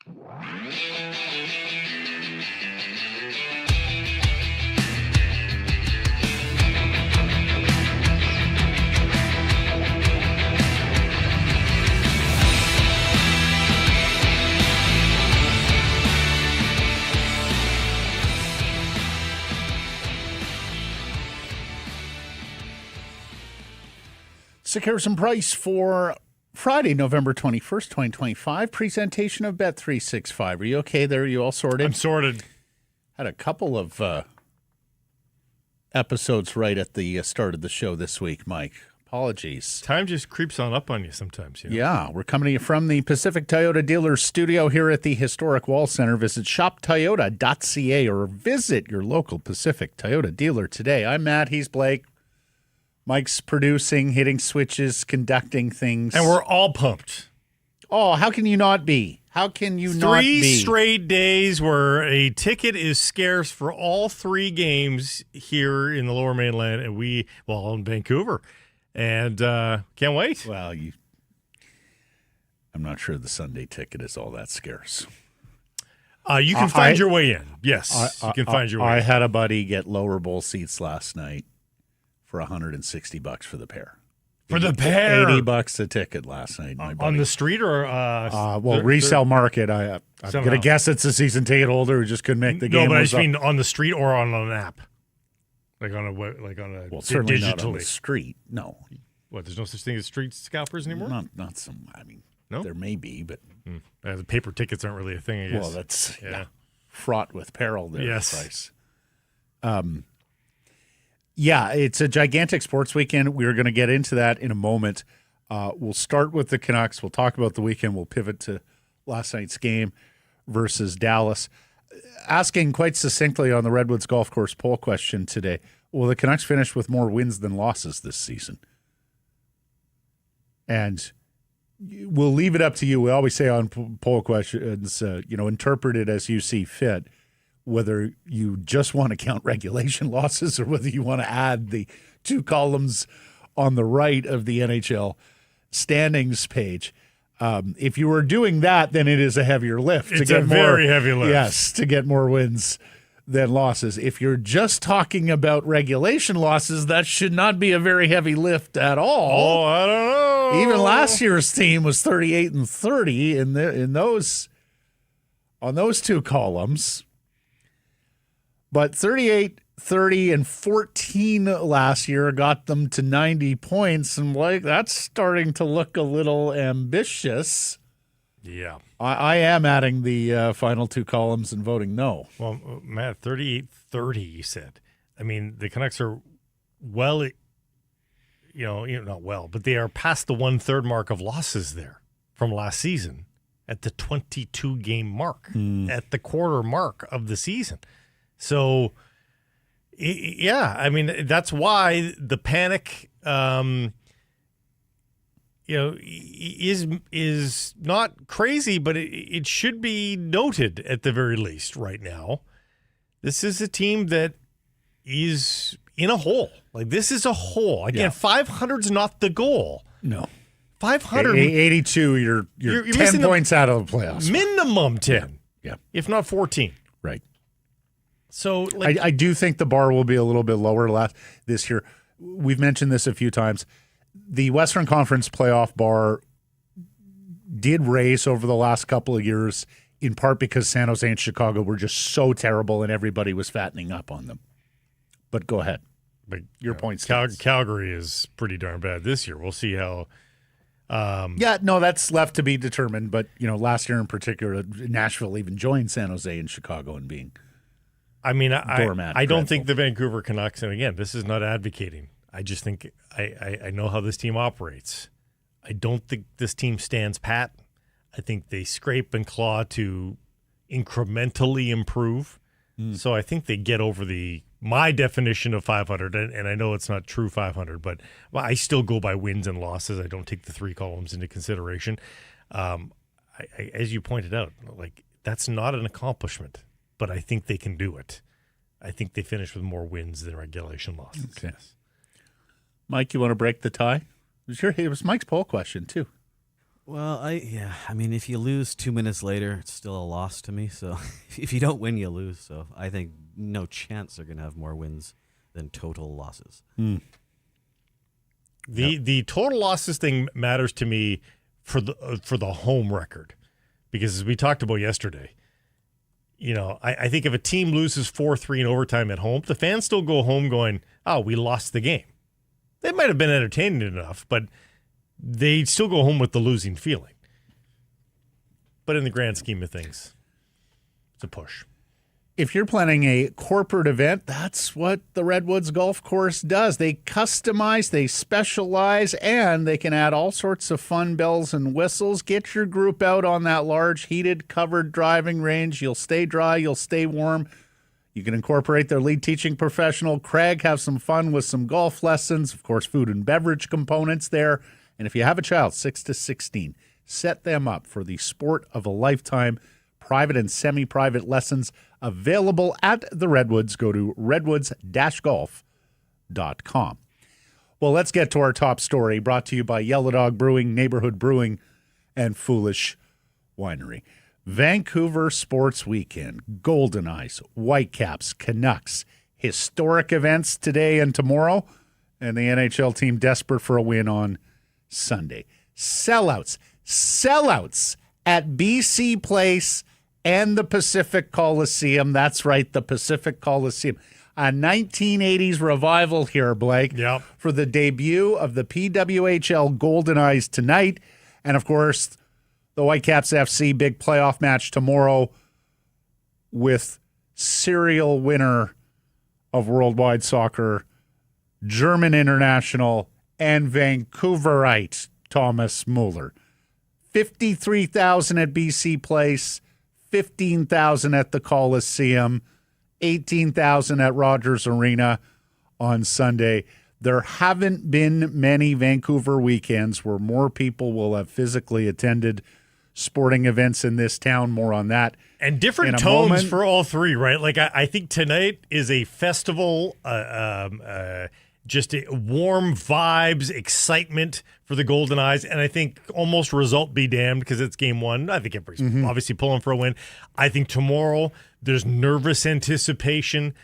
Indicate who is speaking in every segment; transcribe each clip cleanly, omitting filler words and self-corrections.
Speaker 1: Sick Harrison Price for Friday, November 21st, 2025. Presentation of Bet365. Are you okay there? Are you all sorted?
Speaker 2: I'm sorted.
Speaker 1: Had a couple of episodes right at the start of the show this week, Mike. Apologies.
Speaker 2: Time just creeps on up on you sometimes. You know?
Speaker 1: Yeah, we're coming to you from the Pacific Toyota Dealer Studio here at the Historic Wall Center. Visit shoptoyota.ca or visit your local Pacific Toyota dealer today. I'm Matt. He's Blake. Mike's producing, hitting switches, conducting things.
Speaker 2: And we're all pumped.
Speaker 1: Oh, how can you not be? How can you not be?
Speaker 2: 3 straight days where a ticket is scarce for all 3 games here in the Lower Mainland, and in Vancouver. And can't wait.
Speaker 1: Well, I'm not sure the Sunday ticket is all that scarce.
Speaker 2: You can find your way in. Yes, you can find your way in.
Speaker 1: I had a buddy get lower bowl seats last night for $160 for the pair.
Speaker 2: For the pair?
Speaker 1: $80 a ticket last night.
Speaker 2: On the street or?
Speaker 1: Resale market. I'm going to guess it's a season ticket holder who just couldn't make the game.
Speaker 2: No, but I just mean on the street or on an app? Certainly
Speaker 1: digitally. Not on the street. No.
Speaker 2: What, there's no such thing as street scalpers anymore?
Speaker 1: Not some,
Speaker 2: no?
Speaker 1: There may be, but.
Speaker 2: The paper tickets aren't really a thing, I guess.
Speaker 1: Well, that's fraught with peril there.
Speaker 2: Yes.
Speaker 1: Price. Yeah, it's a gigantic sports weekend. We're going to get into that in a moment. We'll start with the Canucks. We'll talk about the weekend. We'll pivot to last night's game versus Dallas. Asking quite succinctly on the Redwoods golf course poll question today, will the Canucks finish with more wins than losses this season? And we'll leave it up to you. We always say on poll questions, interpret it as you see fit. Whether you just want to count regulation losses or whether you want to add the 2 columns on the right of the NHL standings page. If you were doing that, then it is a heavier lift.
Speaker 2: It's a very heavy lift.
Speaker 1: Yes, to get more wins than losses. If you're just talking about regulation losses, that should not be a very heavy lift at all.
Speaker 2: Oh, I don't know.
Speaker 1: Even last year's team was 38-30 on those 2 columns. But 38, 30, and 14 last year got them to 90 points. And that's starting to look a little ambitious.
Speaker 2: Yeah.
Speaker 1: I am adding the final 2 columns and voting no.
Speaker 2: Well, Matt, 38-30, you said. I mean, the Canucks are not well, but they are past the 1/3 mark of losses there from last season at the 22-game mark, at the quarter mark of the season. So, that's why the panic, is not crazy, but it should be noted at the very least right now. This is a team that is in a hole. This is a hole. Again, 500's not the goal.
Speaker 1: No.
Speaker 2: 500.
Speaker 1: 82, you're 10 points out of the playoffs.
Speaker 2: Minimum 10.
Speaker 1: Yeah.
Speaker 2: If not 14.
Speaker 1: Right.
Speaker 2: So
Speaker 1: I do think the bar will be a little bit lower this year. We've mentioned this a few times. The Western Conference playoff bar did raise over the last couple of years, in part because San Jose and Chicago were just so terrible and everybody was fattening up on them. But go ahead.
Speaker 2: But
Speaker 1: your point.
Speaker 2: Calgary is pretty darn bad this year. We'll see how.
Speaker 1: That's left to be determined. But last year in particular, Nashville even joined San Jose and Chicago in being.
Speaker 2: I mean, I don't
Speaker 1: dreadful.
Speaker 2: think the Vancouver Canucks, and again, this is not advocating. I just think I know how this team operates. I don't think this team stands pat. I think they scrape and claw to incrementally improve. So I think they get over my definition of 500, and I know it's not true 500, but I still go by wins and losses. I don't take the 3 columns into consideration. As you pointed out, that's not an accomplishment. But I think they can do it. I think they finish with more wins than regulation losses.
Speaker 1: Okay. Yes. Mike, you want to break the tie? It was Mike's poll question, too.
Speaker 3: Well, I mean, if you lose 2 minutes later, it's still a loss to me. So if you don't win, you lose. So I think no chance they're going to have more wins than total losses.
Speaker 2: The total losses thing matters to me for the home record, because as we talked about yesterday, I think if a team loses 4-3 in overtime at home, the fans still go home going, "Oh, we lost the game." They might have been entertaining enough, but they still go home with the losing feeling. But in the grand scheme of things, it's a push.
Speaker 1: If you're planning a corporate event, that's what the Redwoods Golf Course does. They customize, they specialize, and they can add all sorts of fun bells and whistles. Get your group out on that large, heated, covered driving range. You'll stay dry, you'll stay warm. You can incorporate their lead teaching professional, Craig, have some fun with some golf lessons, of course, food and beverage components there. And if you have a child, 6 to 16, set them up for the sport of a lifetime. Private and semi-private lessons available at the Redwoods. Go to redwoods-golf.com. Well, let's get to our top story, brought to you by Yellow Dog Brewing, Neighborhood Brewing, and Foolish Winery. Vancouver Sports Weekend, Goldeneyes, Whitecaps, Canucks, historic events today and tomorrow, and the NHL team desperate for a win on Sunday. Sellouts at BC Place and the Pacific Coliseum. That's right, the Pacific Coliseum. A 1980s revival here, Blake, for the debut of the PWHL Goldeneyes tonight. And, of course, the Whitecaps FC big playoff match tomorrow with serial winner of worldwide soccer, German international, and Vancouverite Thomas Muller. 53,000 at BC Place, 15,000 at the Coliseum, 18,000 at Rogers Arena on Sunday. There haven't been many Vancouver weekends where more people will have physically attended sporting events in this town. More on that.
Speaker 2: And different tones for all three, right? Like, I think tonight is a festival, just a warm vibes, excitement for the Goldeneyes, and I think almost result be damned because it's game one. I think everybody's obviously pulling for a win. I think tomorrow there's nervous anticipation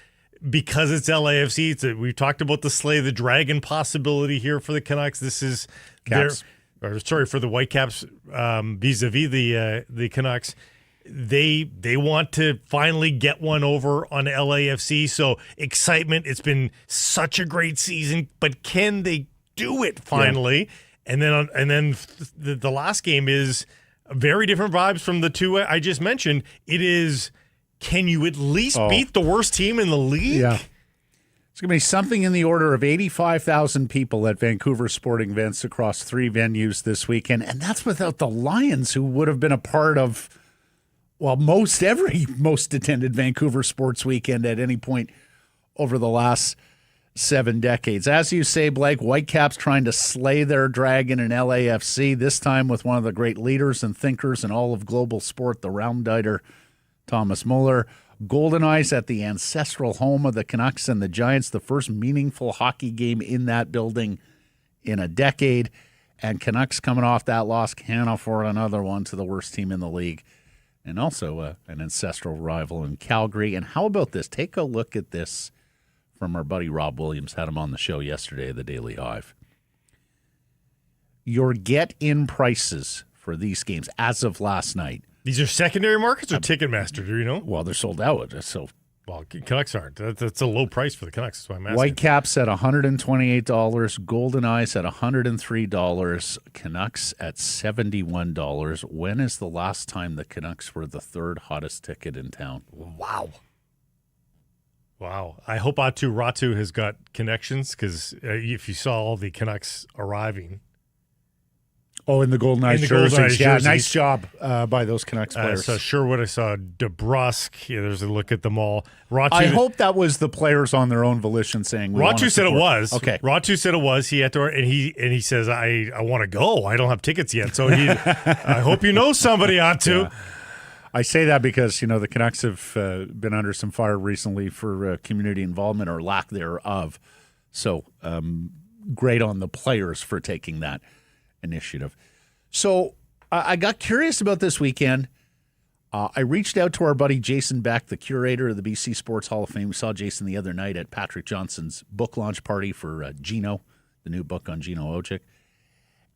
Speaker 2: because it's LAFC. We've talked about the Slay the Dragon possibility here for the Canucks. This is for the Whitecaps vis-a-vis the Canucks. They want to finally get one over on LAFC. So excitement. It's been such a great season, but can they do it finally? Yeah. And then the last game is very different vibes from the two I just mentioned. It is, can you at least beat the worst team in the league?
Speaker 1: Yeah. It's going to be something in the order of 85,000 people at Vancouver sporting events across 3 venues this weekend. And that's without the Lions, who would have been a part of, well, most attended Vancouver sports weekend at any point over the last 7 decades. As you say, Blake, Whitecaps trying to slay their dragon in LAFC, this time with one of the great leaders and thinkers in all of global sport, the round-diter Thomas Muller. Goldeneyes at the ancestral home of the Canucks and the Giants, the first meaningful hockey game in that building in a decade. And Canucks coming off that loss can't afford another one to the worst team in the league. And also an ancestral rival in Calgary. And how about this? Take a look at this from our buddy Rob Williams. Had him on the show yesterday at the Daily Hive. Your get-in prices for these games as of last night.
Speaker 2: These are secondary markets or Ticketmaster, do you know?
Speaker 1: Well, they're sold out.
Speaker 2: Well, Canucks aren't. That's a low price for the Canucks. That's why I'm asking.
Speaker 1: Whitecaps at $128, Goldeneyes at $103, Canucks at $71. When is the last time the Canucks were the third hottest ticket in town?
Speaker 2: Wow. I hope Atu Ratu has got connections, because if you saw all the Canucks arriving.
Speaker 1: Oh, in the Goldeneyes jerseys. Yeah, nice job by those Canucks players.
Speaker 2: So Sherwood, I saw DeBrusque. Yeah, there's a look at them all.
Speaker 1: I hope that was the players on their own volition saying we
Speaker 2: Ratu said it was.
Speaker 1: Okay.
Speaker 2: Ratu said it was. He had to, and he says, I want to go. I don't have tickets yet. So I hope you know somebody, Atu. Yeah.
Speaker 1: I say that because, the Canucks have been under some fire recently for community involvement or lack thereof. So great on the players for taking that initiative. So I got curious about this weekend. I reached out to our buddy Jason Beck, the curator of the BC Sports Hall of Fame. We saw Jason the other night at Patrick Johnson's book launch party for Gino, the new book on Gino Ojik.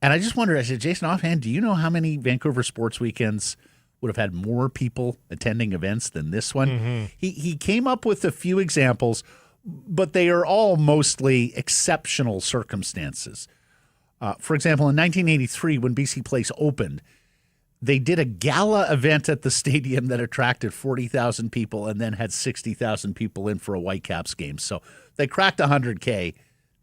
Speaker 1: And I just wondered, I said, Jason, offhand, do you know how many Vancouver sports weekends would have had more people attending events than this one? Mm-hmm. He came up with a few examples, but they are all mostly exceptional circumstances. For example, in 1983, when BC Place opened, they did a gala event at the stadium that attracted 40,000 people and then had 60,000 people in for a Whitecaps game. So they cracked 100K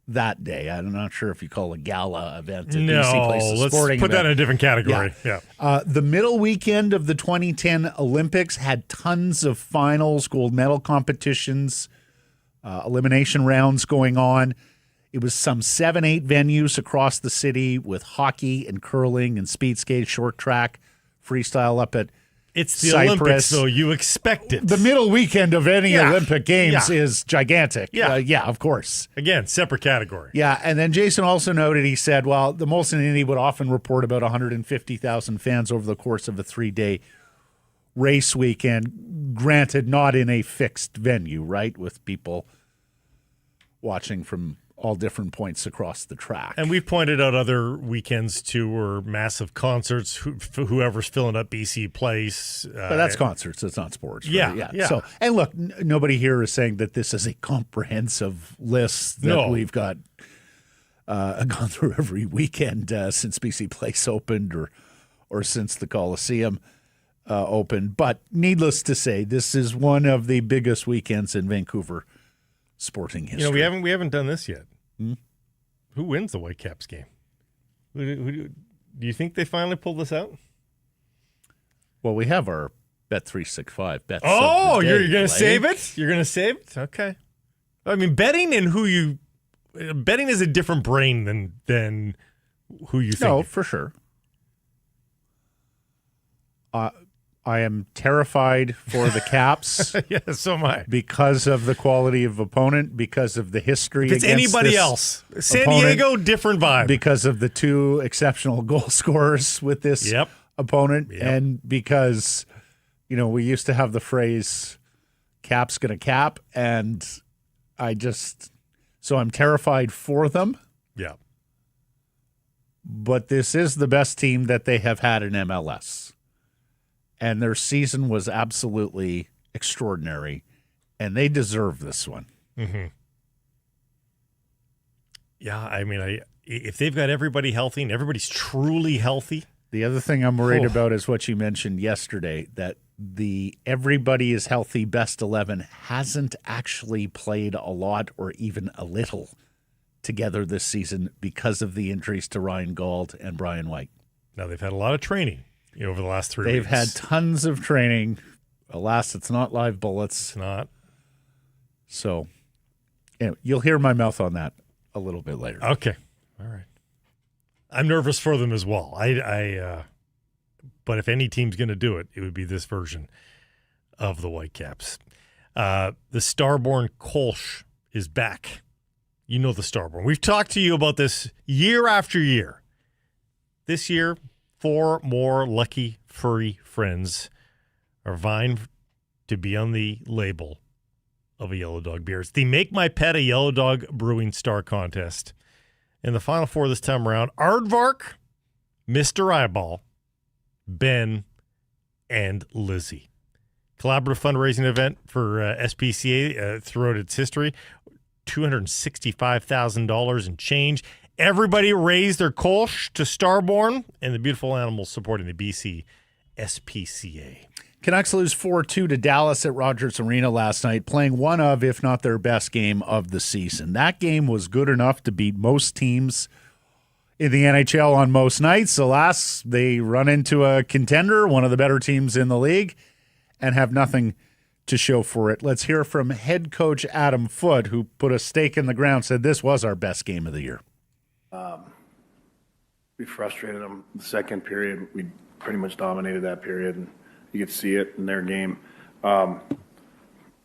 Speaker 1: that day. I'm not sure if you call a gala event at BC Place a
Speaker 2: let's
Speaker 1: sporting
Speaker 2: put
Speaker 1: event.
Speaker 2: that in a different category. Yeah.
Speaker 1: The middle weekend of the 2010 Olympics had tons of finals, gold medal competitions, elimination rounds going on. It was some 7-8 venues across the city with hockey and curling and speed skate, short track, freestyle up at
Speaker 2: It's the
Speaker 1: Cyprus.
Speaker 2: Olympics, so you expect it.
Speaker 1: The middle weekend of any Olympic Games is gigantic.
Speaker 2: Yeah.
Speaker 1: Of course.
Speaker 2: Again, separate category.
Speaker 1: Yeah, and then Jason also noted, he said, well, the Molson Indy would often report about 150,000 fans over the course of a 3-day race weekend, granted not in a fixed venue, right, with people watching from all different points across the track.
Speaker 2: And we've pointed out other weekends, too, or massive concerts, whoever's filling up BC Place.
Speaker 1: But that's concerts. It's not sports.
Speaker 2: Yeah,
Speaker 1: Right?
Speaker 2: yeah.
Speaker 1: So, and look, nobody here is saying that this is a comprehensive list that we've got gone through every weekend since BC Place opened or since the Coliseum opened. But needless to say, this is one of the biggest weekends in Vancouver sporting history.
Speaker 2: You know, we haven't done this yet. Who wins the Whitecaps game? Do you think they finally pull this out?
Speaker 1: Well, we have our Bet365 bets.
Speaker 2: Oh,
Speaker 1: of the
Speaker 2: you're
Speaker 1: day,
Speaker 2: going
Speaker 1: right?
Speaker 2: to save it? You're going to save it? Okay. I mean, betting is a different brain than who you think.
Speaker 1: No, for sure. I am terrified for the Caps.
Speaker 2: Yeah, so am I.
Speaker 1: Because of the quality of opponent, because of the history.
Speaker 2: If it's
Speaker 1: against
Speaker 2: anybody
Speaker 1: this
Speaker 2: else. San
Speaker 1: opponent,
Speaker 2: Diego, different vibe.
Speaker 1: because of the two exceptional goal scorers with this opponent, and because we used to have the phrase "Cap's gonna cap," and so I'm terrified for them.
Speaker 2: Yeah.
Speaker 1: But this is the best team that they have had in MLS. And their season was absolutely extraordinary, and they deserve this one.
Speaker 2: Mm-hmm. Yeah, I mean, if they've got everybody healthy and everybody's truly healthy.
Speaker 1: The other thing I'm worried about is what you mentioned yesterday, that the everybody is healthy best 11 hasn't actually played a lot or even a little together this season because of the injuries to Ryan Gauld and Brian White.
Speaker 2: Now, they've had a lot of training over the last 3 weeks.
Speaker 1: They've had tons of training. Alas, it's not live bullets.
Speaker 2: It's not.
Speaker 1: So anyway, you'll hear my mouth on that a little bit later.
Speaker 2: Okay. All right. I'm nervous for them as well. But if any team's going to do it, it would be this version of the Whitecaps. The Starborn Kolsch is back. You know the Starborn. We've talked to you about this year after year. This year, 4 more lucky furry friends are vying to be on the label of a Yellow Dog beer. It's the Make My Pet a Yellow Dog Brewing Star Contest. In the final 4 this time around, Aardvark, Mr. Eyeball, Ben, and Lizzie. Collaborative fundraising event for SPCA throughout its history. $265,000 in change. Everybody raised their Kolsch to Starborn, and the beautiful animals supporting the BC SPCA.
Speaker 1: Canucks lose 4-2 to Dallas at Rogers Arena last night, playing one of, if not their best game of the season. That game was good enough to beat most teams in the NHL on most nights. Alas, they run into a contender, one of the better teams in the league, and have nothing to show for it. Let's hear from head coach Adam Foote, who put a stake in the ground, said this was our best game of the year.
Speaker 4: We frustrated them the second period. We pretty much dominated that period, and you could see it in their game. Yeah,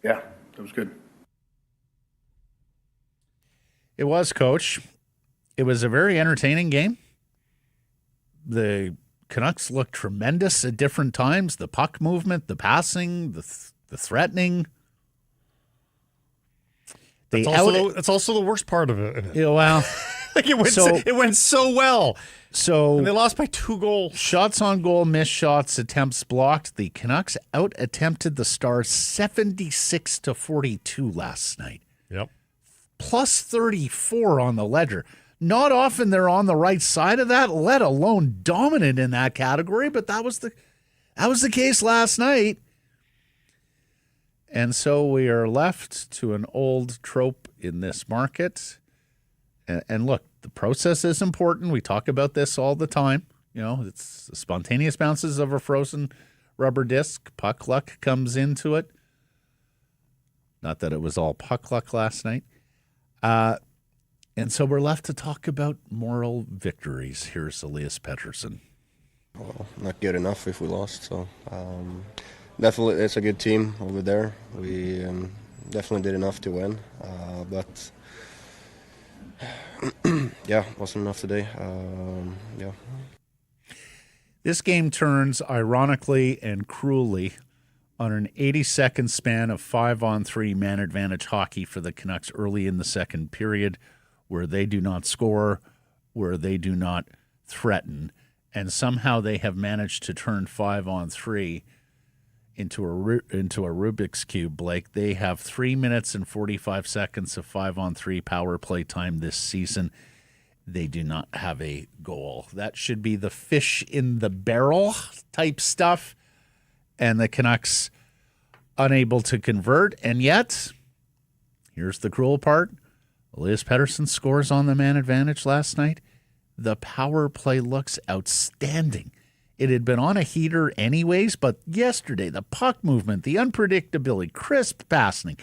Speaker 4: it was good.
Speaker 1: It was, Coach. It was a very entertaining game. The Canucks looked tremendous at different times. The puck movement, the passing, the threatening.
Speaker 2: That's also the worst part of it.
Speaker 1: Yeah, well,
Speaker 2: Like it went so well.
Speaker 1: So
Speaker 2: And they lost by 2 goals.
Speaker 1: Shots on goal, missed shots, attempts blocked. The Canucks out-attempted the Stars 76-42 last night.
Speaker 2: Yep.
Speaker 1: Plus 34 on the ledger. Not often they're on the right side of that, let alone dominant in that category, but that was the case last night. And so we are left to an old trope in this market. And look, the process is important. We talk about this all the time. You know, it's the spontaneous bounces of a frozen rubber disc. Puck luck comes into it. Not that it was all puck luck last night. And so we're left to talk about moral victories. Here's Elias Paterson.
Speaker 5: Well, not good enough if we lost. So definitely, it's a good team over there. We definitely did enough to win, but yeah, wasn't enough today. Yeah.
Speaker 1: This game turns ironically and cruelly on an 80-second span of 5-on-3 man advantage hockey for the Canucks early in the second period, where they do not score, where they do not threaten, and somehow they have managed to turn 5-on-3 into a Rubik's Cube, Blake. They have 3 minutes and 45 seconds of 5-on-3 power play time this season. They do not have a goal. That should be the fish in the barrel type stuff. And the Canucks unable to convert. And yet, here's the cruel part. Elias Patterson scores on the man advantage last night. The power play looks outstanding. It had been on a heater anyways, but yesterday, the puck movement, the unpredictability, crisp passing,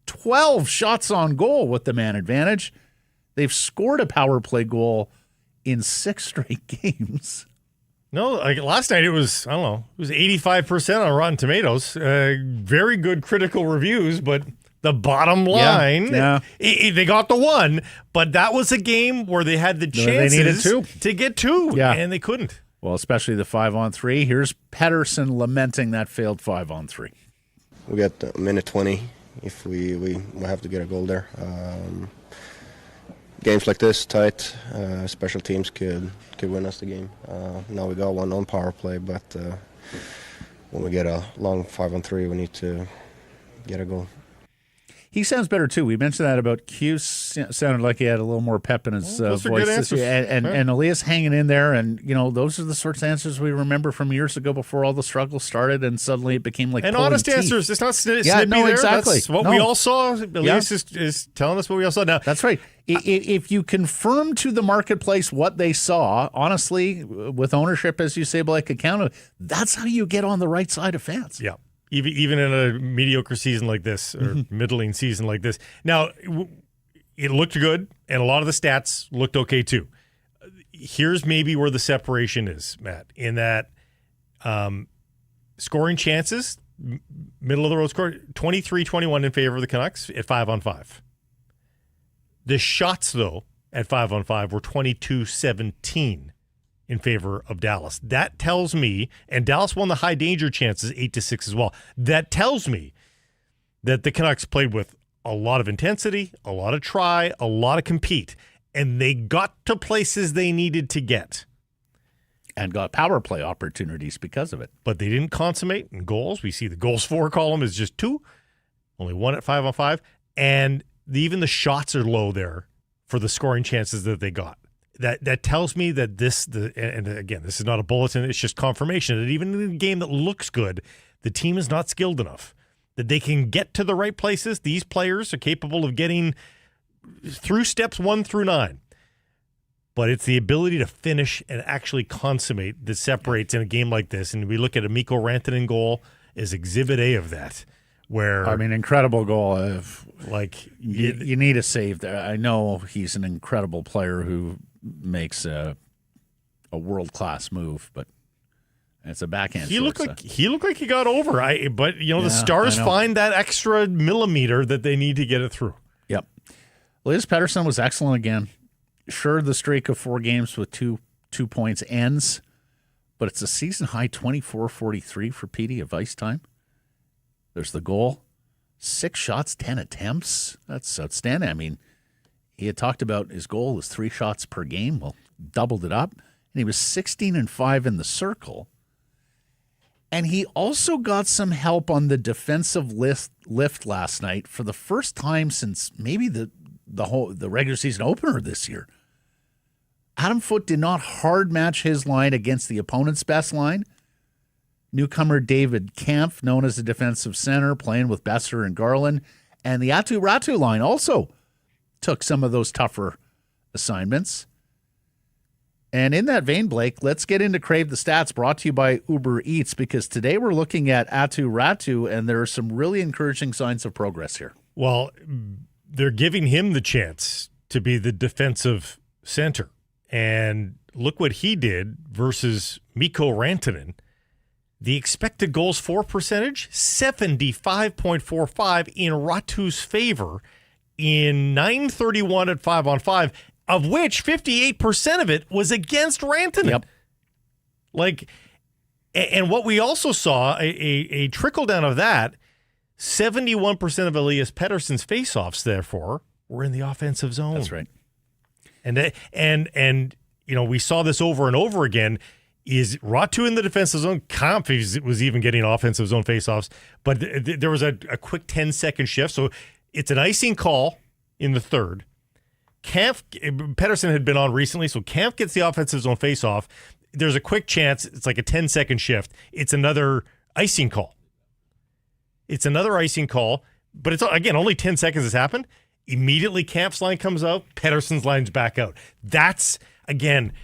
Speaker 1: 12 shots on goal with the man advantage. They've scored a power play goal in 6 straight games.
Speaker 2: No, like last night it was 85% on Rotten Tomatoes. Very good critical reviews, but the bottom line, they got the 1, but that was a game where they had the chances to get 2, and they couldn't.
Speaker 1: Well, especially the 5-on-3. Here's Patterson lamenting that failed 5-on-3.
Speaker 5: We got a minute 20 if we have to get a goal there. Games like this, tight, special teams could win us the game. Now we got 1 on power play, but when we get a long 5-on-3, we need to get a goal.
Speaker 1: He sounds better, too. We mentioned that about Q. Sounded like he had a little more pep in his voice this year. And Elias hanging in there. And, you know, those are the sorts of answers we remember from years ago before all the struggle started. And suddenly it became like
Speaker 2: and honest teeth. Answers. It's not snippy there.
Speaker 1: Exactly.
Speaker 2: That's what we all saw. Elias is telling us what we all saw. Now,
Speaker 1: that's right. If you confirm to the marketplace what they saw, honestly, with ownership, as you say, Blake, account, that's how you get on the right side of fans.
Speaker 2: Yeah. Even in a mediocre season like this, or middling season like this. Now, it looked good, and a lot of the stats looked okay too. Here's maybe where the separation is, Matt, in that scoring chances, middle of the road score, 23-21 in favor of the Canucks at 5-on-5. The shots, though, at 5-on-5 were 22-17. In favor of Dallas. That tells me, and Dallas won the high danger chances 8-6 as well. That tells me that the Canucks played with a lot of intensity, a lot of try, a lot of compete, and they got to places they needed to get.
Speaker 1: And got power play opportunities because of it.
Speaker 2: But they didn't consummate in goals. We see the goals for column is just 2, only 1 at 5-on-5, and even the shots are low there for the scoring chances that they got. That tells me that and again, this is not a bulletin, it's just confirmation that even in a game that looks good, the team is not skilled enough. That they can get to the right places. These players are capable of getting through steps 1 through 9. But it's the ability to finish and actually consummate that separates in a game like this. And we look at a Mikko Rantanen goal as Exhibit A of that. Where
Speaker 1: incredible goal. You need a save there. I know he's an incredible player who makes a world-class move, but it's a backhand.
Speaker 2: He looked like he got over. But the Stars find that extra millimeter that they need to get it through.
Speaker 1: Yep. Elias Patterson was excellent again. Sure, the streak of 4 games with two points ends, but it's a season high 24-43 for PD of ice time. There's the goal. 6 shots, 10 attempts. That's outstanding. I mean, he had talked about his goal was 3 shots per game. Well, doubled it up. And he was 16-5 in the circle. And he also got some help on the defensive lift last night for the first time since maybe the regular season opener this year. Adam Foote did not hard match his line against the opponent's best line. Newcomer David Kampf, known as a defensive center, playing with Besser and Garland. And the Atu Ratu line also took some of those tougher assignments. And in that vein, Blake, let's get into Crave the Stats, brought to you by Uber Eats, because today we're looking at Atu Ratu, and there are some really encouraging signs of progress here.
Speaker 2: Well, they're giving him the chance to be the defensive center. And look what he did versus Mikko Rantanen. The expected goals for percentage, 75.45 in Ratu's favor in 931 at 5-on-5, of which 58% of it was against Rantanen.
Speaker 1: Yep.
Speaker 2: And what we also saw, a trickle down of that, 71% of Elias Pettersson's faceoffs, therefore, were in the offensive zone.
Speaker 1: That's right.
Speaker 2: And we saw this over and over again. Is Ratu in the defensive zone? Kampf was even getting offensive zone faceoffs, but there was a quick 10-second shift. So it's an icing call in the third. Paterson had been on recently, so Kampf gets the offensive zone faceoff. There's a quick chance. It's like a 10-second shift. It's another icing call. But it's, again, only 10 seconds has happened. Immediately, Kampf's line comes out. Paterson's line's back out. That's, again,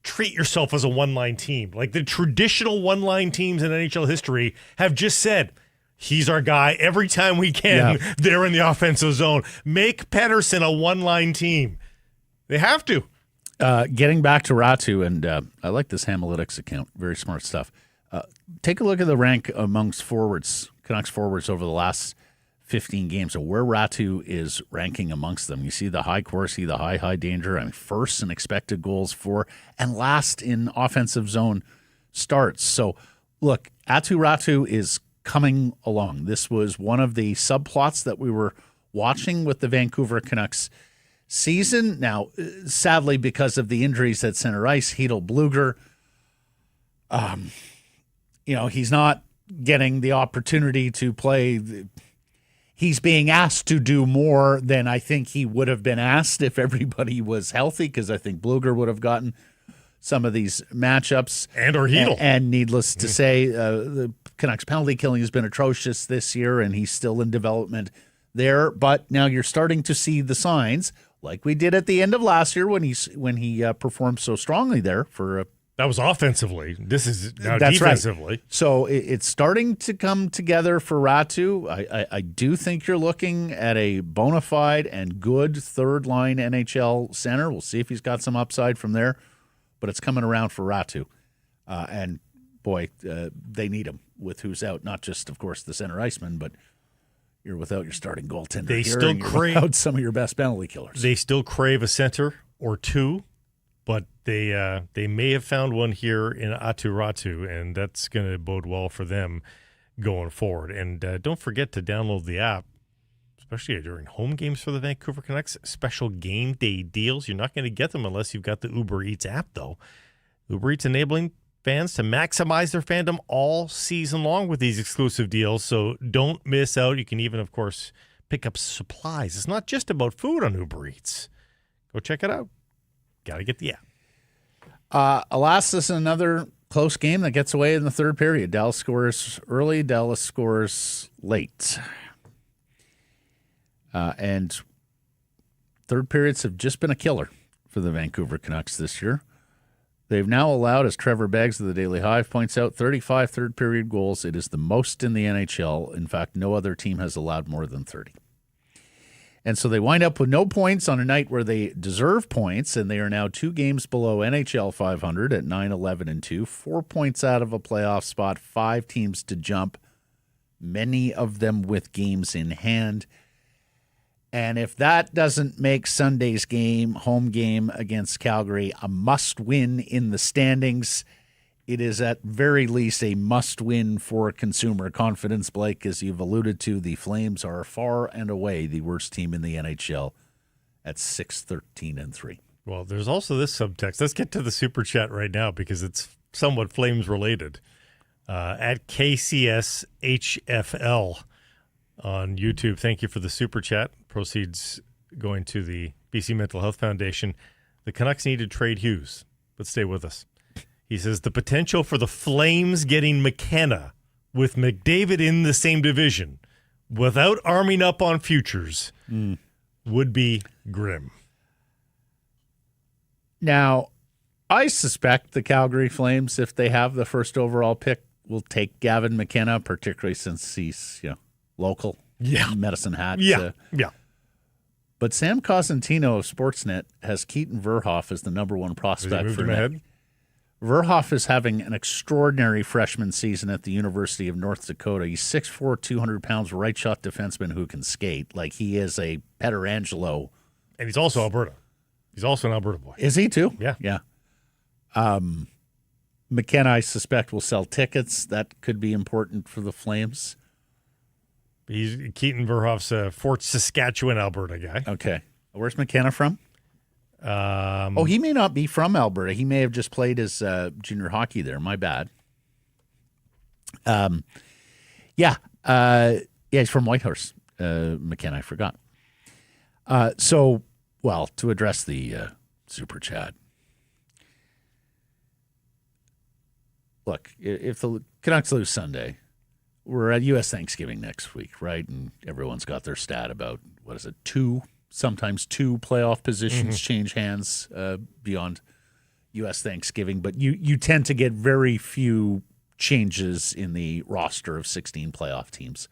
Speaker 2: treat yourself as a one-line team. Like the traditional one-line teams in NHL history have just said, he's our guy. Every time we can, they're in the offensive zone. Make Paterson a one-line team. They have to.
Speaker 1: Getting back to Ratu, and I like this Analytics account. Very smart stuff. Take a look at the rank amongst forwards, Canucks forwards over the last 15 games, so where Ratu is ranking amongst them. You see the high Corsi, the high danger. I mean, first in expected goals for, and last in offensive zone starts. So, look, Atu Ratu is coming along. This was one of the subplots that we were watching with the Vancouver Canucks season. Now, sadly, because of the injuries at center ice, Hedel Bluger, he's not getting the opportunity to play. He's being asked to do more than I think he would have been asked if everybody was healthy, because I think Bluger would have gotten some of these matchups.
Speaker 2: Or Hedel.
Speaker 1: And needless to say, the Canucks penalty killing has been atrocious this year, and he's still in development there. But now you're starting to see the signs, like we did at the end of last year when he performed so strongly there for
Speaker 2: that was offensively. This is now
Speaker 1: that's
Speaker 2: defensively.
Speaker 1: Right. So it's starting to come together for Ratu. I do think you're looking at a bona fide and good third-line NHL center. We'll see if he's got some upside from there, but it's coming around for Ratu. And, boy, they need him with who's out. Not just, of course, the center iceman, but you're without your starting goaltender.
Speaker 2: They
Speaker 1: here,
Speaker 2: still
Speaker 1: and you're without some of your best penalty killers.
Speaker 2: They still crave a center or two, but they may have found one here in Atu Ratu, and that's going to bode well for them going forward. And don't forget to download the app, especially during home games for the Vancouver Canucks. Special game day deals. You're not going to get them unless you've got the Uber Eats app, though. Uber Eats enabling fans to maximize their fandom all season long with these exclusive deals, so don't miss out. You can even, of course, pick up supplies. It's not just about food on Uber Eats. Go check it out. Got to get the app.
Speaker 1: Alas, this is another close game that gets away in the third period. Dallas scores early. Dallas scores late. And third periods have just been a killer for the Vancouver Canucks this year. They've now allowed, as Trevor Beggs of the Daily Hive points out, 35 third-period goals. It is the most in the NHL. In fact, no other team has allowed more than 30. And so they wind up with no points on a night where they deserve points, and they are now 2 games below NHL 500 at 9-11-2, 4 points out of a playoff spot, 5 teams to jump, many of them with games in hand. And if that doesn't make Sunday's game, home game against Calgary, a must-win in the standings, it is at very least a must-win for consumer confidence, Blake. As you've alluded to, the Flames are far and away the worst team in the NHL at 6-13-3.
Speaker 2: Well, there's also this subtext. Let's get to the super chat right now because it's somewhat Flames related. At KCSHFL on YouTube, thank you for the super chat. Proceeds going to the BC Mental Health Foundation. The Canucks need to trade Hughes, but stay with us. He says the potential for the Flames getting McKenna with McDavid in the same division without arming up on futures would be grim.
Speaker 1: Now, I suspect the Calgary Flames, if they have the first overall pick, will take Gavin McKenna, particularly since he's local.
Speaker 2: Yeah.
Speaker 1: Medicine Hat.
Speaker 2: Yeah.
Speaker 1: But Sam Cosentino of Sportsnet has Keaton Verhoff as the number one prospect for net. Verhoff is having an extraordinary freshman season at the University of North Dakota. He's 6'4", 200 pounds, right shot defenseman who can skate. Like, he is a Peterangelo.
Speaker 2: And he's also Alberta. He's also an Alberta boy.
Speaker 1: Is he too?
Speaker 2: Yeah.
Speaker 1: Yeah. McKenna, I suspect, will sell tickets. That could be important for the Flames.
Speaker 2: He's Keaton Verhoff's a Fort Saskatchewan, Alberta guy.
Speaker 1: Okay. Where's McKenna from? He may not be from Alberta. He may have just played his junior hockey there. My bad. He's from Whitehorse. McKenna, I forgot. To address the super chat. Look, if the Canucks lose Sunday, we're at U.S. Thanksgiving next week, right? And everyone's got their stat about, sometimes two playoff positions change hands beyond U.S. Thanksgiving. But you tend to get very few changes in the roster of 16 playoff teams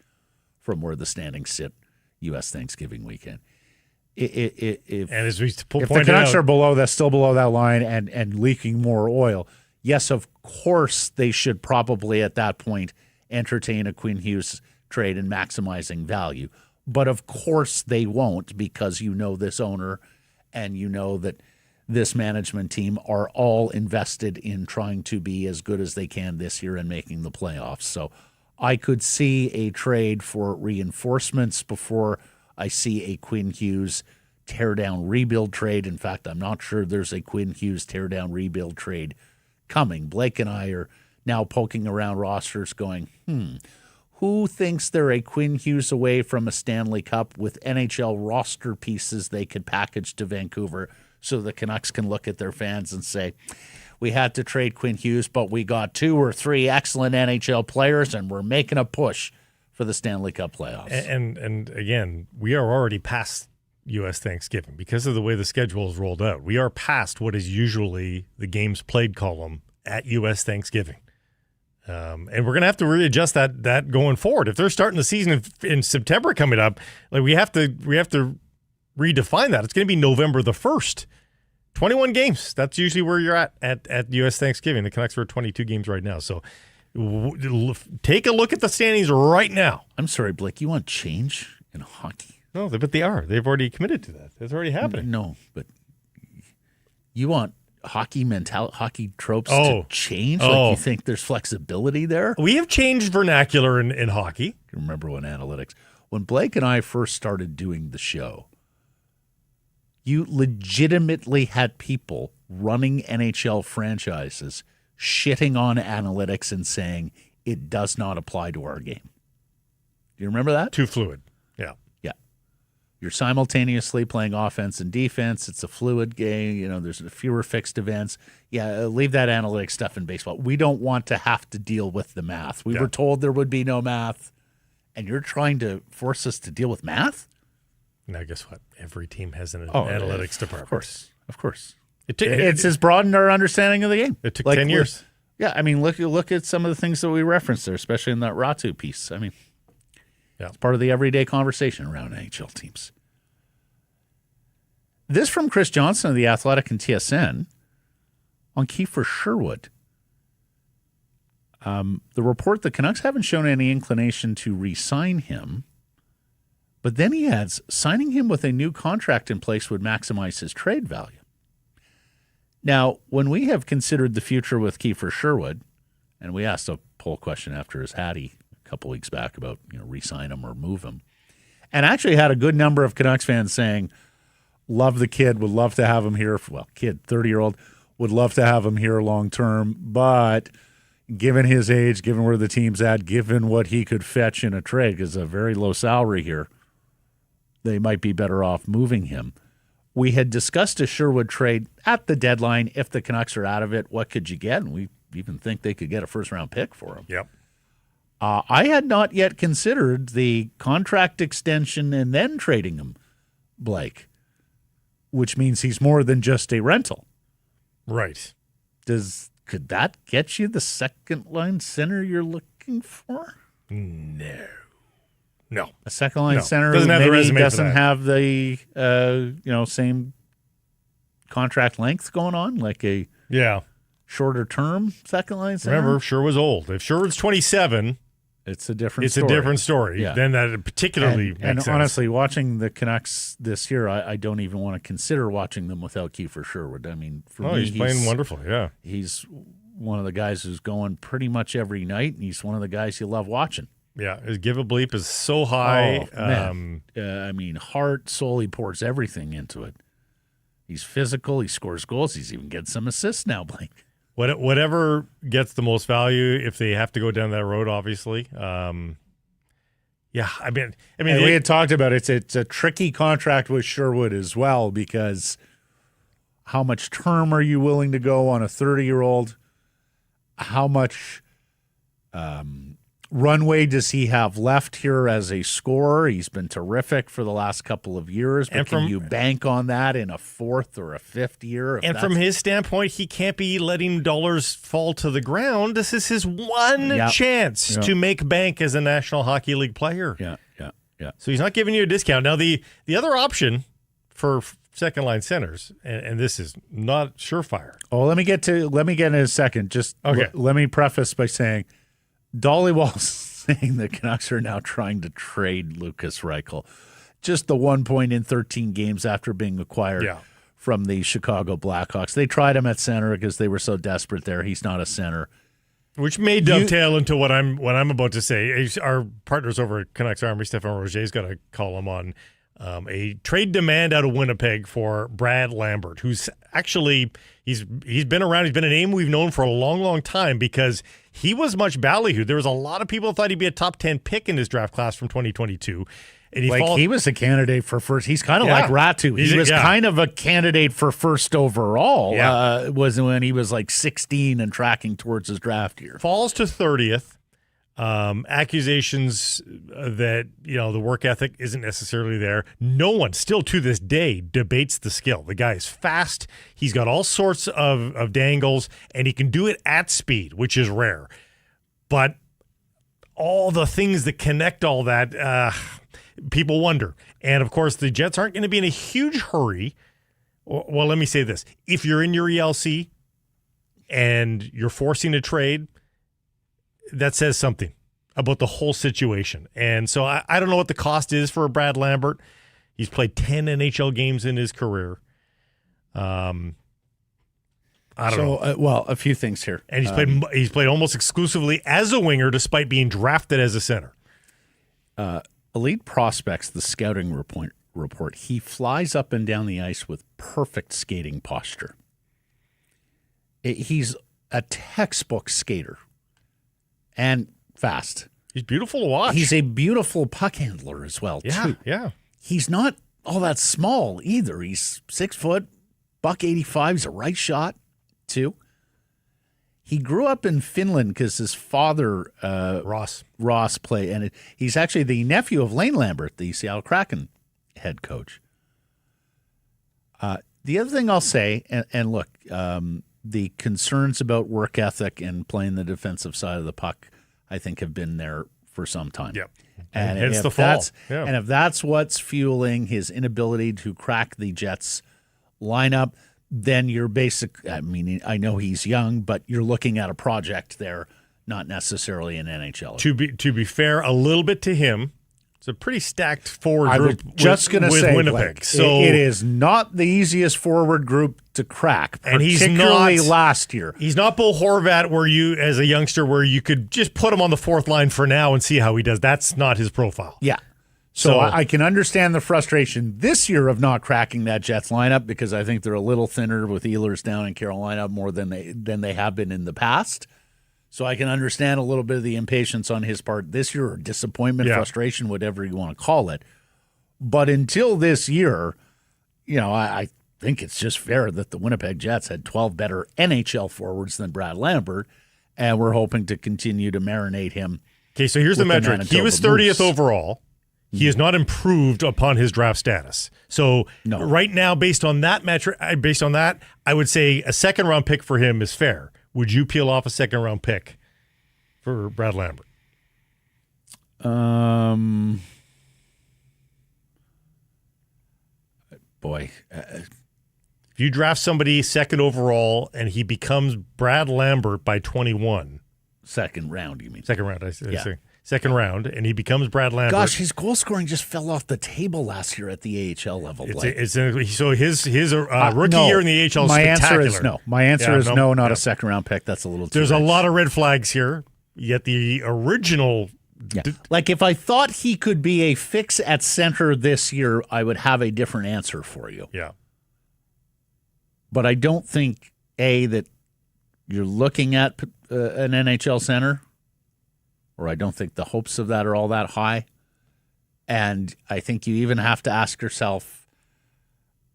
Speaker 1: from where the standings sit U.S. Thanksgiving weekend. If the Canucks are still below that line and leaking more oil, yes, of course they should probably at that point entertain a Quinn Hughes trade and maximizing value. But of course they won't, because this owner and that this management team are all invested in trying to be as good as they can this year and making the playoffs. So I could see a trade for reinforcements before I see a Quinn Hughes tear-down rebuild trade. In fact, I'm not sure there's a Quinn Hughes tear-down rebuild trade coming. Blake and I are now poking around rosters going, who thinks they're a Quinn Hughes away from a Stanley Cup with NHL roster pieces they could package to Vancouver so the Canucks can look at their fans and say, we had to trade Quinn Hughes, but we got 2 or 3 excellent NHL players and we're making a push for the Stanley Cup playoffs.
Speaker 2: And again, we are already past U.S. Thanksgiving because of the way the schedule is rolled out. We are past what is usually the games played column at U.S. Thanksgiving. And we're going to have to readjust that going forward. If they're starting the season in September coming up, we have to redefine that. It's going to be November the 1st. 21 games. That's usually where you're at U.S. Thanksgiving. The Canucks are 22 games right now. So take a look at the standings right now.
Speaker 1: I'm sorry, Blake. You want change in hockey?
Speaker 2: No, but they are. They've already committed to that. It's already happening.
Speaker 1: No, but you want hockey mentality, hockey tropes to change? Like you think there's flexibility there?
Speaker 2: We have changed vernacular in hockey.
Speaker 1: I remember when Blake and I first started doing the show, you legitimately had people running NHL franchises shitting on analytics and saying it does not apply to our game. Do you remember that?
Speaker 2: Too fluid. Yeah.
Speaker 1: Yeah. You're simultaneously playing offense and defense. It's a fluid game. There's fewer fixed events. Yeah, leave that analytics stuff in baseball. We don't want to have to deal with the math. We were told there would be no math, and you're trying to force us to deal with math?
Speaker 2: Now, guess what? Every team has an analytics department.
Speaker 1: Of course. It's as broadened our understanding of the game.
Speaker 2: It took 10 years.
Speaker 1: Yeah, I mean, look at some of the things that we referenced there, especially in that Ratu piece. I mean, it's part of the everyday conversation around NHL teams. This from Chris Johnson of The Athletic and TSN on Kiefer Sherwood. The report, the Canucks haven't shown any inclination to re-sign him, but then he adds, signing him with a new contract in place would maximize his trade value. Now, when we have considered the future with Kiefer Sherwood, and we asked a poll question after his Hattie a couple weeks back about, re-sign him or move him, and actually had a good number of Canucks fans saying, love the kid, would love to have him here. 30-year-old, would love to have him here long term, but given his age, given where the team's at, given what he could fetch in a trade, because a very low salary here, they might be better off moving him. We had discussed a Sherwood trade at the deadline. If the Canucks are out of it, what could you get? And we even think they could get a first-round pick for him.
Speaker 2: Yep.
Speaker 1: I had not yet considered the contract extension and then trading him, Blake, which means he's more than just a rental.
Speaker 2: Right.
Speaker 1: Could that get you the second-line center you're looking for?
Speaker 2: No.
Speaker 1: A second-line center
Speaker 2: doesn't
Speaker 1: who
Speaker 2: have the
Speaker 1: maybe
Speaker 2: resume for
Speaker 1: doesn't
Speaker 2: that.
Speaker 1: have the same contract length going on, like a shorter-term second-line center?
Speaker 2: Remember, Sherwood's old. If Sherwood's 27,
Speaker 1: it's a different
Speaker 2: it's
Speaker 1: story.
Speaker 2: a different story.
Speaker 1: Yeah.
Speaker 2: Then that particularly makes
Speaker 1: and
Speaker 2: sense.
Speaker 1: honestly, watching the Canucks this year, I don't even want to consider watching them without Kiefer Sherwood. I mean, for me,
Speaker 2: he's playing wonderful, yeah.
Speaker 1: He's one of the guys who's going pretty much every night, and he's one of the guys you love watching.
Speaker 2: Yeah, his give a bleep is so high.
Speaker 1: Oh, man. Heart, soul, he pours everything into it. He's physical. He scores goals. He's even getting some assists now, Blake.
Speaker 2: Whatever gets the most value, if they have to go down that road, obviously. We
Speaker 1: had talked about it. It's a tricky contract with Sherwood as well, because how much term are you willing to go on a 30-year-old? How much runway does he have left here as a scorer? He's been terrific for the last couple of years, but can you bank on that in a fourth or a fifth year?
Speaker 2: And from his standpoint, he can't be letting dollars fall to the ground. This is his one chance to make bank as a National Hockey League player.
Speaker 1: Yeah.
Speaker 2: So he's not giving you a discount. Now, the other option for second-line centers, and this is not surefire.
Speaker 1: Oh, let me get in a second. Just
Speaker 2: okay.
Speaker 1: Let me preface by saying Dollywall's saying the Canucks are now trying to trade Lucas Reichel. Just the 1 point in 13 games after being acquired from the Chicago Blackhawks. They tried him at center because they were so desperate there. He's not a center.
Speaker 2: Which may dovetail into what I'm about to say. Our partners over at Canucks Army, Stefan Roger's got a column on a trade demand out of Winnipeg for Brad Lambert, who's actually he's been around. He's been a name we've known for a long, long time because he was much ballyhooed. There was a lot of people who thought he'd be a top 10 pick in his draft class from 2022. And
Speaker 1: he was a candidate for first. He's kind of like Ratu. He was kind of a candidate for first overall. Was when he was like 16 and tracking towards his draft year.
Speaker 2: Falls to 30th. Accusations that the work ethic isn't necessarily there. No one still to this day debates the skill. The guy is fast. He's got all sorts of dangles, and he can do it at speed, which is rare. But all the things that connect all that, people wonder. And of course, the Jets aren't going to be in a huge hurry. Well, let me say this: if you're in your ELC and you're forcing a trade, that says something about the whole situation. And so I don't know what the cost is for Brad Lambert. He's played 10 NHL games in his career. I don't know.
Speaker 1: Well, a few things here.
Speaker 2: And he's played almost exclusively as a winger despite being drafted as a center.
Speaker 1: Elite Prospects, the scouting report, he flies up and down the ice with perfect skating posture. He's a textbook skater. And fast.
Speaker 2: He's beautiful to watch.
Speaker 1: He's a beautiful puck handler as well, too.
Speaker 2: Yeah.
Speaker 1: He's not all that small either. He's 6 foot, $185. He's a right shot, too. He grew up in Finland because his father, Ross played. And he's actually the nephew of Lane Lambert, the Seattle Kraken head coach. The other thing I'll say, and look, the concerns about work ethic and playing the defensive side of the puck, I think, have been there for some time.
Speaker 2: Yep.
Speaker 1: And
Speaker 2: hence the fall.
Speaker 1: And if that's what's fueling his inability to crack the Jets lineup, then you're I know he's young, but you're looking at a project there, not necessarily an NHL.
Speaker 2: To be fair, a little bit to him, it's a pretty stacked forward group
Speaker 1: with
Speaker 2: Winnipeg.
Speaker 1: Blake, so it is not the easiest forward group to crack,
Speaker 2: And he's
Speaker 1: particularly
Speaker 2: not-
Speaker 1: last year.
Speaker 2: He's not Bo Horvat, where you, as a youngster, where you could just put him on the fourth line for now and see how he does. That's not his profile.
Speaker 1: Yeah. So I can understand the frustration this year of not cracking that Jets lineup because I think they're a little thinner with Ehlers down in Carolina more than they have been in the past. So I can understand a little bit of the impatience on his part this year, or disappointment, frustration, whatever you want to call it. But until this year, I think it's just fair that the Winnipeg Jets had 12 better NHL forwards than Brad Lambert, and we're hoping to continue to marinate him.
Speaker 2: Okay, so here's the metric. He was 30th overall. He has not improved upon his draft status. So right now, based on that metric, I would say a second-round pick for him is fair. Would you peel off a second-round pick for Brad Lambert? If you draft somebody second overall and he becomes Brad Lambert by 21.
Speaker 1: Second round, you mean?
Speaker 2: Second round, I say. Second round, and he becomes Brad Lambert.
Speaker 1: Gosh, his goal scoring just fell off the table last year at the AHL level.
Speaker 2: So his rookie year in the AHL is spectacular.
Speaker 1: Answer is no. My answer is no, not a second round pick. That's a little too
Speaker 2: There's
Speaker 1: rich.
Speaker 2: a lot of red flags here, yet the original...
Speaker 1: Like if I thought he could be a fix at center this year, I would have a different answer for you.
Speaker 2: Yeah.
Speaker 1: But I don't think, that you're looking at an NHL center, or I don't think the hopes of that are all that high. And I think you even have to ask yourself,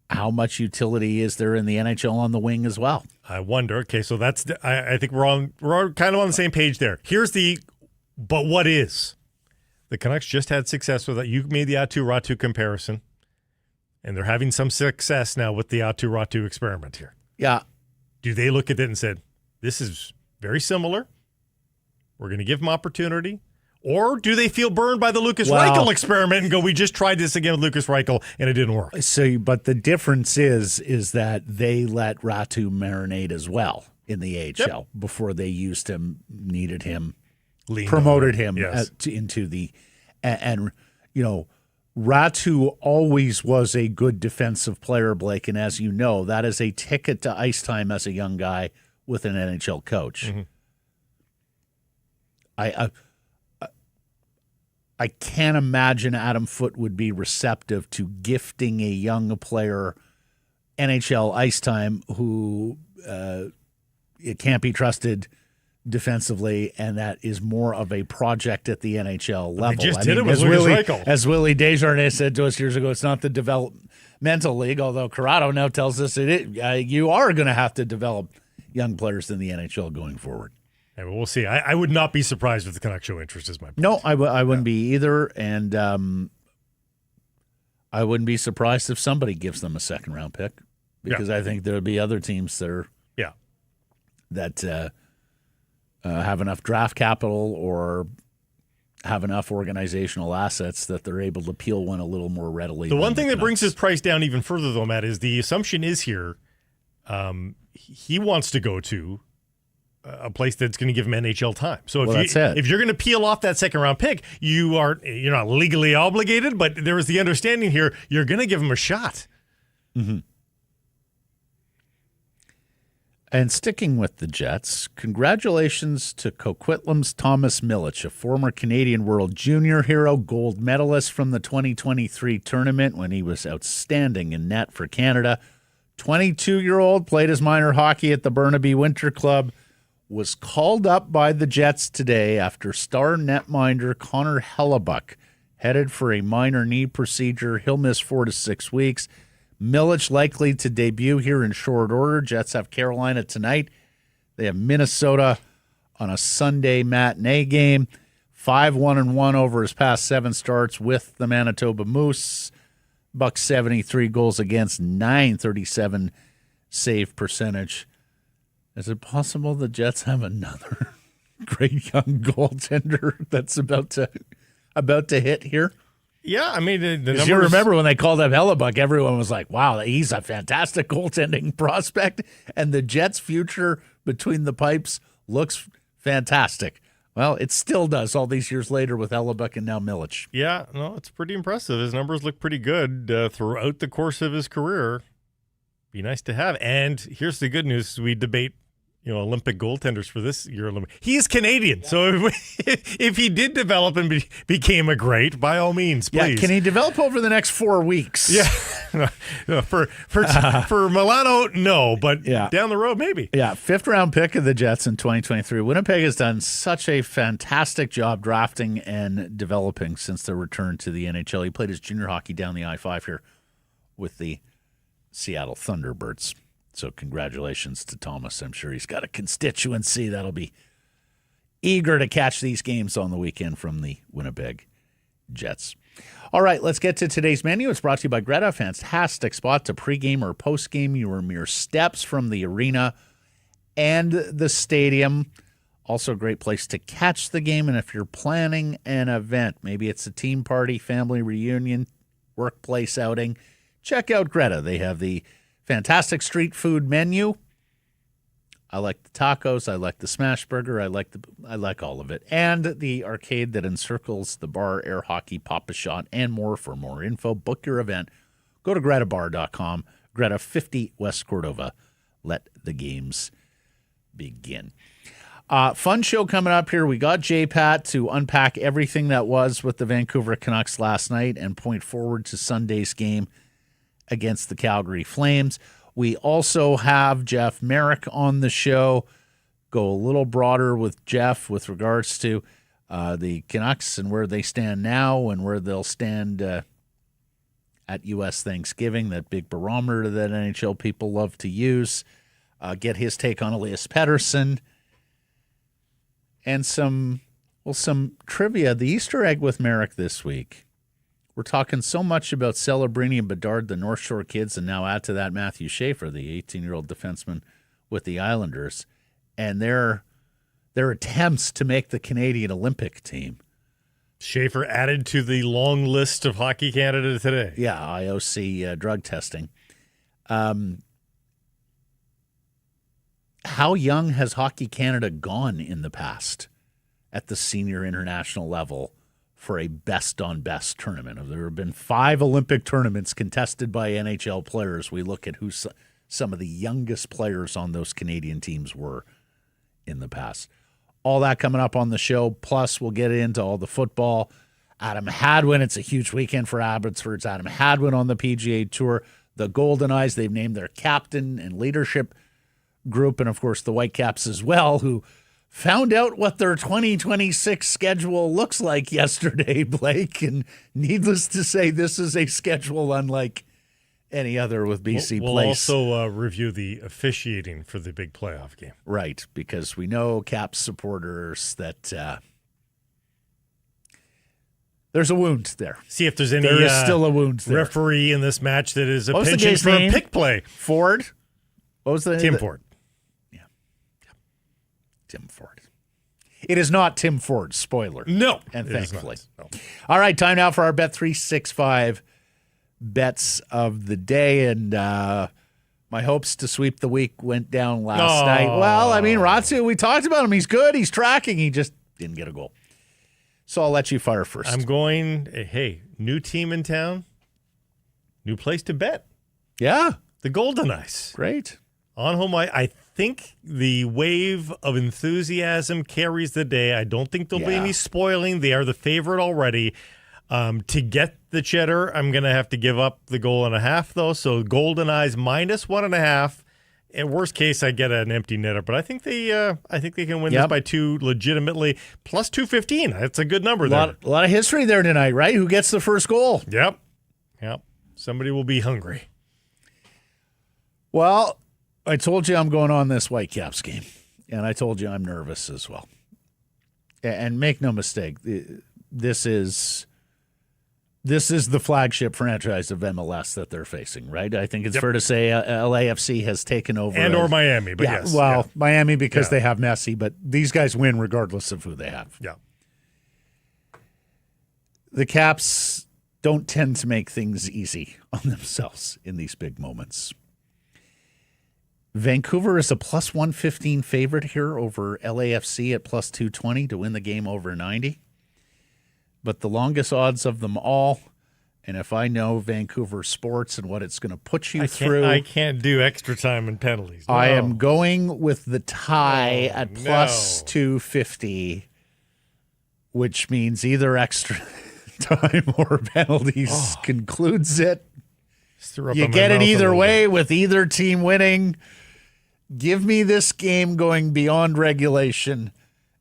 Speaker 1: how much utility is there in the NHL on the wing as well?
Speaker 2: I wonder. Okay, so that's I think we're kind of on the same page there. Here's but what is? The Canucks just had success with that. You made the Atu Ratu comparison, and they're having some success now with the Atu Ratu experiment here.
Speaker 1: Yeah.
Speaker 2: Do they look at it and said, this is very similar? We're going to give him opportunity? Or do they feel burned by the Lucas Reichel experiment and go, we just tried this again with Lucas Reichel and it didn't work?
Speaker 1: But the difference is that they let Ratu marinate as well in the AHL before they used him, needed him, promoted him into the and Ratu always was a good defensive player, Blake, and as you know, that is a ticket to ice time as a young guy with an NHL coach.
Speaker 2: Mm-hmm.
Speaker 1: I can't imagine Adam Foote would be receptive to gifting a young player NHL ice time who it can't be trusted defensively, and that is more of a project at the NHL level.
Speaker 2: They just did it with Lucas Reichel.
Speaker 1: As Willie Desjardins said to us years ago, it's not the developmental league, although Corrado now tells us you are going to have to develop young players in the NHL going forward.
Speaker 2: Yeah, well, we'll see. I would not be surprised if the Canucks show interest, is my point.
Speaker 1: No, I wouldn't be either, and I wouldn't be surprised if somebody gives them a second-round pick, because I think there would be other teams that have enough draft capital or have enough organizational assets that they're able to peel one a little more readily.
Speaker 2: The one thing that brings his price down even further, though, Matt, is the assumption is here he wants to go to a place that's going to give him NHL time. So if you're going to peel off that second round pick, you're not legally obligated, but there is the understanding here you're going to give him a shot.
Speaker 1: Mm-hmm. And sticking with the Jets, congratulations to Coquitlam's Thomas Milic, a former Canadian World Junior hero, gold medalist from the 2023 tournament when he was outstanding in net for Canada. 22-year-old, played his minor hockey at the Burnaby Winter Club, was called up by the Jets today after star netminder Connor Hellebuck headed for a minor knee procedure. He'll miss 4 to 6 weeks. Milic likely to debut here in short order. Jets have Carolina tonight. They have Minnesota on a Sunday matinee game. 5-1-1 over his past 7 starts with the Manitoba Moose. Buck 73 goals against, .937 save percentage. Is it possible the Jets have another great young goaltender that's about to hit here?
Speaker 2: Yeah, I mean, the numbers...
Speaker 1: You remember when they called up Hellebuck, everyone was like, wow, he's a fantastic goaltending prospect, and the Jets' future between the pipes looks fantastic. Well, it still does all these years later with Hellebuck and now Milic.
Speaker 2: Yeah, no, it's pretty impressive. His numbers look pretty good throughout the course of his career. Be nice to have. And here's the good news: we debate, Olympic goaltenders for this year. He is Canadian, so if he did develop and became a great, by all means, please.
Speaker 1: Yeah, can he develop over the next 4 weeks?
Speaker 2: Yeah, no, for Milano, no, but down the road, maybe.
Speaker 1: Yeah, 5th round pick of the Jets in 2023. Winnipeg has done such a fantastic job drafting and developing since their return to the NHL. He played his junior hockey down the I-5 here with the Seattle Thunderbirds. So congratulations to Thomas. I'm sure he's got a constituency that'll be eager to catch these games on the weekend from the Winnipeg Jets. All right, let's get to today's menu. It's brought to you by Greta. Fantastic spot to pregame or postgame. You are mere steps from the arena and the stadium. Also a great place to catch the game. And if you're planning an event, maybe it's a team party, family reunion, workplace outing, check out Greta. They have the fantastic street food menu. I like the tacos. I like the smash burger. I like all of it. And the arcade that encircles the bar, air hockey, Pop-A-Shot, and more. For more info, book your event. Go to gretabar.com. Greta 50 West Cordova. Let the games begin. Fun show coming up here. We got JPat to unpack everything that was with the Vancouver Canucks last night and point forward to Sunday's game against the Calgary Flames. We also have Jeff Merrick on the show. Go a little broader with Jeff with regards to the Canucks and where they stand now and where they'll stand at U.S. Thanksgiving, that big barometer that NHL people love to use. Get his take on Elias Paterson. And some trivia. The Easter egg with Marek this week. We're talking so much about Celebrini and Bedard, the North Shore kids, and now add to that Matthew Schaefer, the 18-year-old defenseman with the Islanders, and their attempts to make the Canadian Olympic team.
Speaker 2: Schaefer added to the long list of Hockey Canada today.
Speaker 1: Yeah, IOC drug testing. How young has Hockey Canada gone in the past at the senior international level for a best-on-best tournament? There have been 5 Olympic tournaments contested by NHL players. We look at who some of the youngest players on those Canadian teams were in the past. All that coming up on the show. Plus, we'll get into all the football. Adam Hadwin, it's a huge weekend for Abbotsford's Adam Hadwin on the PGA Tour. The Goldeneyes, they've named their captain and leadership group, and, of course, the Whitecaps as well, who found out what their 2026 schedule looks like yesterday, Blake. And needless to say, this is a schedule unlike any other with BC
Speaker 2: We'll
Speaker 1: Place.
Speaker 2: also review the officiating for the big playoff game.
Speaker 1: Right, because we know Caps supporters that there's a wound there.
Speaker 2: See if there's any
Speaker 1: There is still a wound there.
Speaker 2: referee in this match that is a
Speaker 1: What was the
Speaker 2: penchant
Speaker 1: guy's
Speaker 2: for
Speaker 1: name?
Speaker 2: a pick play.
Speaker 1: Ford? What was the
Speaker 2: Tim Ford.
Speaker 1: Tim Ford. It is not Tim Ford, spoiler.
Speaker 2: No.
Speaker 1: And
Speaker 2: it is
Speaker 1: thankfully.
Speaker 2: not. No.
Speaker 1: All right, time now for our Bet365 bets of the day. And my hopes to sweep the week went down last night. Well, I mean, Ratu, we talked about him. He's good. He's tracking. He just didn't get a goal. So I'll let you fire first.
Speaker 2: I'm going, hey, new team in town, new place to bet.
Speaker 1: Yeah.
Speaker 2: The Goldeneyes.
Speaker 1: Great.
Speaker 2: On home, I think the wave of enthusiasm carries the day. I don't think there'll be any spoiling. They are the favorite already. To get the cheddar, I'm going to have to give up the goal and a half, though. So Goldeneyes minus 1.5. In worst case, I get an empty netter, but I think they can win this by 2 legitimately. Plus 215. That's a good number there.
Speaker 1: A lot of history there tonight, right? Who gets the first goal?
Speaker 2: Yep. Somebody will be hungry.
Speaker 1: Well, I told you I'm going on this Whitecaps game, and I told you I'm nervous as well. And make no mistake, this is the flagship franchise of MLS that they're facing, right? I think it's fair to say LAFC has taken over.
Speaker 2: And or Miami, but yes.
Speaker 1: Well, Miami because they have Messi, but these guys win regardless of who they have.
Speaker 2: Yeah.
Speaker 1: The Caps don't tend to make things easy on themselves in these big moments. Vancouver is a plus 115 favorite here over LAFC at plus 220 to win the game over 90. But the longest odds of them all, And if I know Vancouver sports and what it's going to put you through,
Speaker 2: I can't do extra time and penalties. No.
Speaker 1: I am going with the tie at plus 250, which means either extra time or penalties concludes it. You get it either way with either team winning. Give me this game going beyond regulation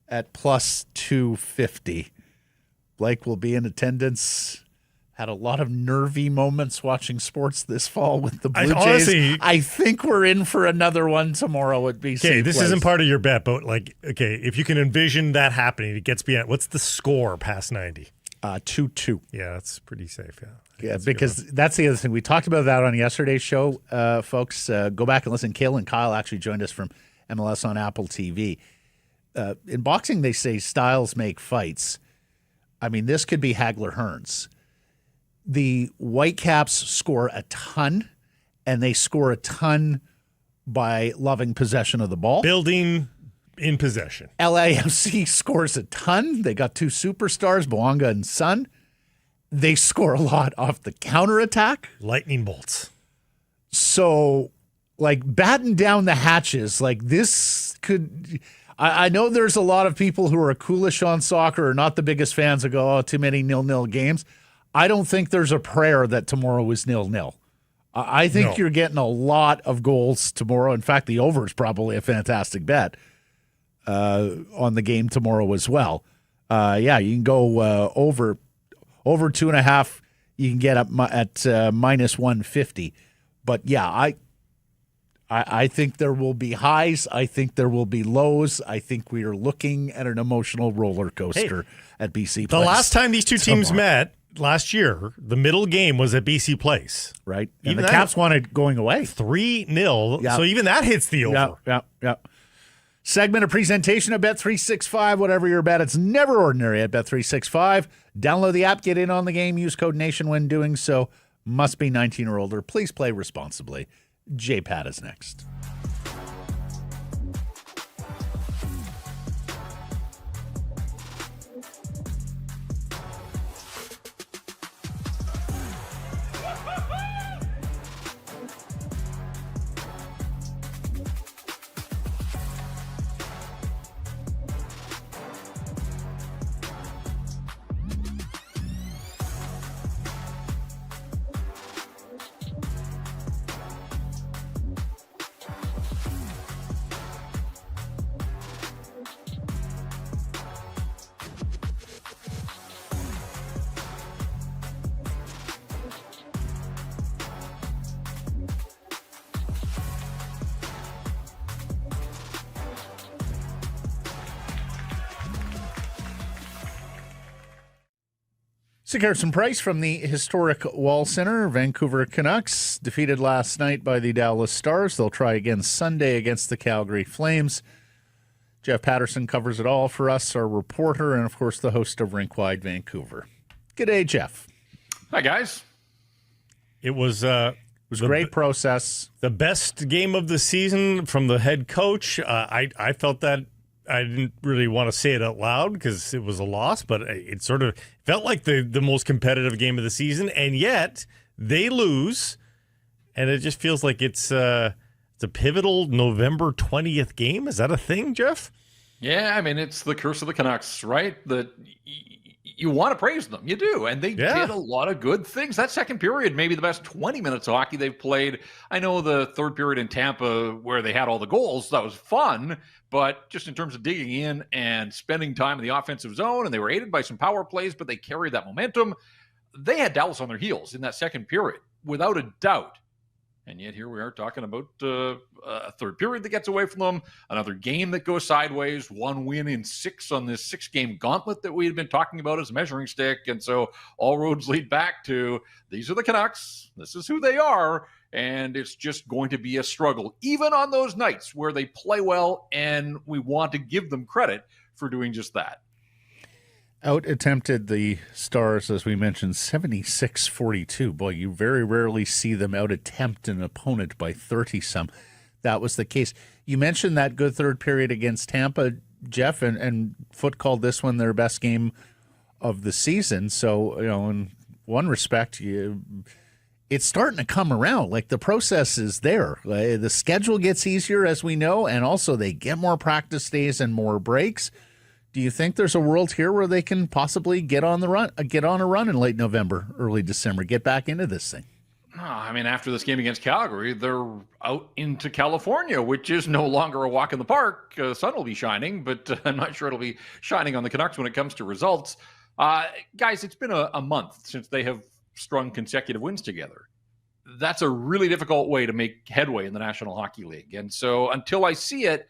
Speaker 1: at plus 250. Blake will be in attendance. Had a lot of nervy moments watching sports this fall with the Blue Jays.
Speaker 2: Honestly,
Speaker 1: I think we're in for another one tomorrow at BC.
Speaker 2: Okay, this
Speaker 1: Place.
Speaker 2: isn't part of your bet, but if you can envision that happening, it gets beyond. What's the score past 90?
Speaker 1: 2-2.
Speaker 2: Yeah, that's pretty safe.
Speaker 1: Yeah, because that's the other thing. We talked about that on yesterday's show, folks. Go back and listen. Kale and Kyle actually joined us from MLS on Apple TV. In boxing, they say styles make fights. I mean, this could be Hagler-Hearns. The Whitecaps score a ton, and they score a ton by loving possession of the ball.
Speaker 2: Building in possession.
Speaker 1: LAFC scores a ton. They got 2 superstars, Boanga and Son. They score a lot off the counterattack.
Speaker 2: Lightning bolts.
Speaker 1: So, batten down the hatches. This could... I know there's a lot of people who are coolish on soccer or not the biggest fans that go, too many 0-0 games. I don't think there's a prayer that tomorrow is 0-0. I think you're getting a lot of goals tomorrow. In fact, the over is probably a fantastic bet on the game tomorrow as well. You can go over 2.5. You can get up at minus 150. But I think there will be highs. I think there will be lows. I think we are looking at an emotional roller coaster at BC Place.
Speaker 2: The last time these two teams met last year, the middle game was at BC Place.
Speaker 1: Right. And even the Caps wanted going away.
Speaker 2: 3-0. Yep. So even that hits the over.
Speaker 1: Yeah. Segment of presentation of Bet365. Whatever your bet, it's never ordinary at Bet365. Download the app, get in on the game, use code NATION when doing so. Must be 19 or older. Please play responsibly. JPat is next. So Carson Price from the historic Wall Center. Vancouver Canucks defeated last night by the Dallas Stars. They'll try again Sunday against the Calgary Flames. Jeff Patterson covers it all for us, our reporter, and, of course, the host of RinkWide Vancouver. G'day, Jeff.
Speaker 6: Hi, guys.
Speaker 2: It was a
Speaker 1: great process.
Speaker 2: The best game of the season from the head coach. I felt that. I didn't really want to say it out loud because it was a loss, but it sort of felt like the most competitive game of the season, and yet they lose, and it just feels like it's a pivotal November 20th game. Is that a thing, Jeff?
Speaker 6: Yeah, I mean, it's the curse of the Canucks, right? That you want to praise them. You do. And they did a lot of good things. That second period, maybe the best 20 minutes of hockey they've played. I know the third period in Tampa where they had all the goals, that was fun. But just in terms of digging in and spending time in the offensive zone, and they were aided by some power plays, but they carried that momentum. They had Dallas on their heels in that second period, without a doubt. And yet here we are talking about a third period that gets away from them, another game that goes sideways, one win in 6 on this 6-game gauntlet that we had been talking about as a measuring stick. And so all roads lead back to these are the Canucks. This is who they are. And it's just going to be a struggle, even on those nights where they play well, and we want to give them credit for doing just that.
Speaker 1: Out-attempted the Stars, as we mentioned, 76-42. Boy, you very rarely see them out-attempt an opponent by 30-some. That was the case. You mentioned that good third period against Tampa, Jeff, and Foote called this one their best game of the season. So, and one respect, it's starting to come around. Like, the process is there. The schedule gets easier, as we know, and also they get more practice days and more breaks. Do you think there's a world here where they can possibly get on a run in late November, early December, get back into this thing?
Speaker 6: I mean, after this game against Calgary, they're out into California, which is no longer a walk in the park. Sun will be shining, but I'm not sure it'll be shining on the Canucks when it comes to results. Guys, it's been a month since they have strung consecutive wins together. That's a really difficult way to make headway in the National Hockey League. And so until I see it,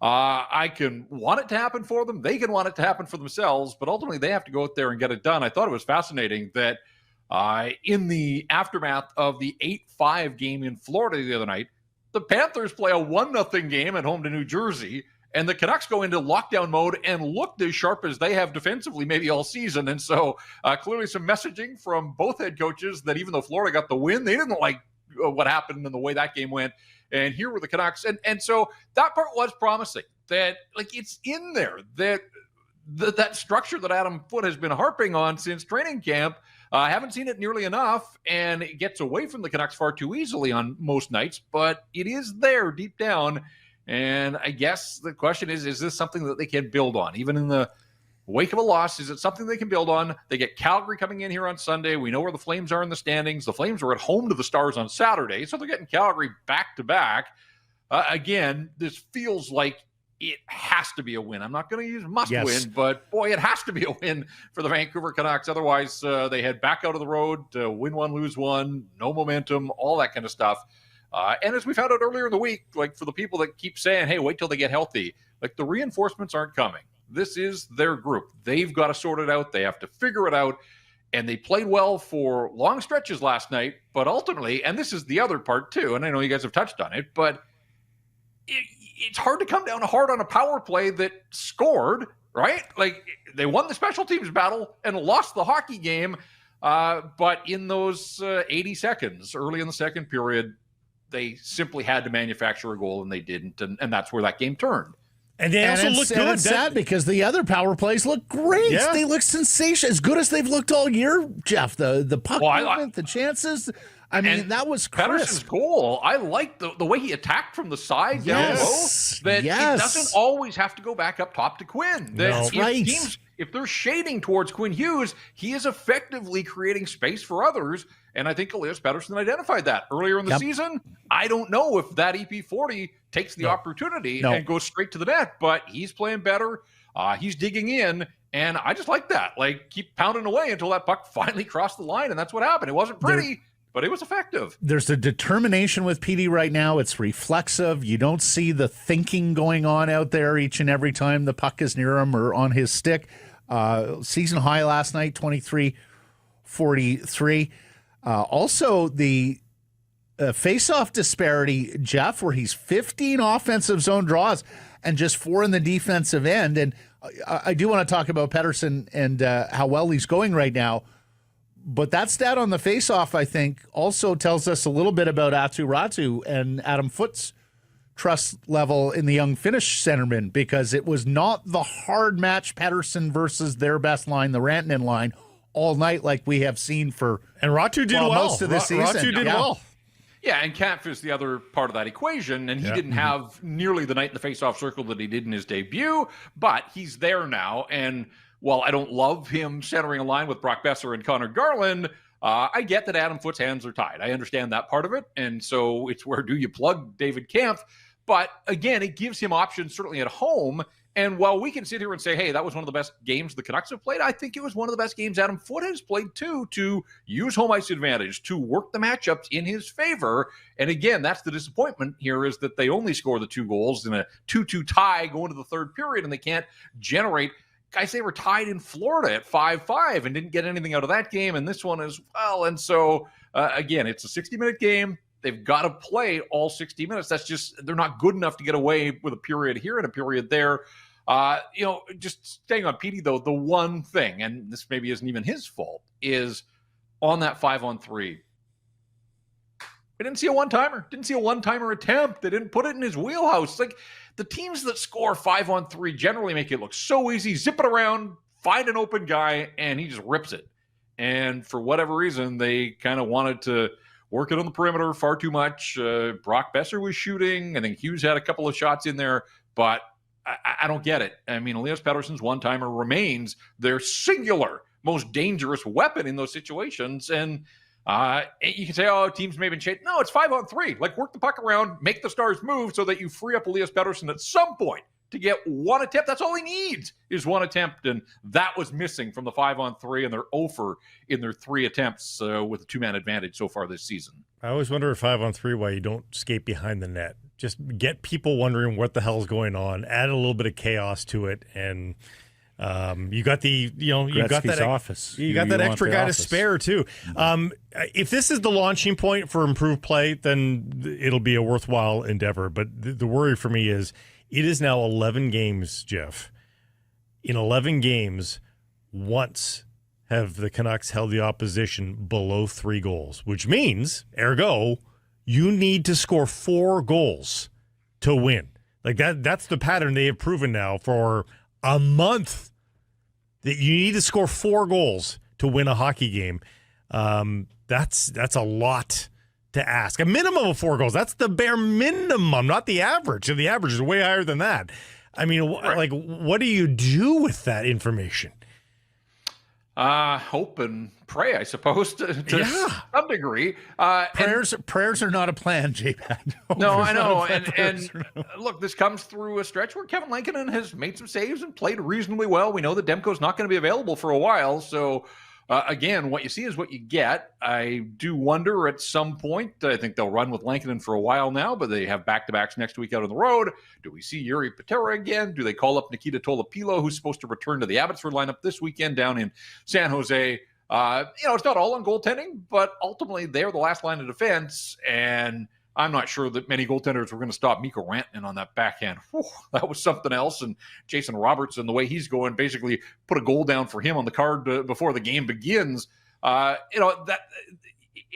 Speaker 6: I can want it to happen for them. They can want it to happen for themselves, but ultimately they have to go out there and get it done. I thought it was fascinating that in the aftermath of the 8-5 game in Florida the other night, the Panthers play a 1-0 game at home to New Jersey, and the Canucks go into lockdown mode and looked as sharp as they have defensively maybe all season. And so clearly some messaging from both head coaches that even though Florida got the win, they didn't like what happened and the way that game went. And here were the Canucks. And so that part was promising, that like it's in there, that structure that Adam Foote has been harping on since training camp. I haven't seen it nearly enough, and it gets away from the Canucks far too easily on most nights, but it is there deep down. And I guess the question is this something that they can build on? Even in the wake of a loss, is it something they can build on? They get Calgary coming in here on Sunday. We know where the Flames are in the standings. The Flames are at home to the Stars on Saturday, so they're getting Calgary back-to-back. Again, this feels like it has to be a win. I'm not going to use must-win, but, boy, it has to be a win for the Vancouver Canucks. Otherwise, they head back out of the road, win one, lose one, no momentum, all that kind of stuff. And as we found out earlier in the week, like for the people that keep saying, hey, wait till they get healthy, like the reinforcements aren't coming. This is their group. They've got to sort it out. They have to figure it out. And they played well for long stretches last night. But ultimately, and this is the other part too, and I know you guys have touched on it, but it's hard to come down hard on a power play that scored, right? Like they won the special teams battle and lost the hockey game. But in those 80 seconds early in the second period, they simply had to manufacture a goal and they didn't. And that's where that game turned.
Speaker 2: And they also look good.
Speaker 1: And it's sad because the other power plays look great. Yeah. They look sensational, as good as they've looked all year, Jeff. The puck movement, the chances. I mean, that was crisp.
Speaker 6: Patterson's goal, I like the way he attacked from the side down low. That it doesn't always have to go back up top to Quinn.
Speaker 1: That's right.
Speaker 6: If they're shading towards Quinn Hughes, he is effectively creating space for others. And I think Elias Patterson identified that earlier in the season. I don't know if that EP40 takes the opportunity and goes straight to the net, but he's playing better. He's digging in. And I just like that. Like, keep pounding away until that puck finally crossed the line. And that's what happened. It wasn't pretty, but it was effective.
Speaker 1: There's a determination with PD right now. It's reflexive. You don't see the thinking going on out there each and every time the puck is near him or on his stick. Season high last night, 23-43. Also, the face-off disparity, Jeff, where he's 15 offensive zone draws and just 4 in the defensive end. And I do want to talk about Paterson and how well he's going right now. But that stat on the face-off, I think, also tells us a little bit about Atu Ratu and Adam Foote's trust level in the young Finnish centerman, because it was not the hard match Paterson versus their best line, the Rantanen line, all night like we have seen for
Speaker 2: and Ratu did well
Speaker 1: most of the season.
Speaker 2: Ratu did well.
Speaker 6: Yeah, and Kampf is the other part of that equation, and he didn't have nearly the night in the face-off circle that he did in his debut, but he's there now, and while I don't love him centering a line with Brock Besser and Connor Garland, I get that Adam Foote's hands are tied. I understand that part of it, and so it's where do you plug David Kampf? But again, it gives him options certainly at home. And while we can sit here and say, hey, that was one of the best games the Canucks have played, I think it was one of the best games Adam Foote has played too, to use home ice advantage, to work the matchups in his favor. And again, that's the disappointment here, is that they only score the 2 goals in a 2-2 tie going to the third period, and they can't generate. Guys, they were tied in Florida at 5-5 and didn't get anything out of that game, and this one as well. And so, again, it's a 60-minute game. They've got to play all 60 minutes. That's just, they're not good enough to get away with a period here and a period there. Just staying on PD, though, the one thing, and this maybe isn't even his fault, is on that 5-on-3. We didn't see a one-timer. Didn't see a one-timer attempt. They didn't put it in his wheelhouse. Like, the teams that score 5-on-3 generally make it look so easy. Zip it around, find an open guy, and he just rips it. And for whatever reason, they kind of wanted to work it on the perimeter far too much. Brock Besser was shooting. I think Hughes had a couple of shots in there, but I don't get it. I mean, Elias Paterson's one-timer remains their singular most dangerous weapon in those situations. And you can say, oh, teams may have been changed. No, it's 5-on-3. Like, work the puck around, make the Stars move so that you free up Elias Patterson at some point to get one attempt. That's all he needs is one attempt. And that was missing from the 5-on-3, and they're over in their 3 attempts with a 2-man advantage so far this season.
Speaker 2: I always wonder at 5-on-3 why you don't skate behind the net. Just get people wondering what the hell's going on, add a little bit of chaos to it, and you got the, you got that
Speaker 1: office.
Speaker 2: You got that extra guy to spare too. If this is the launching point for improved play, then it'll be a worthwhile endeavor. But the worry for me is it is now 11 games, Jeff. In 11 games, once have the Canucks held the opposition below 3 goals, which means, ergo, you need to score 4 goals to win. Like that's the pattern they have proven now for a month. That you need to score 4 goals to win a hockey game. That's a lot to ask. A minimum of 4 goals. That's the bare minimum, not the average. And the average is way higher than that. I mean, like, what do you do with that information?
Speaker 6: Hope and pray, I suppose, to some degree.
Speaker 1: Prayers are not a plan, JPat.
Speaker 6: No, I know. And look, this comes through a stretch where Kevin Lankinen has made some saves and played reasonably well. We know that Demko's not going to be available for a while. So, again, what you see is what you get. I do wonder at some point, I think they'll run with Lankinen for a while now, but they have back-to-backs next week out on the road. Do we see Yuri Patera again? Do they call up Nikita Tolopilo, who's supposed to return to the Abbotsford lineup this weekend down in San Jose? It's not all on goaltending, but ultimately they're the last line of defense, and I'm not sure that many goaltenders were going to stop Mikko Rantanen on that backhand. Whew, that was something else. And Jason Robertson, the way he's going, basically put a goal down for him on the card before the game begins. That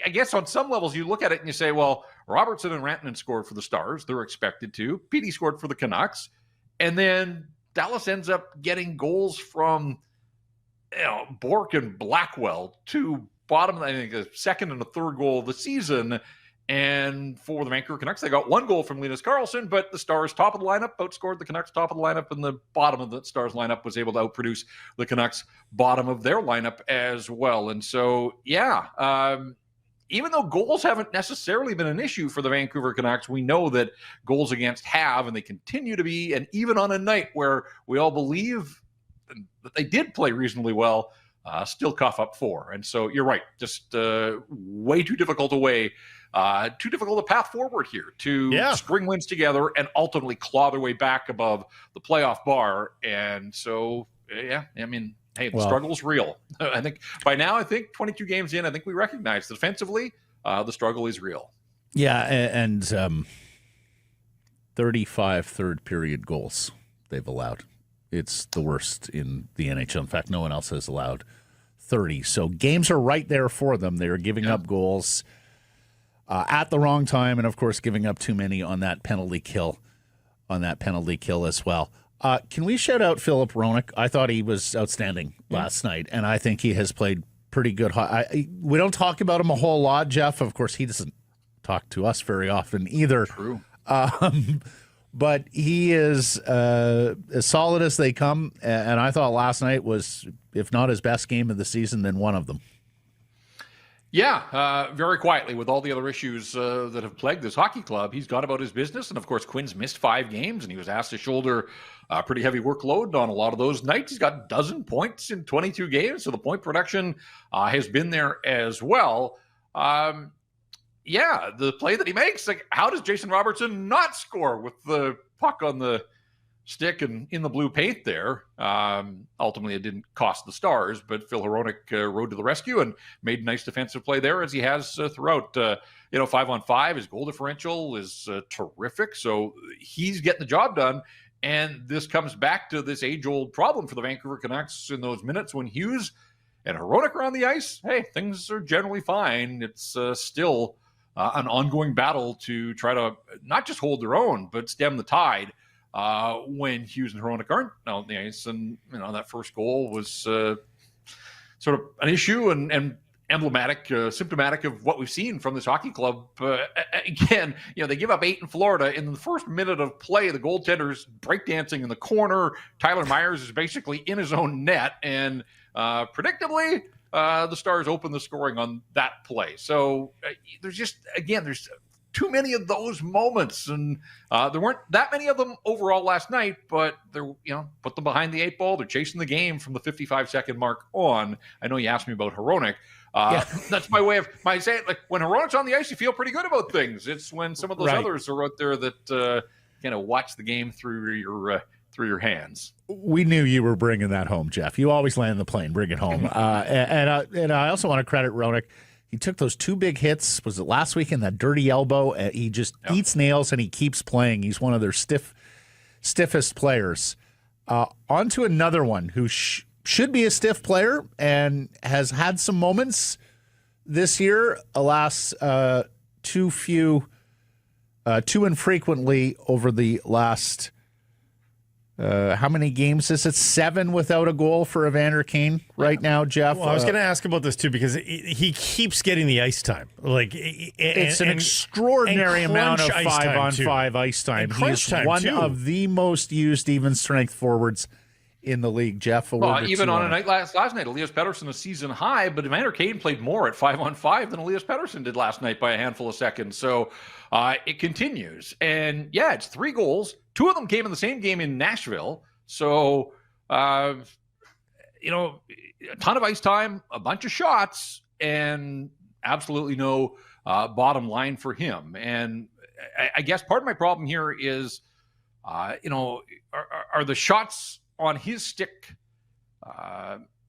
Speaker 6: I guess on some levels you look at it and you say, well, Robertson and Rantanen scored for the Stars. They're expected to. Petey scored for the Canucks. And then Dallas ends up getting goals from Bork and Blackwell to bottom, I think, a second and a third goal of the season. And for the Vancouver Canucks, they got 1 goal from Linus Karlsson, but the Stars top of the lineup outscored the Canucks top of the lineup, and the bottom of the Stars lineup was able to outproduce the Canucks bottom of their lineup as well. And so, even though goals haven't necessarily been an issue for the Vancouver Canucks, we know that goals against have, and they continue to be, and even on a night where we all believe that they did play reasonably well, still cough up 4. And so you're right, just way too difficult a way. Too difficult a path forward here to string wins together and ultimately claw their way back above the playoff bar. And so, the struggle's real. I think by now, 22 games in, I think we recognize defensively, the struggle is real.
Speaker 1: Yeah, and 35 third period goals they've allowed. It's the worst in the NHL. In fact, no one else has allowed 30. So games are right there for them. They're giving up goals at the wrong time, and of course giving up too many on that penalty kill as well. Can we shout out Philip Hronek? I thought he was outstanding last night, and I think he has played pretty good. We don't talk about him a whole lot, Jeff. Of course, he doesn't talk to us very often either.
Speaker 6: True.
Speaker 1: But he is as solid as they come, and I thought last night was, if not his best game of the season, then one of them.
Speaker 6: Yeah, very quietly with all the other issues that have plagued this hockey club. He's gone about his business. And, of course, Quinn's missed 5 games, and he was asked to shoulder a pretty heavy workload on a lot of those nights. He's got 12 points in 22 games, so the point production has been there as well. The play that he makes, like, how does Jason Robertson not score with the puck on the stick and in the blue paint there? Ultimately, it didn't cost the Stars, but Phil Hronek rode to the rescue and made a nice defensive play there, as he has throughout. 5-on-5, his goal differential is terrific, so he's getting the job done. And this comes back to this age-old problem for the Vancouver Canucks in those minutes when Hughes and Hronek are on the ice. Hey, things are generally fine. It's still an ongoing battle to try to not just hold their own, but stem the tide when Hughes and Hronek aren't on the ice. And, that first goal was sort of an issue and emblematic, symptomatic of what we've seen from this hockey club. Again, they give up 8 in Florida. In the first minute of play, the goaltender's breakdancing in the corner. Tyler Myers is basically in his own net, and predictably, the Stars open the scoring on that play. So there's too many of those moments, and there weren't that many of them overall last night, but they're, put them behind the 8 ball. They're chasing the game from the 55-second mark on. I know you asked me about Hronek. That's my way of saying, like, when Hronek's on the ice, you feel pretty good about things. It's when some of those others are out there that watch the game through your hands.
Speaker 1: We knew you were bringing that home, Jeff. You always land the plane, bring it home. And I also want to credit Hronek. He took those 2 big hits. Was it last week in that dirty elbow? He just eats nails and he keeps playing. He's one of their stiffest players. On to another one who should be a stiff player and has had some moments this year. Alas, too infrequently over the last. How many games is it? 7 without a goal for Evander Kane right now, Jeff.
Speaker 2: Well, I was going to ask about this too because he keeps getting the ice time.
Speaker 1: It's an extraordinary amount of 5-on-5 ice time. He's one of the most used even strength forwards in the league, Jeff.
Speaker 6: Even on a night last night, Elias Paterson a season high, but Evander Kane played more at 5-on-5 than Elias Paterson did last night by a handful of seconds. So it continues, and it's 3 goals. 2 of them came in the same game in Nashville. So, a ton of ice time, a bunch of shots, and absolutely no bottom line for him. And I guess part of my problem here is, are the shots on his stick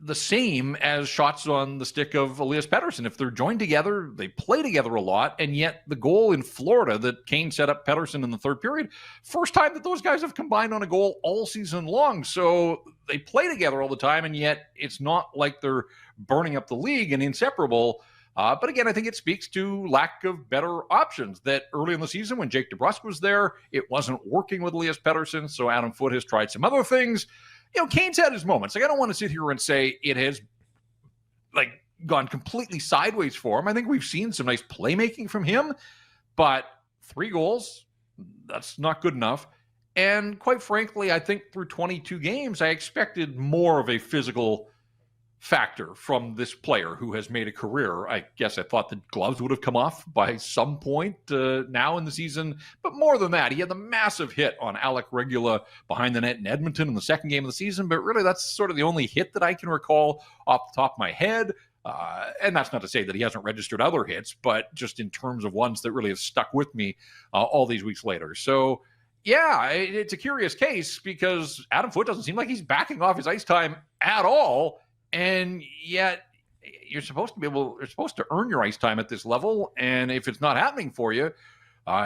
Speaker 6: the same as shots on the stick of Elias Pettersson? If they're joined together, they play together a lot, and yet the goal in Florida that Kane set up Pettersson in the third period, first time that those guys have combined on a goal all season long. So they play together all the time, and yet it's not like they're burning up the league and inseparable. But again, I think it speaks to lack of better options, that early in the season when Jake DeBrusk was there, it wasn't working with Elias Pettersson, so Adam Foote has tried some other things. Kane's had his moments. I don't want to sit here and say it has gone completely sideways for him. I think we've seen some nice playmaking from him, but 3 goals, that's not good enough. And quite frankly, I think through 22 games, I expected more of a physical factor from this player who has made a career. I guess I thought the gloves would have come off by some point now in the season, but more than that, he had the massive hit on Alec Regula behind the net in Edmonton in the second game of the season, but really that's sort of the only hit that I can recall off the top of my head. And that's not to say that he hasn't registered other hits, but just in terms of ones that really have stuck with me all these weeks later. So it's a curious case because Adam Foote doesn't seem like he's backing off his ice time at all. And yet you're supposed to earn your ice time at this level. And if it's not happening for you,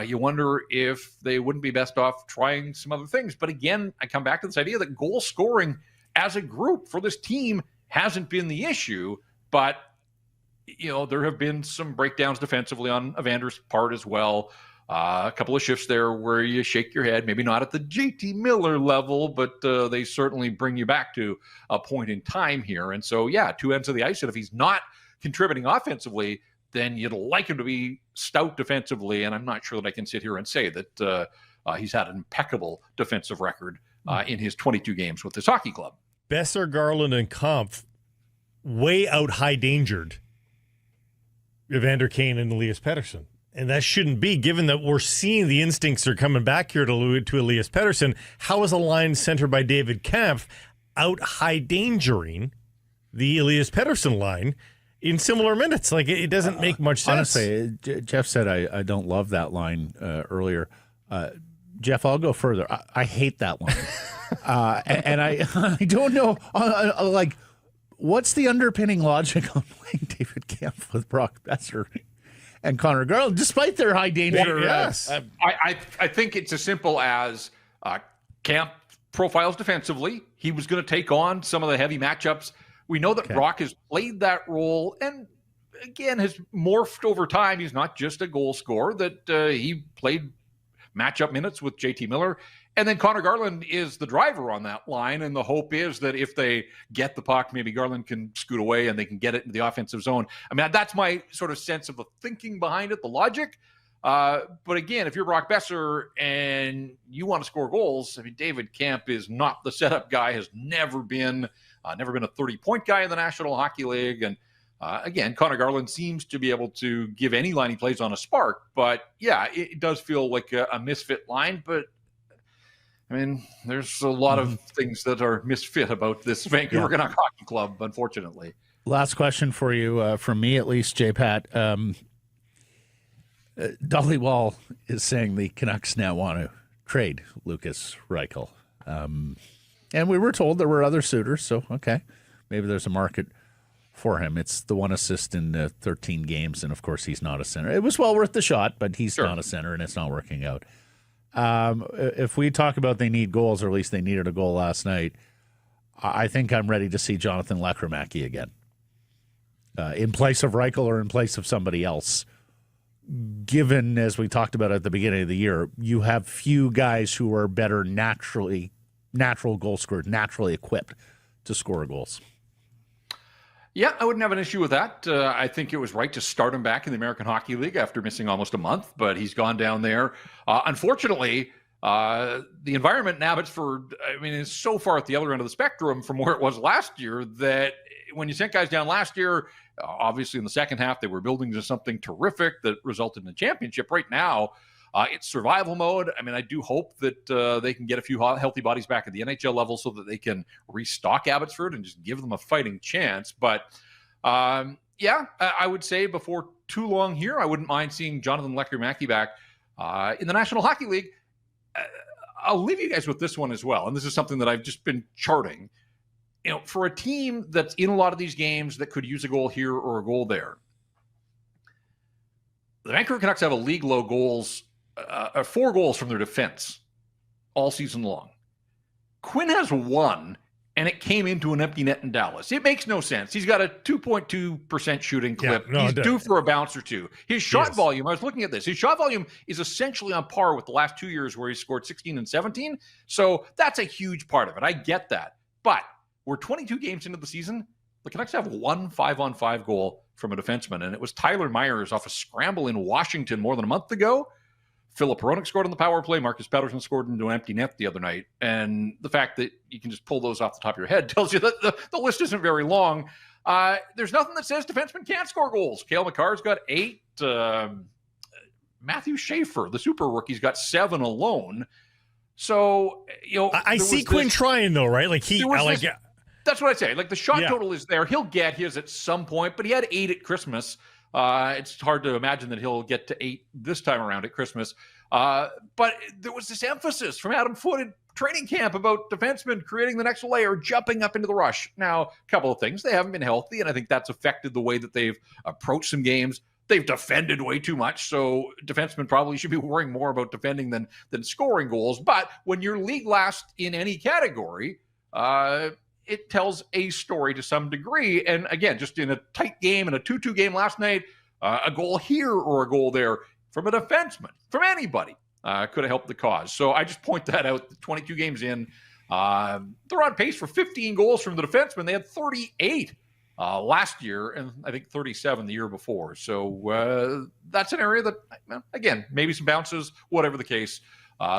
Speaker 6: you wonder if they wouldn't be best off trying some other things. But again, I come back to this idea that goal scoring as a group for this team hasn't been the issue. But, there have been some breakdowns defensively on Evander's part as well. A couple of shifts there where you shake your head, maybe not at the JT Miller level, but they certainly bring you back to a point in time here. And so, 2 ends of the ice. And if he's not contributing offensively, then you'd like him to be stout defensively. And I'm not sure that I can sit here and say that he's had an impeccable defensive record in his 22 games with this hockey club.
Speaker 2: Besser, Garland, and Kampf way out high-dangered Evander Kane and Elias Pettersson. And that shouldn't be, given that we're seeing the instincts are coming back here to Elias Pettersson. How is a line centered by David Kampf out high-dangering the Elias Pettersson line in similar minutes? It doesn't make much sense.
Speaker 1: Honestly, Jeff said I don't love that line earlier. Jeff, I'll go further. I hate that line. And I don't know, what's the underpinning logic on playing David Kampf with Brock Besser and Connor Garland, despite their high danger?
Speaker 2: Yes.
Speaker 6: I think it's as simple as Kampf profiles defensively. He was going to take on some of the heavy matchups. We know that Brock has played that role and, again, has morphed over time. He's not just a goal scorer, that he played matchup minutes with JT Miller And then Connor Garland is the driver on that line, and the hope is that if they get the puck, maybe Garland can scoot away and they can get it into the offensive zone. I mean, that's my sort of sense of the thinking behind it, the logic. But again, if you're Brock Besser and you want to score goals, I mean, David Kampf is not the setup guy, has never been a 30-point guy in the National Hockey League. And again, Connor Garland seems to be able to give any line he plays on a spark. But yeah, it does feel like a misfit line. But I mean, there's a lot of things that are misfit about this Vancouver Canucks Hockey Club, unfortunately.
Speaker 1: Last question for you, from me at least, JPat. Dollywall is saying the Canucks now want to trade Lukas Reichel. And we were told there were other suitors, so okay, maybe there's a market for him. It's the 1 assist in 13 games, and of course he's not a center. It was well worth the shot, but he's not a center, and it's not working out. If we talk about they need goals, or at least they needed a goal last night, I think I'm ready to see Jonathan Lekramacky again. In place of Reichel or in place of somebody else. Given, as we talked about at the beginning of the year, you have few guys who are better natural goal scorers, naturally equipped to score goals.
Speaker 6: Yeah, I wouldn't have an issue with that. I think it was right to start him back in the American Hockey League after missing almost a month, but he's gone down there. Unfortunately, the environment now, it's so far at the other end of the spectrum from where it was last year that when you sent guys down last year, obviously in the second half, they were building to something terrific that resulted in a championship. Right now, it's survival mode. I mean, I do hope that they can get a few healthy bodies back at the NHL level so that they can restock Abbotsford and just give them a fighting chance. But I would say before too long here, I wouldn't mind seeing Jonathan Lekramacky back in the National Hockey League. I'll leave you guys with this one as well. And this is something that I've just been charting. You know, for a team that's in a lot of these games that could use a goal here or a goal there, the Vancouver Canucks have a league low goals, 4 goals from their defense all season long. Quinn has 1, and it came into an empty net in Dallas. It makes no sense. He's got a 2.2% shooting clip. He's due for a bounce or two. His shot volume, I was looking at this, his shot volume is essentially on par with the last 2 years where he scored 16 and 17. So that's a huge part of it. I get that. But we're 22 games into the season. The Canucks have 1 5-on-5 goal from a defenseman, and it was Tyler Myers off a scramble in Washington more than a month ago. Philip Hronek scored on the power play. Marcus Paterson scored into an empty net the other night. And the fact that you can just pull those off the top of your head tells you that the list isn't very long. There's nothing that says defensemen can't score goals. Cale Makar's got 8. Matthew Schaefer, the super rookie's got 7 alone. So,
Speaker 2: I see Quinn trying though, right?
Speaker 6: That's what I say. Like the shot total is there. He'll get his at some point, but he had 8 at Christmas. It's hard to imagine that he'll get to 8 this time around at Christmas. But there was this emphasis from Adam Foote in training camp about defensemen creating the next layer, jumping up into the rush. Now, a couple of things. They haven't been healthy, and I think that's affected the way that they've approached some games. They've defended way too much, so defensemen probably should be worrying more about defending than scoring goals. But when you're league last in any category, it tells a story to some degree. And again, just in a tight game, in a 2-2 game last night, a goal here or a goal there from a defenseman, from anybody, could have helped the cause. So I just point that out. 22 games in, they're on pace for 15 goals from the defenseman. They had 38 last year, and I think 37 the year before. So that's an area that, again, maybe some bounces, whatever the case.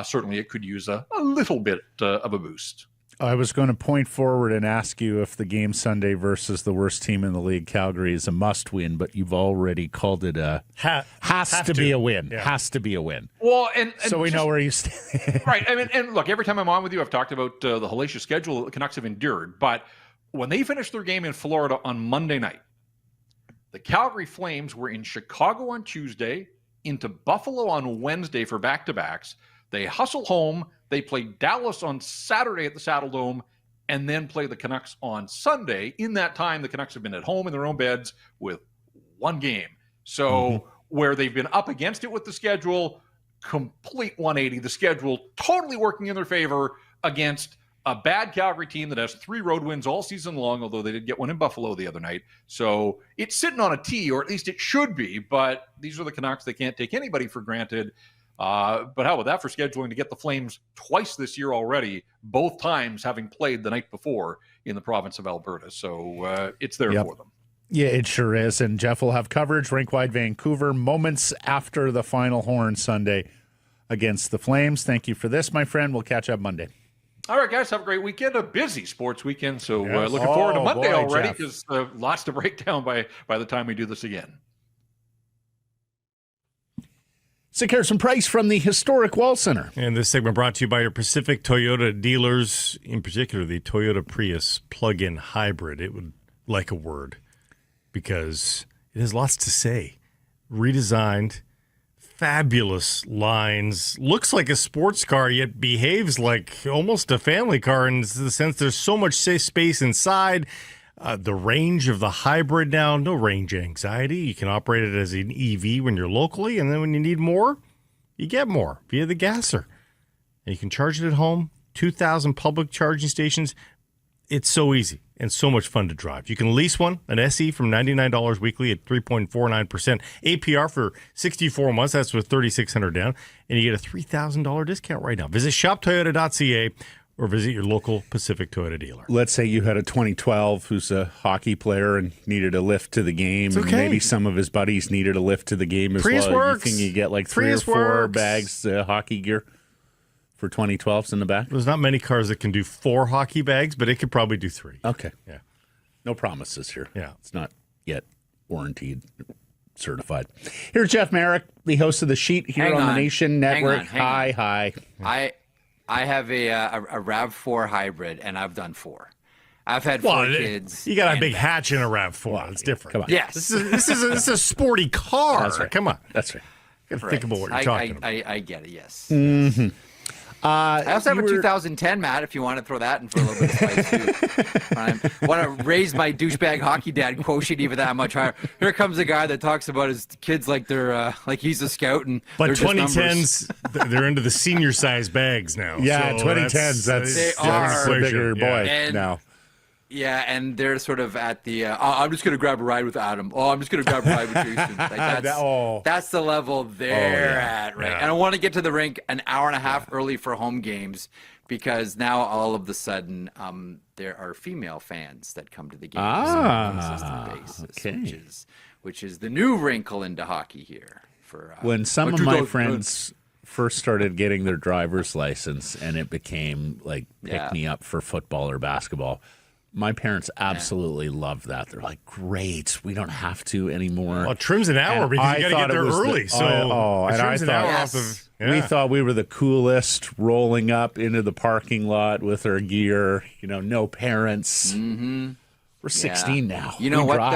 Speaker 6: Certainly it could use a little bit of a boost.
Speaker 1: I was going to point forward and ask you if the game Sunday versus the worst team in the league, Calgary, is a must-win, but you've already called it a has to be a win. Yeah. Has to be a win.
Speaker 6: Well, and
Speaker 1: so we know where you stand.
Speaker 6: Right. I mean, and look, every time I'm on with you, I've talked about the hellacious schedule that the Canucks have endured. But when they finished their game in Florida on Monday night, the Calgary Flames were in Chicago on Tuesday, into Buffalo on Wednesday for back-to-backs. They hustle home. They play Dallas on Saturday at the Saddledome, and then play the Canucks on Sunday. In that time, the Canucks have been at home in their own beds with 1 game. So where they've been up against it with the schedule, complete 180. The schedule totally working in their favor against a bad Calgary team that has 3 road wins all season long, although they did get one in Buffalo the other night. So it's sitting on a tee, or at least it should be, but these are the Canucks. They can't take anybody for granted. But how about that for scheduling to get the Flames twice this year already, both times having played the night before in the province of Alberta. So it's there for them.
Speaker 1: Yeah, it sure is. And Jeff will have coverage, RinkWide Vancouver, moments after the final horn Sunday against the Flames. Thank you for this, my friend. We'll catch up Monday.
Speaker 6: All right, guys, have a great weekend. A busy sports weekend. So looking forward to Monday already, because lots to break down by the time we do this again.
Speaker 1: Sick Harrison Price from the Historic Wall Center.
Speaker 2: And this segment brought to you by your Pacific Toyota dealers, in particular the Toyota Prius plug-in hybrid. It would like a word, because it has lots to say. Redesigned, fabulous lines, looks like a sports car, yet behaves like almost a family car in the sense there's so much space inside. The range of the hybrid now, no range anxiety. You can operate it as an EV when you're locally, and then when you need more, you get more via the gasser. And you can charge it at home, 2,000 public charging stations. It's so easy and so much fun to drive. You can lease one, an SE, from $99 weekly at 3.49%. APR for 64 months, that's with $3,600 down, and you get a $3,000 discount right now. Visit shoptoyota.ca or visit your local Pacific Toyota dealer.
Speaker 1: Let's say you had a 2012 who's a hockey player and needed a lift to the game.
Speaker 2: Okay.
Speaker 1: And maybe some of his buddies needed a lift to the game as
Speaker 2: Prius
Speaker 1: well.
Speaker 2: works.
Speaker 1: You think you get like
Speaker 2: Prius
Speaker 1: 3 or 4
Speaker 2: works.
Speaker 1: bags hockey gear for 2012s in the back?
Speaker 2: There's not many cars that can do 4 hockey bags, but it could probably do 3.
Speaker 1: Okay.
Speaker 2: Yeah.
Speaker 1: No promises here.
Speaker 2: Yeah.
Speaker 1: It's not yet warranted, certified. Here's Jeff Merrick, the host of The Sheet here
Speaker 7: Hang
Speaker 1: on the
Speaker 7: on.
Speaker 1: Nation Network.
Speaker 7: Hang on.
Speaker 1: Hi.
Speaker 7: I have a RAV4 hybrid, and I've done 4. I've had 4 kids.
Speaker 2: You got a
Speaker 7: and
Speaker 2: big hatch in a RAV4. It's different.
Speaker 1: Come on.
Speaker 7: Yes.
Speaker 2: This is a sporty car.
Speaker 1: That's right.
Speaker 2: Come on.
Speaker 1: That's right.
Speaker 2: Gotta think about what you're talking about.
Speaker 7: I get it, yes.
Speaker 1: Mm-hmm.
Speaker 7: I also have a 2010, Matt, if you want to throw that in for a little bit of spice, too. I want to raise my douchebag hockey dad quotient even that much higher. Here comes a guy that talks about his kids like they're like he's a scout, and
Speaker 2: But
Speaker 7: they're just
Speaker 2: 2010s, they're into the senior size bags now.
Speaker 1: Yeah,
Speaker 2: so
Speaker 1: 2010s. That's
Speaker 7: They
Speaker 1: a
Speaker 7: are.
Speaker 1: bigger boy
Speaker 7: And-
Speaker 1: now.
Speaker 7: Yeah, and they're sort of at the, I'm just going to grab a ride with Adam. Oh, I'm just going to grab a ride with Jason. Like that's the level they're at, right?
Speaker 2: Yeah.
Speaker 7: And I want to get to the rink an hour and a half early for home games, because now all of the sudden there are female fans that come to the games on a consistent basis, which is the new wrinkle into hockey here. For
Speaker 1: When some of my friends first started getting their driver's license and it became like pick me up for football or basketball, my parents absolutely loved that. They're like, great, we don't have to anymore.
Speaker 2: Well, it trims an hour because you got to get there early.
Speaker 1: We thought we were the coolest, rolling up into the parking lot with our gear. You know, no parents.
Speaker 7: Mm-hmm.
Speaker 1: We're 16 now.
Speaker 7: You know
Speaker 1: we
Speaker 7: what
Speaker 1: drive.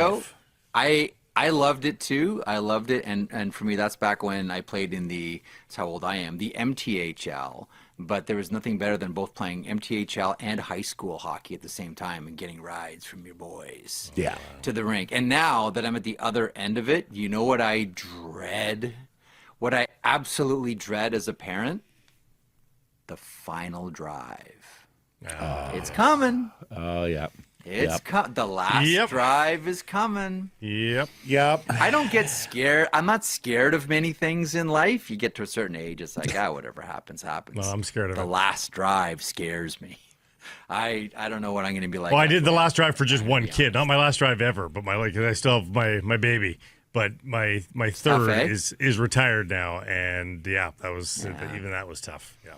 Speaker 7: though? I loved it too. I loved it, and for me, that's back when I played in that's how old I am, the MTHL. But there was nothing better than both playing MTHL and high school hockey at the same time and getting rides from your boys to the rink. And now that I'm at the other end of it, you know what I dread? What I absolutely dread as a parent? The final drive. It's coming.
Speaker 1: Oh, yeah.
Speaker 7: It's the last drive is coming.
Speaker 2: Yep.
Speaker 7: I don't get scared. I'm not scared of many things in life. You get to a certain age, it's like, whatever happens, happens.
Speaker 2: No, I'm scared of
Speaker 7: the
Speaker 2: it.
Speaker 7: last drive scares me. I don't know what I'm going to be like.
Speaker 2: Well, I did the last drive for just one kid, not my last drive ever, but I still have my baby. But my third is retired now, and even that was tough. Yeah.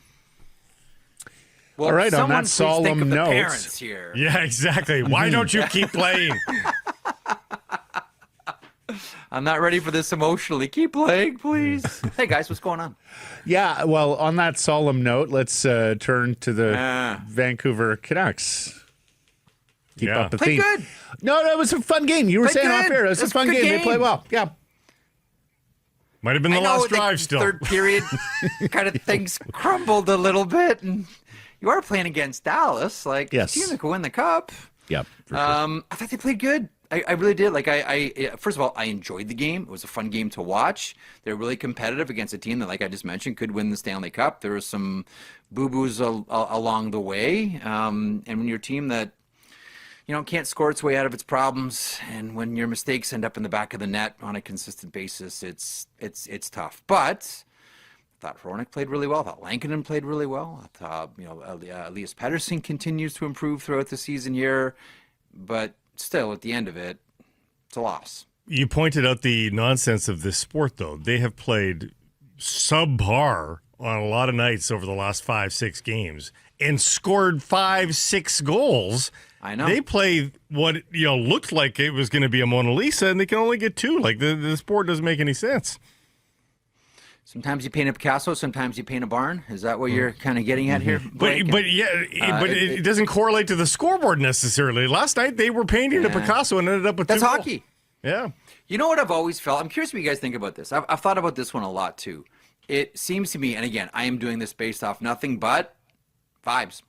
Speaker 7: Well,
Speaker 1: all right, on that
Speaker 7: think
Speaker 1: solemn
Speaker 7: of the
Speaker 1: note.
Speaker 7: parents here.
Speaker 2: Yeah, exactly. Why don't you keep playing?
Speaker 7: I'm not ready for this emotionally. Keep playing, please. Hey, guys, what's going on?
Speaker 1: Yeah, well, on that solemn note, let's turn to the Vancouver Canucks. Keep up the theme.
Speaker 7: Good.
Speaker 1: No, it was a fun game. You were saying off air. It was a
Speaker 7: It's
Speaker 1: fun
Speaker 7: good
Speaker 1: game. They played well. Yeah.
Speaker 2: Might have been the last drive still.
Speaker 7: Third period, kind of things crumbled a little bit, and you are playing against Dallas, like a team that could win the cup.
Speaker 1: Yeah.
Speaker 7: I thought they played good. I really did. Like I first of all, I enjoyed the game. It was a fun game to watch. They're really competitive against a team that, like I just mentioned, could win the Stanley Cup. There were some boo-boos along the way, and when you're a team that can't score its way out of its problems, and when your mistakes end up in the back of the net on a consistent basis, it's tough. But I thought Hronek played really well. I thought Lankinen played really well. I thought, Elias Patterson continues to improve throughout the season here. But still, at the end of it, it's a loss.
Speaker 2: You pointed out the nonsense of this sport, though. They have played subpar on a lot of nights over the last 5-6 games and scored 5-6 goals.
Speaker 7: I know.
Speaker 2: They play what looked like it was going to be a Mona Lisa, and they can only get 2. Like, the sport doesn't make any sense.
Speaker 7: Sometimes you paint a Picasso, sometimes you paint a barn. Is that what you're kind of getting at here?
Speaker 2: But it doesn't correlate to the scoreboard necessarily. Last night they were painting a Picasso and ended up with
Speaker 7: That's
Speaker 2: 2
Speaker 7: hockey.
Speaker 2: goals. Yeah.
Speaker 7: You know what I've always felt? I'm curious what you guys think about this. I've thought about this one a lot too. It seems to me, and again, I am doing this based off nothing but vibes.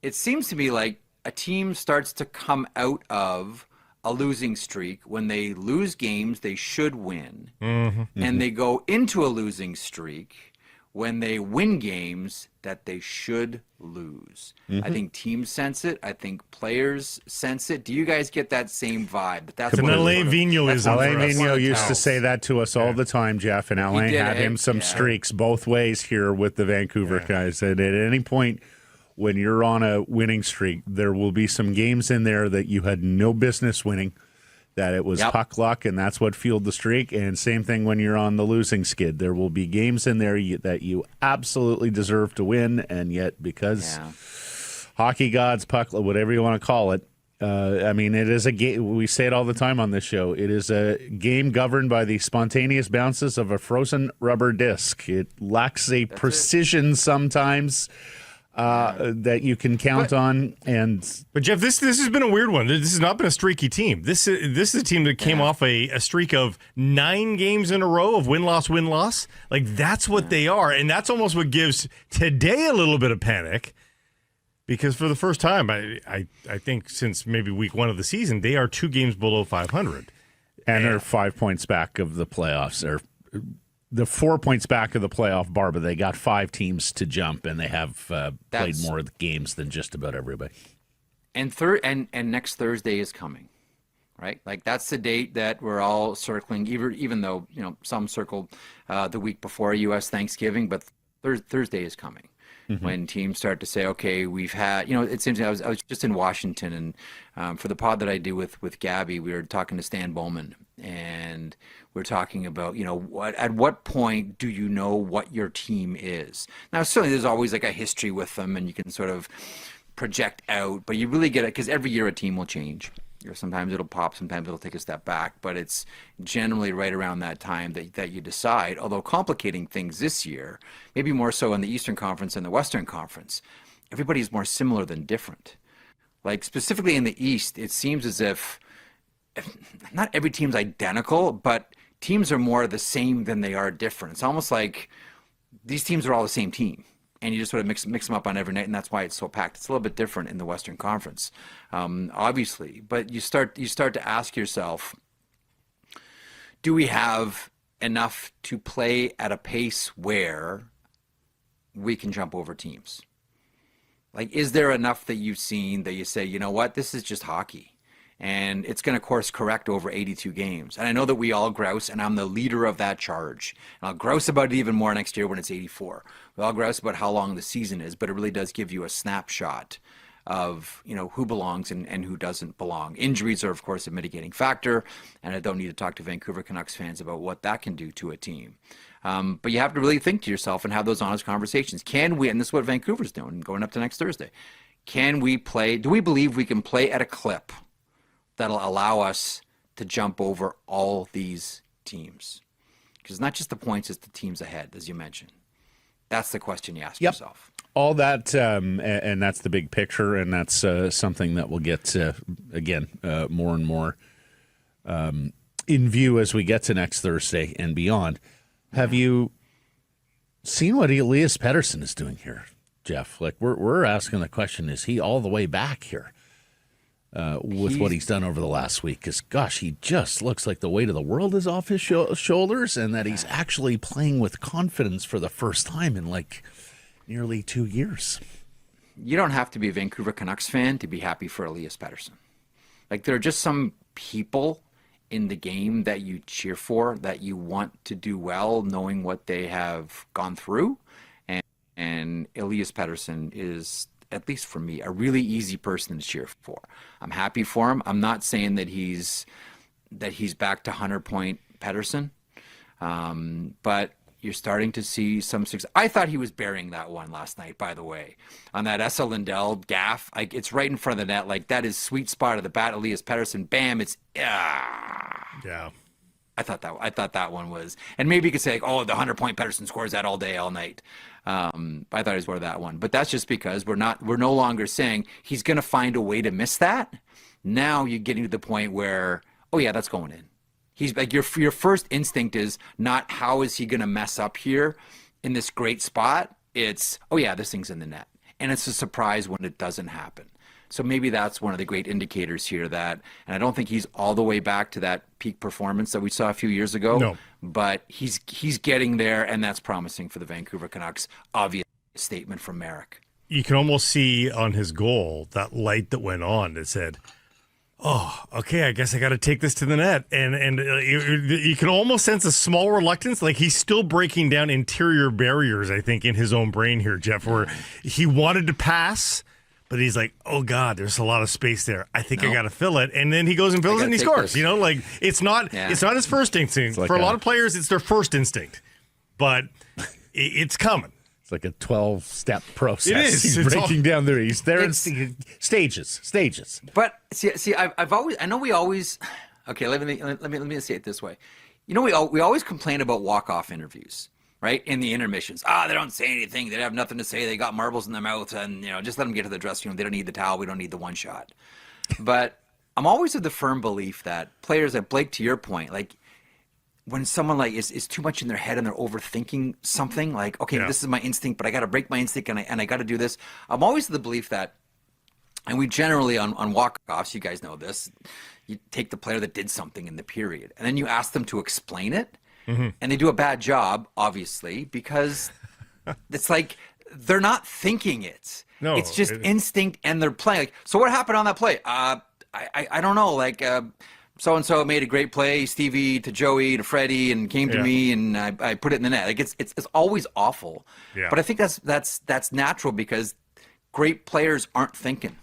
Speaker 7: It seems to me like a team starts to come out of a losing streak. When they lose games they should win, and they go into a losing streak when they win games that they should lose. I think teams sense it. I think players sense it. Do you guys get that same vibe? That's
Speaker 2: an Alain Vigneault-ism.
Speaker 1: Alain Vigneault used to say that to us all the time, Jeff, and Alain had him some streaks both ways here with the Vancouver guys. And at any point when you're on a winning streak, there will be some games in there that you had no business winning, that it was puck luck, and that's what fueled the streak. And same thing when you're on the losing skid. There will be games in there that you absolutely deserve to win, and yet because hockey gods, puck, whatever you want to call it, it is a game. We say it all the time on this show. It is a game governed by the spontaneous bounces of a frozen rubber disc. It lacks a precision sometimes that you can count on.
Speaker 2: But Jeff, this has been a weird one. This has not been a streaky team. This is a team that came off a streak of 9 games in a row of win-loss. Like, that's what they are, and that's almost what gives today a little bit of panic, because for the first time, I think since maybe week 1 of the season, they are 2 games below 500.
Speaker 1: And they're 5 points back of the playoffs. The 4 points back of the playoff bar, but they got 5 teams to jump, and they have played more games than just about everybody.
Speaker 7: And next Thursday is coming, right? Like, that's the date that we're all circling, even though some circled the week before U.S. Thanksgiving, but Thursday is coming. When teams start to say, okay, we've had, it seems I was just in Washington, and for the pod that I do with Gabby, we were talking to Stan Bowman, and we're talking about, at what point do you know what your team is? Now, certainly there's always like a history with them, and you can sort of project out, but you really get it because every year a team will change. Sometimes it'll pop, sometimes it'll take a step back, but it's generally right around that time that you decide, although complicating things this year, maybe more so in the Eastern Conference and the Western Conference, everybody's more similar than different. Like, specifically in the East, it seems as if not every team's identical, but teams are more the same than they are different. It's almost like these teams are all the same team, and you just sort of mix them up on every night, and that's why it's so packed. It's a little bit different in the Western Conference, obviously. But you start to ask yourself, do we have enough to play at a pace where we can jump over teams? Like, is there enough that you've seen that you say, you know what, this is just hockey, and it's going to course correct over 82 games? And I know that we all grouse, and I'm the leader of that charge. And I'll grouse about it even more next year when it's 84. We all grouse about how long the season is, but it really does give you a snapshot of, who belongs and who doesn't belong. Injuries are, of course, a mitigating factor, and I don't need to talk to Vancouver Canucks fans about what that can do to a team. But you have to really think to yourself and have those honest conversations. Can we, and this is what Vancouver's doing going up to next Thursday, do we believe we can play at a clip that'll allow us to jump over all these teams? Because not just the points, it's the teams ahead, as you mentioned. That's the question you ask yourself.
Speaker 1: All that, and that's the big picture, and that's something that we'll get, more and more in view as we get to next Thursday and beyond. Have you seen what Elias Patterson is doing here, Jeff? Like, we're asking the question, is he all the way back here? With what he's done over the last week, because gosh, he just looks like the weight of the world is off his shoulders, and that he's actually playing with confidence for the first time in like nearly 2 years.
Speaker 7: You don't have to be a Vancouver Canucks fan to be happy for Elias Patterson. Like, there are just some people in the game that you cheer for, that you want to do well, knowing what they have gone through. And Elias Paterson is, at least for me, a really easy person to cheer for. I'm happy for him. I'm not saying that he's back to 100-point Paterson, but you're starting to see some success. I thought he was burying that one last night, by the way, on that Esa Lindell gaff. Like, it's right in front of the net. Like, that is sweet spot of the bat. Elias Paterson, bam! It's
Speaker 2: Yeah.
Speaker 7: I thought that one was, and maybe you could say, like, oh, the 100-point Paterson scores that all day, all night. I thought he was more of that one, but that's just because we're no longer saying he's going to find a way to miss that. Now you're getting to the point where, oh yeah, that's going in. He's like, your first instinct is not how is he going to mess up here in this great spot. It's, oh yeah, this thing's in the net, and it's a surprise when it doesn't happen. So maybe that's one of the great indicators here that, and I don't think he's all the way back to that peak performance that we saw a few years ago.
Speaker 2: No.
Speaker 7: But he's getting there, and that's promising for the Vancouver Canucks. Obvious statement from Marek.
Speaker 2: You can almost see on his goal that light that went on that said, oh, okay, I guess I got to take this to the net. And you can almost sense a small reluctance. Like, he's still breaking down interior barriers, I think, in his own brain here, Jeff, where he wanted to pass, but he's like, oh, God, there's a lot of space there. I think I got to fill it. And then he goes and fills it and he scores.
Speaker 7: This.
Speaker 2: You know, like, it's not his first instinct.
Speaker 1: Like
Speaker 2: for a lot of players, it's their first instinct. But it's coming.
Speaker 1: It's like a 12-step process.
Speaker 2: It is.
Speaker 1: He's breaking down there. He's there in stages.
Speaker 7: But see, I know we always. Okay, let me say it this way. You know, we always complain about walk-off interviews, right? In the intermissions, they don't say anything. They have nothing to say. They got marbles in their mouth, and just let them get to the dressing room. They don't need the towel. We don't need the one shot. But I'm always of the firm belief that players, like Blake, to your point, like, when someone like is too much in their head and they're overthinking something, like, okay, this is my instinct, but I got to break my instinct and I got to do this. I'm always of the belief that, and we generally on walk-offs, you guys know this, you take the player that did something in the period and then you ask them to explain it, and they do a bad job, obviously, because it's like they're not thinking it.
Speaker 2: No,
Speaker 7: it's just instinct, and they're playing. Like, so what happened on that play? I don't know, like. So-and-so made a great play, Stevie to Joey to Freddie, and came to me, and I put it in the net. Like, it's always awful.
Speaker 2: Yeah.
Speaker 7: But I think that's natural because great players aren't thinking.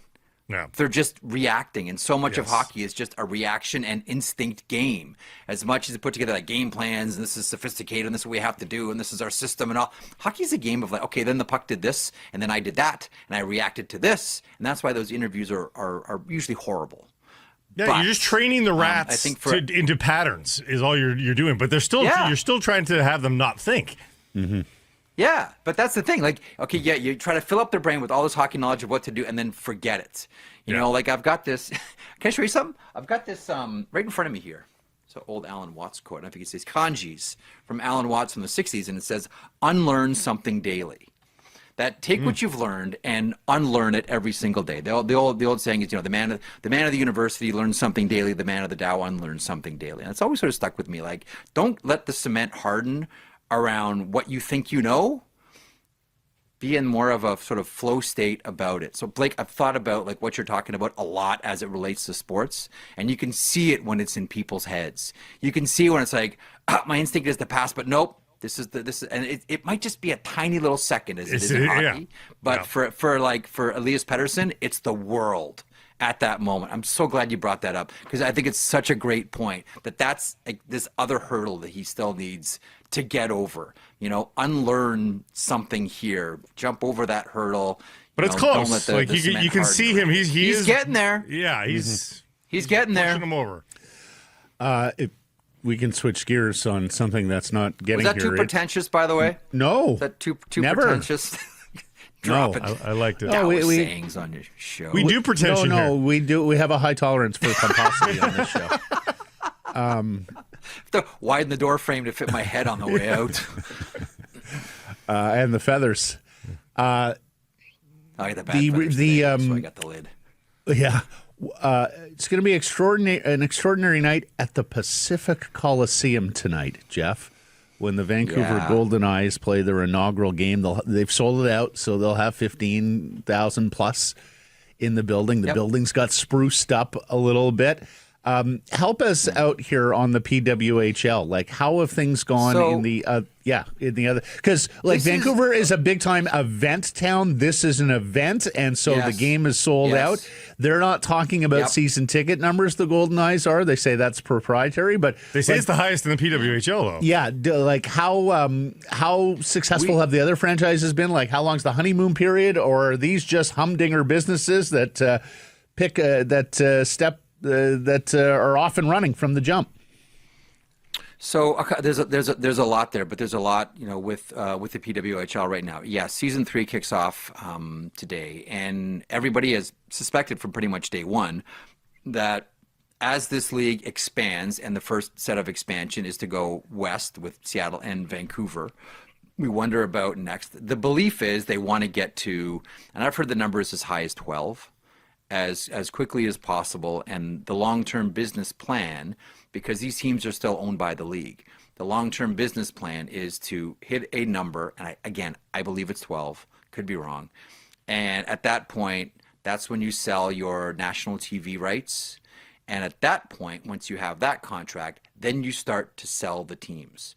Speaker 2: No.
Speaker 7: They're just reacting, and so much of hockey is just a reaction and instinct game. As much as they put together like game plans, and this is sophisticated, and this is what we have to do, and this is our system and all. Hockey's a game of like, okay, then the puck did this, and then I did that, and I reacted to this, and that's why those interviews are usually horrible.
Speaker 2: Yeah,
Speaker 7: But,
Speaker 2: you're just training the rats
Speaker 7: I think
Speaker 2: into patterns is all you're doing. But you're still trying to have them not think.
Speaker 1: Mm-hmm.
Speaker 7: Yeah, but that's the thing. Like, okay, yeah, you try to fill up their brain with all this hockey knowledge of what to do, and then forget it. You know, like I've got this. Can I show you something? I've got this right in front of me here. It's an old Alan Watts quote. I don't know if you can see it's kanjis from Alan Watts from the 60s, and it says, "Unlearn something daily." That take what you've learned and unlearn it every single day. The old saying is, the man of the university learns something daily. The man of the Dow unlearns something daily. And it's always sort of stuck with me. Like, don't let the cement harden around what you think you know. Be in more of a sort of flow state about it. So Blake, I've thought about like what you're talking about a lot as it relates to sports, and you can see it when it's in people's heads. You can see when it's like, my instinct is to pass, but nope. This is, and it might just be a tiny little second as it is in hockey, but for Elias Patterson, it's the world at that moment. I'm so glad you brought that up because I think it's such a great point that's like this other hurdle that he still needs to get over. Unlearn something here, jump over that hurdle.
Speaker 2: But it's close. Don't let the, like you can see him. He's
Speaker 7: getting there.
Speaker 2: Yeah, he's
Speaker 7: getting there.
Speaker 2: Pushing him over.
Speaker 1: We can switch gears on something that's not getting
Speaker 7: here. Was that too pretentious, by the way?
Speaker 1: No.
Speaker 7: Is that too
Speaker 1: never.
Speaker 7: Pretentious? Drop it.
Speaker 2: I liked it.
Speaker 7: No, we sayings on your show.
Speaker 2: We do pretension here.
Speaker 1: No, we do. We have a high tolerance for pomposity on this show.
Speaker 7: Have to widen the door frame to fit my head on the way out.
Speaker 1: And the feathers.
Speaker 7: I got the bad feathers today, so I got the lid.
Speaker 1: Yeah. It's going to be an extraordinary night at the Pacific Coliseum tonight, Jeff, when the Vancouver Goldeneyes play their inaugural game. They've sold it out, so they'll have 15,000 plus in the building. The building's got spruced up a little bit. Help us out here on the PWHL. Like, how have things gone in the other? Because Vancouver is a big time event town. This is an event, and so the game is sold out. They're not talking about season ticket numbers. The Goldeneyes are. They say that's proprietary, but
Speaker 2: they say it's the highest in the PWHL, though.
Speaker 1: Yeah, how successful have the other franchises been? Like, how long's the honeymoon period, or are these just humdinger businesses that are off and running from the jump?
Speaker 7: So there's a lot there, but there's a lot with the PWHL right now. Yeah, season 3 kicks off today, and everybody has suspected from pretty much day one that as this league expands, and the first set of expansion is to go west with Seattle and Vancouver, we wonder about next. The belief is they want to get to, and I've heard the numbers as high as 12. As quickly as possible, and the long-term business plan, because these teams are still owned by the league, the long-term business plan is to hit a number, and I believe it's 12, could be wrong, and at that point, that's when you sell your national TV rights, and at that point, once you have that contract, then you start to sell the teams.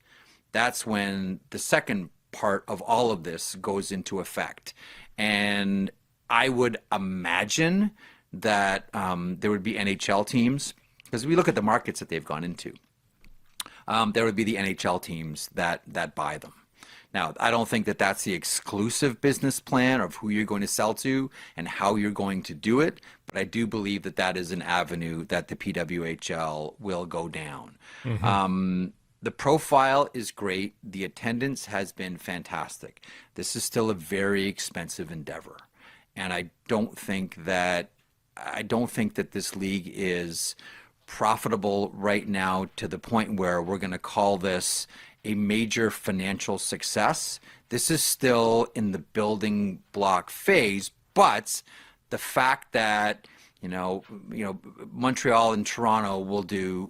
Speaker 7: That's when the second part of all of this goes into effect, and I would imagine that there would be NHL teams, because we look at the markets that they've gone into. There would be the NHL teams that buy them. Now, I don't think that that's the exclusive business plan of who you're going to sell to and how you're going to do it, but I do believe that that is an avenue that the PWHL will go down. Mm-hmm. The profile is great. The attendance has been fantastic. This is still a very expensive endeavor. And I don't think that this league is profitable right now to the point where we're going to call this a major financial success. This is still in the building block phase, but the fact that Montreal and Toronto will do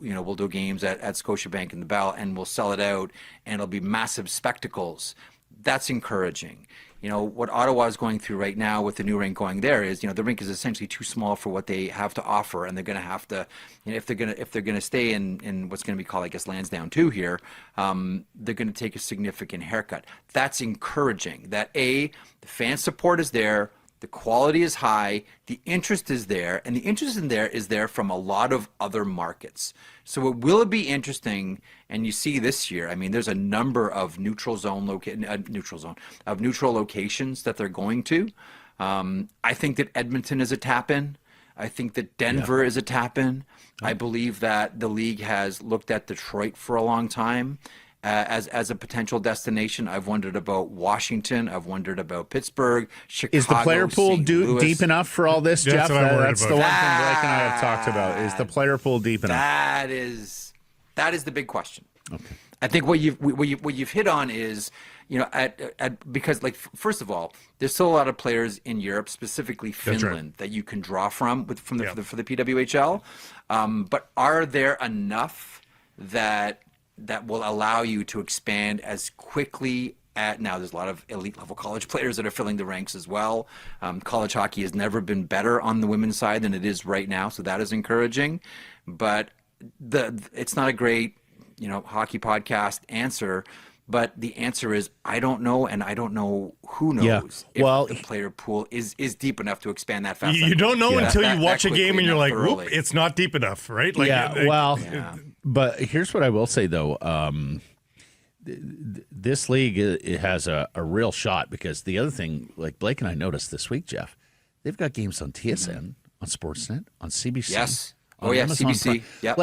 Speaker 7: games at Scotiabank and the Bell, and we'll sell it out, and it'll be massive spectacles. That's encouraging. What Ottawa is going through right now with the new rink going there is, the rink is essentially too small for what they have to offer, and they're going to have to, if they're going to stay in what's going to be called, I guess, Lansdowne 2 here, they're going to take a significant haircut. That's encouraging. That the fan support is there, the quality is high, the interest is there, and the interest in there is there from a lot of other markets. So it will be interesting, and you see this year, there's a number of neutral locations that they're going to. I think that Edmonton is a tap-in. I think that Denver is a tap-in. I believe that the league has looked at Detroit for a long time as a potential destination. I've wondered about Washington. I've wondered about Pittsburgh, Chicago.
Speaker 1: Is the player pool deep enough for all this, Jeff? That's the one thing Blake and I have talked about. Is the player pool deep enough?
Speaker 7: That is the big question.
Speaker 1: Okay.
Speaker 7: I think what you've hit on is, because first of all, there's still a lot of players in Europe, specifically Finland, that you can draw from for the PWHL. But are there enough that will allow you to expand as quickly? Now, there's a lot of elite level college players that are filling the ranks as well. College hockey has never been better on the women's side than it is right now, so that is encouraging. But it's not a great hockey podcast answer, but the answer is I don't know, and I don't know who knows if the player pool is deep enough to expand that fast.
Speaker 2: You don't know until you watch a game and you're like, whoop, it's not deep enough, right?
Speaker 1: But here's what I will say, though. This league, it has a real shot, because the other thing, like Blake and I noticed this week, Jeff, they've got games on TSN, on Sportsnet, on CBC.
Speaker 7: Yes. Amazon CBC.
Speaker 1: Yeah.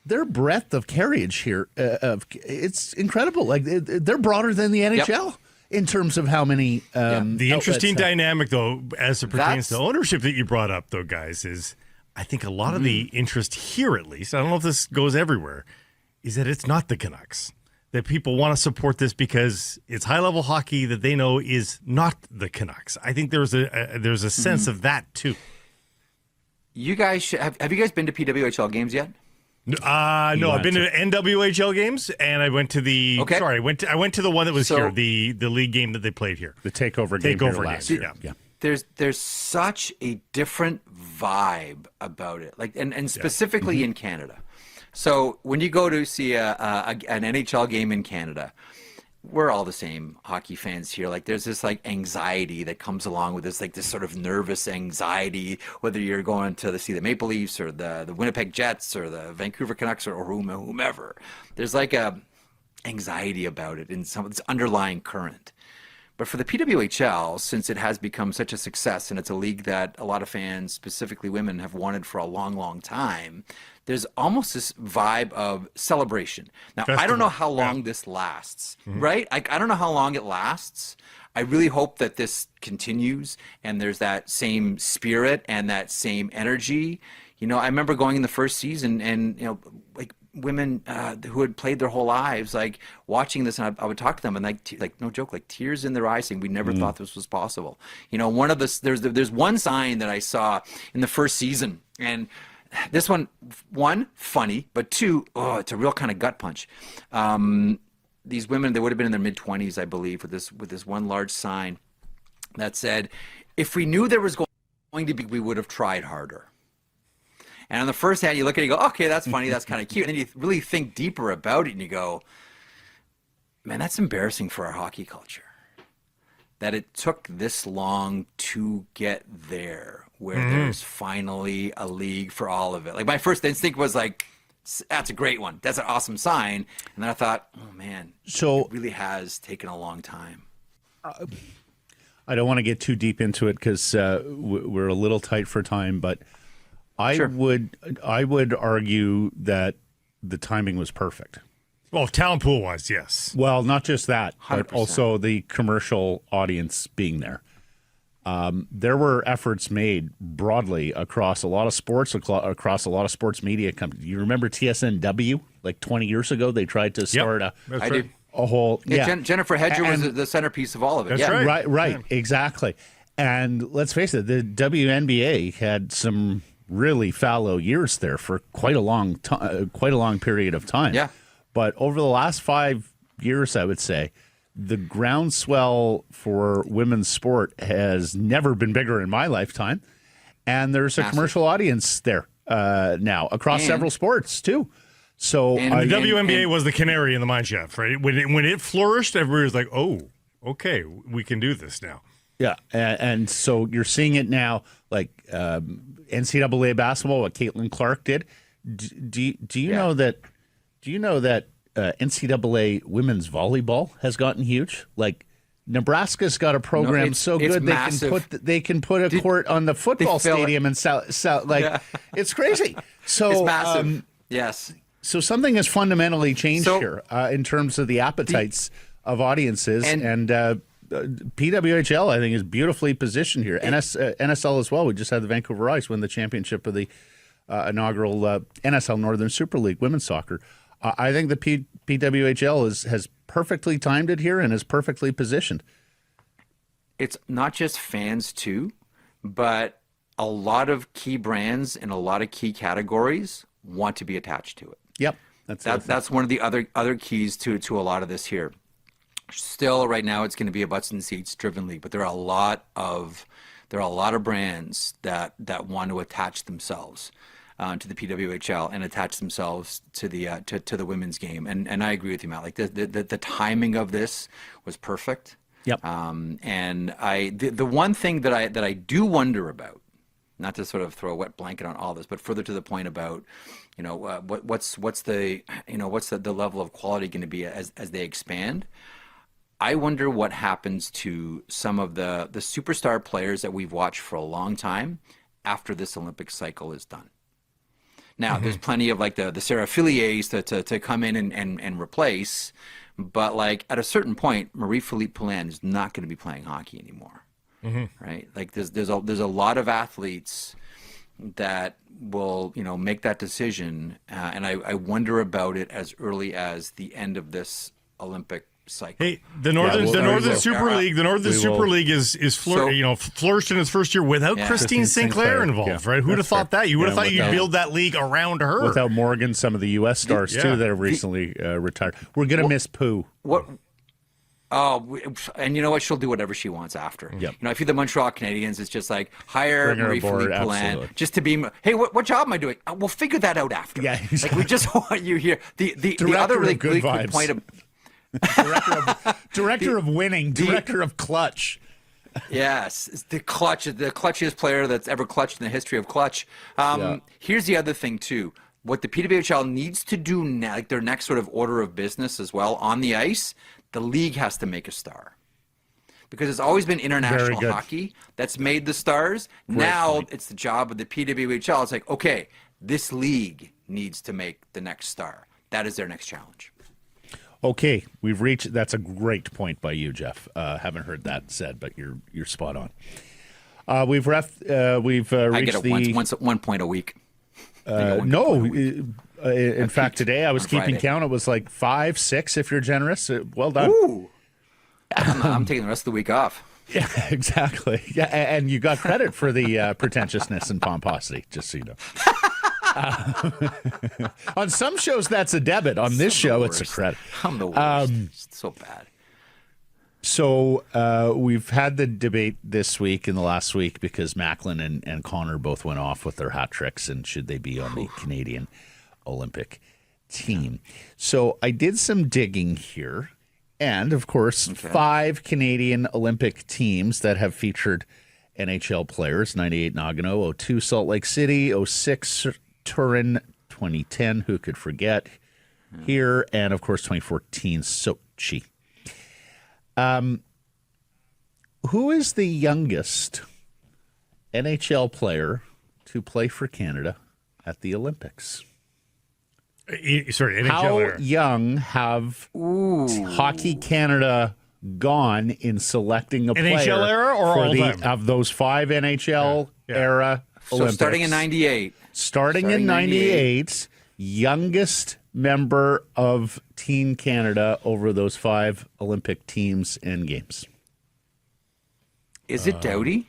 Speaker 1: Their breadth of carriage here, it's incredible. They're broader than the NHL in terms of how many.
Speaker 2: The interesting dynamic, though, as it pertains to ownership that you brought up, though, guys, is I think a lot of the interest here, at least, I don't know if this goes everywhere, is that it's not the Canucks. That people want to support this because it's high-level hockey that they know is not the Canucks. I think there's a sense of that, too.
Speaker 7: You guys have you guys been to PWHL games yet?
Speaker 2: No, I've been to NWHL games, and I went to the.
Speaker 7: Okay.
Speaker 2: Sorry, I went to the one that was here, the league game that they played here,
Speaker 1: the takeover game.
Speaker 2: Takeover game.
Speaker 1: Yeah.
Speaker 7: there's such a different vibe about it, like and specifically in Canada. So when you go to see an NHL game in Canada, we're all the same hockey fans here. Like there's this like anxiety that comes along with this, like this sort of nervous anxiety, whether you're going to see the Maple Leafs or the Winnipeg Jets or the Vancouver Canucks or whomever. There's like a anxiety about it in some of this underlying current. But for the PWHL, since it has become such a success and it's a league that a lot of fans, specifically women, have wanted for a long, long time, there's almost this vibe of celebration. Now, I don't know how long this lasts, right? I don't know how long it lasts. I really hope that this continues and there's that same spirit and that same energy. You know, I remember going in the first season and, you know, like women who had played their whole lives, like watching this, and I would talk to them and like no joke, like tears in their eyes saying, we never thought this was possible. You know, there's one sign that I saw in the first season, and this one funny, but two, it's a real kind of gut punch. These women, they would have been in their mid-20s, I believe, with this one large sign that said, if we knew there was going to be, we would have tried harder. And on the first hand, you look at it, you go, okay, that's funny, that's kind of cute. And then you really think deeper about it and you go, man, that's embarrassing for our hockey culture. That it took this long to get there, where there's finally a league for all of it. Like my first instinct was like, that's a great one. That's an awesome sign. And then I thought, oh man, it really has taken a long time.
Speaker 1: I don't want to get too deep into it because we're a little tight for time, but I would argue that the timing was perfect.
Speaker 2: Well, talent pool wise, yes.
Speaker 1: Well, not just that,
Speaker 7: 100%.
Speaker 1: but also the commercial audience being there. There were efforts made broadly across a lot of sports, across a lot of sports media companies. You remember TSNW? Like 20 years ago, they tried to start a whole.
Speaker 7: Yeah. Jennifer Hedger was the centerpiece of all of it.
Speaker 2: That's right.
Speaker 1: Right, exactly. And let's face it, the WNBA had some really fallow years there for quite a long period of time.
Speaker 7: Yeah.
Speaker 1: But over the last 5 years, I would say, the groundswell for women's sport has never been bigger in my lifetime. And there's a commercial audience there now across several sports, too. So
Speaker 2: the WNBA was the canary in the mine shaft, right? When it flourished, everybody was like, oh, okay, we can do this now.
Speaker 1: Yeah, and so you're seeing it now, like NCAA basketball, what Caitlin Clark did. Do you know that? Do you know that NCAA women's volleyball has gotten huge? Like Nebraska's got a program so good they can put a court on the football stadium and it's crazy. So
Speaker 7: it's massive. Yes.
Speaker 1: So something has fundamentally changed here in terms of the appetites of audiences and. PWHL, I think, is beautifully positioned here. NSL as well. We just had the Vancouver Ice win the championship of the inaugural NSL Northern Super League women's soccer. I think the PWHL has perfectly timed it here and is perfectly positioned.
Speaker 7: It's not just fans too, but a lot of key brands in a lot of key categories want to be attached to it.
Speaker 1: Yep,
Speaker 7: that's one of the other keys to a lot of this here. Still, right now, it's going to be a butts and seats driven league, but there are a lot of brands that want to attach themselves to the PWHL and attach themselves to the to the women's game. And I agree with you, Matt. Like the timing of this was perfect.
Speaker 1: Yep.
Speaker 7: And the one thing that I do wonder about, not to sort of throw a wet blanket on all this, but further to the point about, you know, what's the level of quality going to be as they expand. I wonder what happens to some of the superstar players that we've watched for a long time after this Olympic cycle is done. Now, there's plenty of like the Sarah Filliers to come in and replace, but like at a certain point, Marie-Philippe Poulin is not going to be playing hockey anymore, right? Like there's a lot of athletes that will, you know, make that decision, and I wonder about it as early as the end of this Olympic cycle.
Speaker 2: Hey, the Northern Super League is flourished in its first year without Christine Sinclair involved, right? Who'd have thought that? You would have thought you'd build that league around her.
Speaker 1: Without Morgan, some of the U.S. stars too that have recently retired. We're gonna miss Pooh.
Speaker 7: And you know what? She'll do whatever she wants after.
Speaker 1: Yep.
Speaker 7: You know, if you're the Montreal Canadiens, it's just like hire
Speaker 1: Bring her
Speaker 7: Marie-Philippe
Speaker 1: aboard,
Speaker 7: Poulin
Speaker 1: absolutely.
Speaker 7: just to be. Hey, what job am I doing? We'll figure that out after.
Speaker 1: Yeah, exactly.
Speaker 7: Like we just want you here. The
Speaker 1: Director
Speaker 7: other really
Speaker 1: of good
Speaker 7: good
Speaker 1: vibes.
Speaker 7: point of
Speaker 1: Director of winning, director of clutch.
Speaker 7: yes, the clutchiest player that's ever clutched in the history of clutch. Here's the other thing too. What the PWHL needs to do now, like their next sort of order of business as well on the ice, the league has to make a star. Because it's always been international
Speaker 1: good.
Speaker 7: hockey that's made the stars. Now it's the job of the PWHL. It's like, okay, this league needs to make the next star. That is their next challenge.
Speaker 1: Okay, we've reached. That's a great point by you, Jeff. Haven't heard that said, but you're spot on. We've reached
Speaker 7: I get it
Speaker 1: the.
Speaker 7: 1 point a week.
Speaker 1: No, in fact, today I was
Speaker 7: on
Speaker 1: keeping
Speaker 7: Friday.
Speaker 1: count. It was like 5, 6, if you're generous. Well done.
Speaker 7: Ooh. I'm taking the rest of the week off.
Speaker 1: Yeah, exactly. Yeah, and you got credit for the pretentiousness and pomposity, just so you know. On some shows, that's a debit. On this show, it's a credit.
Speaker 7: I'm the worst. It's so bad.
Speaker 1: So we've had the debate this week and the last week because Macklin and Connor both went off with their hat tricks, and should they be on the Canadian Olympic team? So I did some digging here. And, of course, 5 Canadian Olympic teams that have featured NHL players, 98 Nagano, 02 Salt Lake City, 06 Turin, 2010, who could forget here, and, of course, 2014 Sochi. Who is the youngest NHL player to play for Canada at the Olympics?
Speaker 2: Sorry, NHL
Speaker 1: How
Speaker 2: era.
Speaker 1: young have Hockey Canada gone in selecting a
Speaker 2: NHL
Speaker 1: player
Speaker 2: era or
Speaker 1: for
Speaker 2: all time?
Speaker 1: of those 5 NHL era
Speaker 7: So
Speaker 1: Olympics?
Speaker 7: starting in 98.
Speaker 1: Starting in
Speaker 7: starting
Speaker 1: 98, youngest member of Team Canada over those 5 Olympic teams and games.
Speaker 7: Is it Doughty?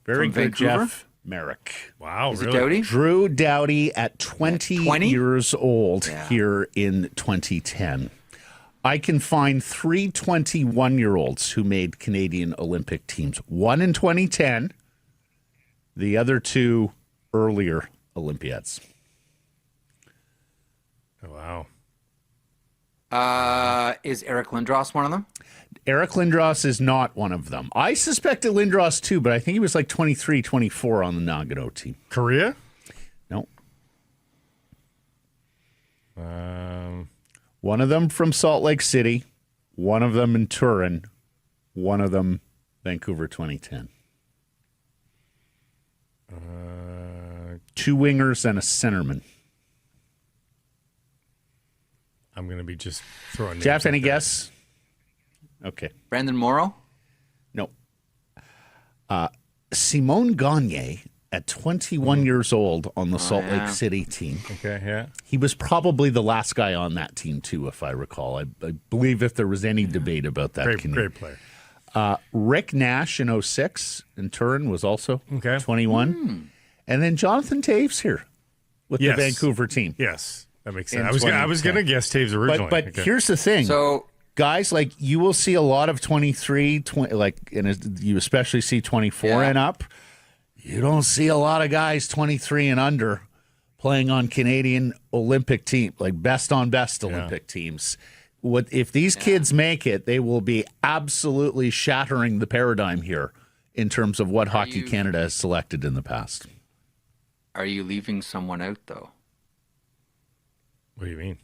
Speaker 1: Very
Speaker 7: From
Speaker 1: good,
Speaker 7: Vancouver?
Speaker 1: Jeff Merrick.
Speaker 2: Wow,
Speaker 7: Is it
Speaker 2: really?
Speaker 7: Doughty?
Speaker 1: Drew Doughty at 20,
Speaker 7: 20?
Speaker 1: years old
Speaker 7: Yeah.
Speaker 1: here in 2010. I can find 3 21-year-olds who made Canadian Olympic teams. 1 in 2010, the other 2 earlier Olympiads.
Speaker 2: Oh, wow.
Speaker 7: Is Eric Lindros one of them?
Speaker 1: Eric Lindros is not one of them. I suspected Lindros too, but I think he was like 23, 24 on the Nagano team.
Speaker 2: Korea?
Speaker 1: No.
Speaker 2: Um,
Speaker 1: One of them from Salt Lake City, one of them in Turin, one of them Vancouver 2010. 2 wingers and a centerman.
Speaker 2: I'm going to be just throwing names
Speaker 1: Jeff,
Speaker 2: out
Speaker 1: any
Speaker 2: there.
Speaker 1: guess? Okay.
Speaker 7: Brandon Morrow?
Speaker 1: No. Simone Gagne at 21 years old on the Salt Lake City team.
Speaker 2: Okay, yeah.
Speaker 1: He was probably the last guy on that team, too, if I recall. I believe if there was any debate about that.
Speaker 2: Great player.
Speaker 1: Rick Nash in 06 in Turin was also
Speaker 2: Okay.
Speaker 1: 21. And then Jonathan Taves here with
Speaker 2: Yes.
Speaker 1: the Vancouver team.
Speaker 2: Yes, that makes
Speaker 1: In
Speaker 2: sense. I was going to guess Taves originally.
Speaker 1: But
Speaker 2: Okay.
Speaker 1: here's the thing.
Speaker 7: So
Speaker 1: Guys, like you will see a lot of 23, 20, and you especially see 24 and up. You don't see a lot of guys 23 and under playing on Canadian Olympic team, like best on best Olympic teams. What if these kids make it? They will be absolutely shattering the paradigm here in terms of what Hockey Canada has selected in the past.
Speaker 7: are you leaving someone out, though?
Speaker 2: What do you mean?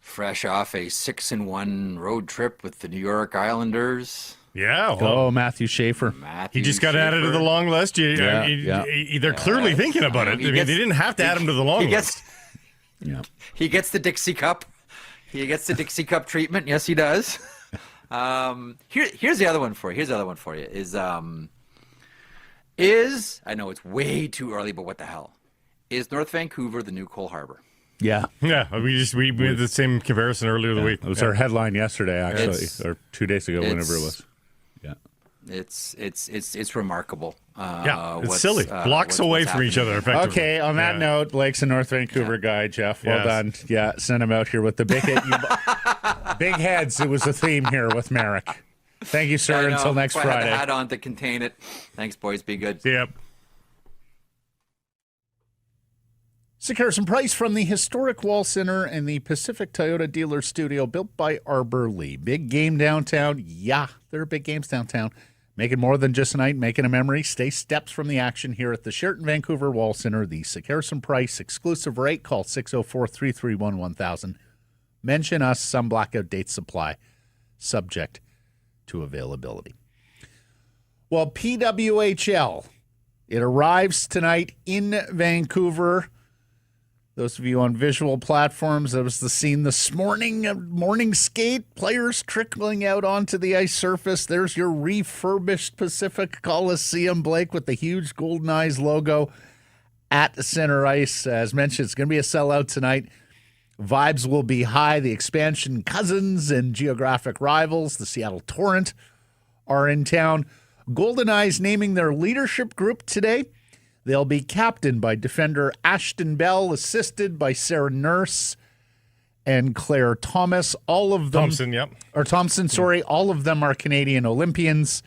Speaker 7: Fresh off a 6-1 road trip with the New York Islanders.
Speaker 2: Yeah. well,
Speaker 1: Oh, Matthew Schaefer.
Speaker 7: Matthew
Speaker 2: he just got added to the long list. They're clearly thinking about it.
Speaker 7: He
Speaker 2: I mean,
Speaker 7: gets-
Speaker 2: they didn't have to add him to the long
Speaker 7: He
Speaker 2: list.
Speaker 7: gets,
Speaker 1: Yeah.
Speaker 7: he gets the Dixie Cup. He gets the Dixie Cup treatment. Yes, he does. Here's the other one for you. Is I know it's way too early, but what the hell? Is North Vancouver the new Cole Harbour?
Speaker 1: Yeah.
Speaker 2: Yeah, we made the same comparison earlier the week.
Speaker 1: It was our headline yesterday, actually,
Speaker 7: It's-
Speaker 1: or 2 days ago, whenever it was. Yeah.
Speaker 7: It's remarkable.
Speaker 2: Yeah, it's
Speaker 7: what's,
Speaker 2: silly. Blocks away
Speaker 7: what's
Speaker 2: from each
Speaker 7: happening.
Speaker 2: other, effectively.
Speaker 1: Okay, on that note, Lake's a North Vancouver guy, Jeff. Well
Speaker 2: Yes.
Speaker 1: done. Yeah, send him out here with the Bicket. Big heads. It was a theme here with Marek. Thank you, sir. Until next Friday.
Speaker 7: I had the hat on to contain it. Thanks, boys. Be good.
Speaker 2: Yep.
Speaker 1: Harrison Price from the historic Wall Center and the Pacific Toyota Dealer Studio, built by Arbor Lee. Big game downtown. Yeah, there are big games downtown. Make it more than just a night, make it a memory. Stay steps from the action here at the Sheraton Vancouver Wall Center. The Harrison Price exclusive rate. Call 604-331-1000. Mention us. Some blackout date supply. Subject to availability. Well, PWHL. It arrives tonight in Vancouver. Those of you on visual platforms, that was the scene this morning. Morning skate, players trickling out onto the ice surface. There's your refurbished Pacific Coliseum, Blake, with the huge Goldeneyes logo at center ice. As mentioned, it's going to be a sellout tonight. Vibes will be high. The expansion cousins and geographic rivals, the Seattle Torrent, are in town. Goldeneyes naming their leadership group today. They'll be captained by defender Ashton Bell, assisted by Sarah Nurse and Claire Thomas. All of them, Thompson, sorry. All of them are Canadian Olympians.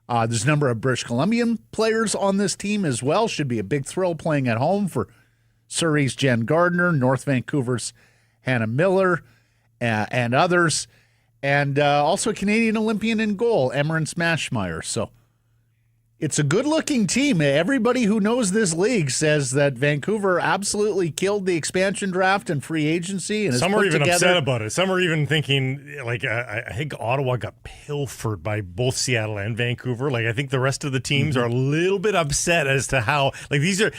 Speaker 1: There's a number of British Columbian players on this team as well. Should be a big thrill playing at home for Surrey's Jen Gardner, North Vancouver's Hannah Miller, and others. And also a Canadian Olympian in goal, Emergence Mashmeyer. So it's a good-looking team. Everybody who knows this league says that Vancouver absolutely killed the expansion draft and free agency. And
Speaker 2: some are even upset about it. Some are even thinking, like, I think Ottawa got pilfered by both Seattle and Vancouver. Like, I think the rest of the teams are a little bit upset as to how, like, these are,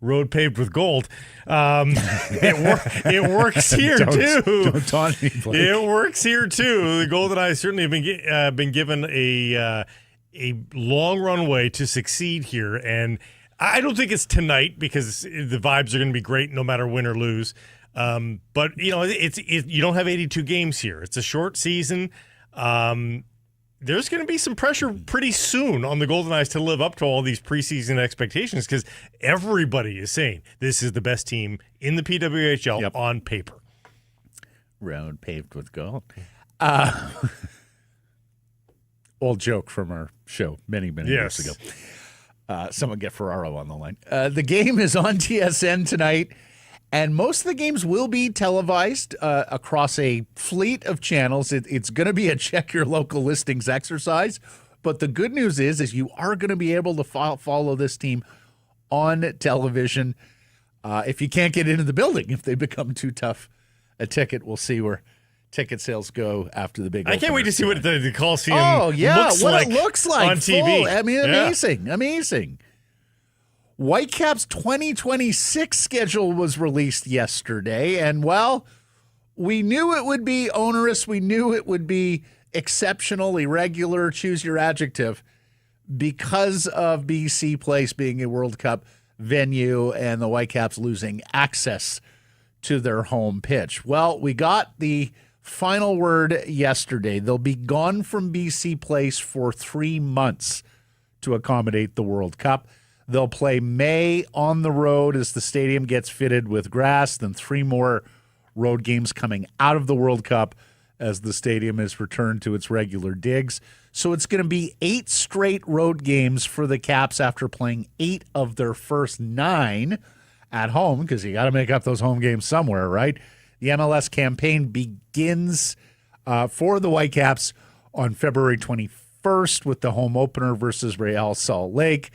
Speaker 2: road paved with gold. It works here too.
Speaker 1: Don't taunt me, Blake.
Speaker 2: It works here too. The Goldeneyes certainly have been given a long runway to succeed here, and I don't think it's tonight because the vibes are going to be great no matter win or lose. But you don't have 82 games here. It's a short season. There's going to be some pressure pretty soon on the Goldeneyes to live up to all these preseason expectations because everybody is saying this is the best team in the PWHL on paper.
Speaker 1: Road paved with gold. Old joke from our show many years ago. Someone get Ferraro on the line. The game is on TSN tonight, and most of the games will be televised across a fleet of channels. It's going to be a check your local listings exercise, but the good news is you are going to be able to follow this team on television. If you can't get into the building, if they become too tough a ticket, we'll see where ticket sales go after the big.
Speaker 2: I can't wait to see what the Coliseum
Speaker 1: looks like
Speaker 2: on TV.
Speaker 1: I mean, amazing. Whitecaps 2026 schedule was released yesterday, and well, we knew it would be onerous. We knew it would be exceptional, irregular, choose your adjective, because of BC Place being a World Cup venue and the Whitecaps losing access to their home pitch. Well, we got the final word yesterday. They'll be gone from BC Place for 3 months to accommodate the World Cup. They'll play May on the road as the stadium gets fitted with grass, then 3 more road games coming out of the World Cup as the stadium is returned to its regular digs. So it's going to be 8 straight road games for the Caps after playing 8 of their first 9 at home, because you got to make up those home games somewhere, right? The MLS campaign begins for the Whitecaps on February 21st with the home opener versus Real Salt Lake.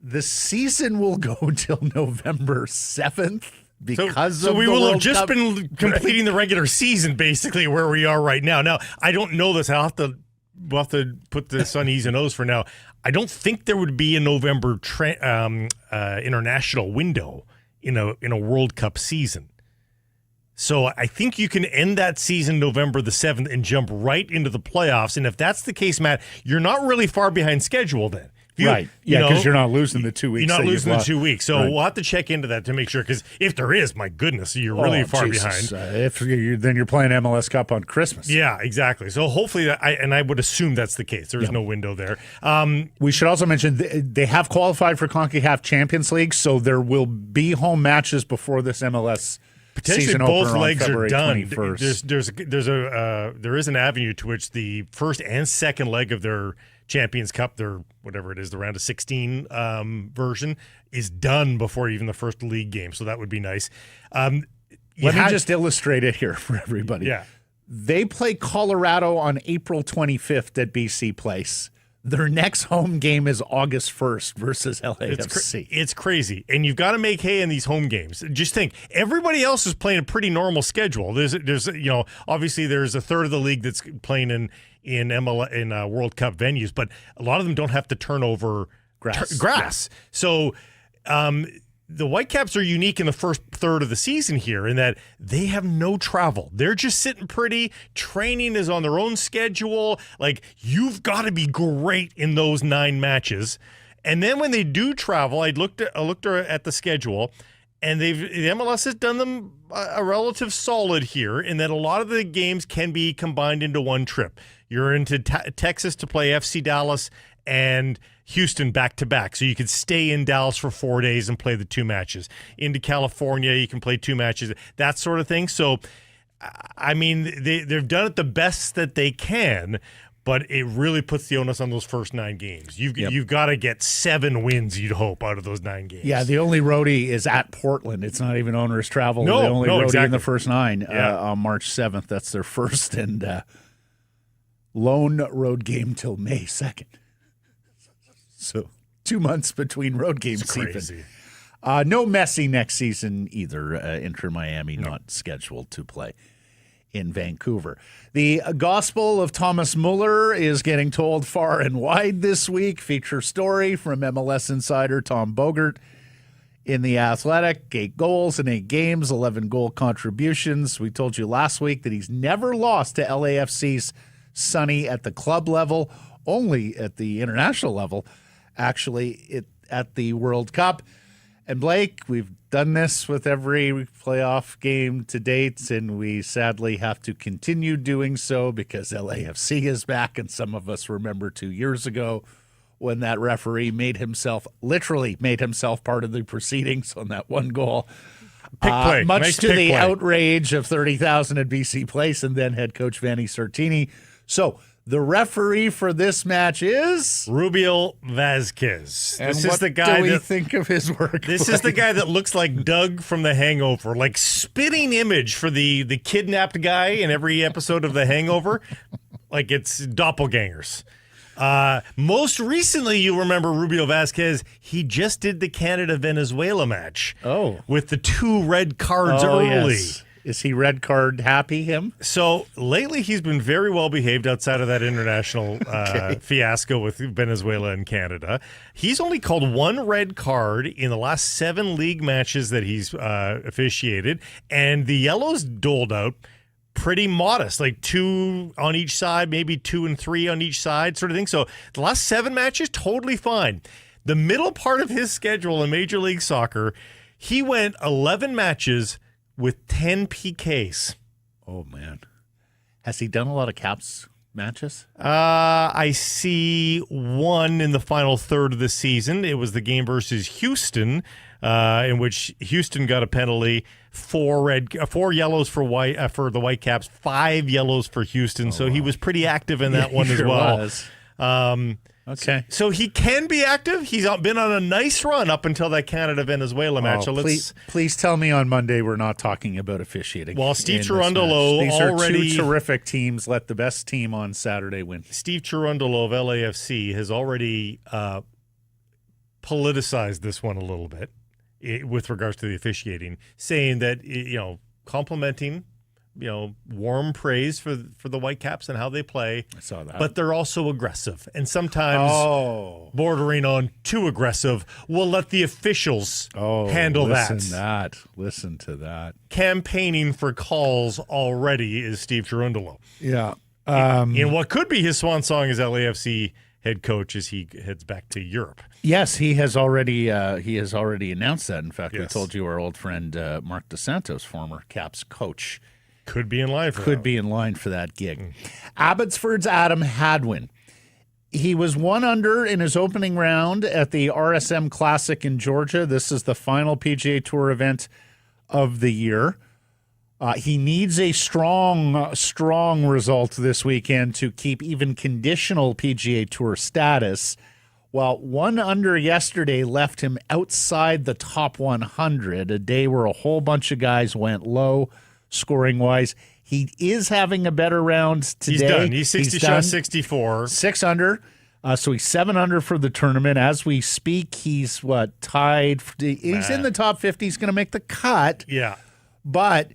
Speaker 1: The season will go until November 7th because of
Speaker 2: we
Speaker 1: the
Speaker 2: will
Speaker 1: World
Speaker 2: have just
Speaker 1: Cup.
Speaker 2: been completing the regular season, basically, where we are right now. Now, I don't know this. We'll have to put this on E's and O's for now. I don't think there would be a November international window in a World Cup season. So I think you can end that season November the 7th and jump right into the playoffs. And if that's the case, Matt, you're not really far behind schedule then.
Speaker 1: Right. Yeah, because you're not losing the 2 weeks.
Speaker 2: You're not losing the 2 weeks. So we'll have to check into that to make sure, because if there is, my goodness, you're really far behind.
Speaker 1: Then you're playing MLS Cup on Christmas.
Speaker 2: Yeah, exactly. So hopefully, I would assume that's the case. There's no window there.
Speaker 1: We should also mention they have qualified for CONCACAF Champions League, so there will be home matches before this MLS
Speaker 2: potentially
Speaker 1: season
Speaker 2: both
Speaker 1: opener on
Speaker 2: legs are
Speaker 1: February
Speaker 2: done.
Speaker 1: 21st.
Speaker 2: There is an avenue to which the first and second leg of their Champions Cup, their whatever it is, the round of 16 version, is done before even the first league game. So that would be nice.
Speaker 1: Let me just illustrate it here for everybody.
Speaker 2: Yeah.
Speaker 1: They play Colorado on April 25th at BC Place. Their next home game is August 1st versus LAFC.
Speaker 2: It's crazy. And you've got to make hay in these home games. Just think, everybody else is playing a pretty normal schedule. There's obviously there's a third of the league that's playing in World Cup venues, but a lot of them don't have to turn over grass. So the Whitecaps are unique in the first third of the season here in that they have no travel. They're just sitting pretty. Training is on their own schedule. Like, you've got to be great in those 9 matches. And then when they do travel, I looked at the schedule, and the MLS has done them a relative solid here in that a lot of the games can be combined into one trip. You're into Texas to play FC Dallas and Houston back-to-back. So you could stay in Dallas for 4 days and play the 2 matches. Into California, you can play 2 matches, that sort of thing. So, I mean, they've done it the best that they can, but it really puts the onus on those first 9 games. You've got to get 7 wins, you'd hope, out of those 9 games.
Speaker 1: Yeah, the only roadie is at Portland. It's not even onerous travel.
Speaker 2: No,
Speaker 1: the only roadie
Speaker 2: exactly.
Speaker 1: in the first 9 on March 7th. That's their first and lone road game till May 2nd. So 2 months between road games.
Speaker 2: It's crazy.
Speaker 1: No Messi next season either. Inter Miami not scheduled to play in Vancouver. The Gospel of Thomas Muller is getting told far and wide this week. Feature story from MLS insider Tom Bogert in The Athletic. 8 goals in 8 games, 11 goal contributions. We told you last week that he's never lost to LAFC's Sonny at the club level, only at the international level. Actually, at the World Cup. And Blake, we've done this with every playoff game to date, and we sadly have to continue doing so because LAFC is back, and some of us remember 2 years ago when that referee literally made himself part of the proceedings on that one goal.
Speaker 2: Play.
Speaker 1: Much
Speaker 2: Nice
Speaker 1: to the
Speaker 2: play.
Speaker 1: outrage of 30,000 at BC Place and then head coach Vanni Sartini. So, the referee for this match is
Speaker 2: Rubio Vazquez.
Speaker 1: And
Speaker 2: This
Speaker 1: what
Speaker 2: is the guy
Speaker 1: do we
Speaker 2: that
Speaker 1: think of his work?
Speaker 2: This is the guy that looks like Doug from The Hangover, like spitting image for the kidnapped guy in every episode of The Hangover. Like it's doppelgangers. Most recently, you remember Rubio Vazquez. He just did the Canada-Venezuela match.
Speaker 1: Oh.
Speaker 2: With the 2 red cards early.
Speaker 1: Yes. Is he red card happy, him?
Speaker 2: So lately, he's been very well behaved outside of that international fiasco with Venezuela and Canada. He's only called 1 red card in the last 7 league matches that he's officiated, and the yellows doled out pretty modest, like 2 on each side, maybe 2 and 3 on each side, sort of thing. So the last 7 matches, totally fine. The middle part of his schedule in Major League Soccer, he went 11 matches with 10 PKs.
Speaker 1: Oh, man. Has he done a lot of Caps matches?
Speaker 2: I see 1 in the final third of the season. It was the game versus Houston, in which Houston got a penalty, 4 yellows for the Whitecaps, 5 yellows for Houston. So he was pretty active in that one as well.
Speaker 1: Was. Okay.
Speaker 2: So he can be active. He's been on a nice run up until that Canada-Venezuela match. So
Speaker 1: please tell me on Monday we're not talking about officiating.
Speaker 2: Well, Steve
Speaker 1: in this
Speaker 2: Cherundolo
Speaker 1: match. These
Speaker 2: already
Speaker 1: are 2 terrific teams. Let the best team on Saturday win.
Speaker 2: Steve Cherundolo of LAFC has already politicized this one a little bit with regards to the officiating, saying that, complimenting, warm praise for the Whitecaps and how they play.
Speaker 1: I saw that.
Speaker 2: But they're also aggressive and sometimes bordering on too aggressive. We'll let the officials handle that.
Speaker 1: Listen to that.
Speaker 2: Campaigning for calls already is Steve Cherundolo.
Speaker 1: Yeah.
Speaker 2: In what could be his swan song as LAFC head coach as he heads back to Europe.
Speaker 1: Yes, he has already announced that. In fact, we
Speaker 2: Yes.
Speaker 1: told you our old friend Mark DeSantos, former Caps coach,
Speaker 2: could be in line for that gig. Abbotsford's Adam Hadwin.
Speaker 1: He was 1 under in his opening round at the RSM Classic in Georgia. This is the final PGA Tour event of the year. He needs a strong result this weekend to keep even conditional PGA Tour status. Well, 1 under yesterday left him outside the top 100, a day where a whole bunch of guys went low scoring-wise. He is having a better round today.
Speaker 2: He's done. He's 60 shots, 64.
Speaker 1: 6 under. So he's 7 under for the tournament. As we speak, he's tied? He's in the top 50. He's going to make the cut.
Speaker 2: Yeah.
Speaker 1: But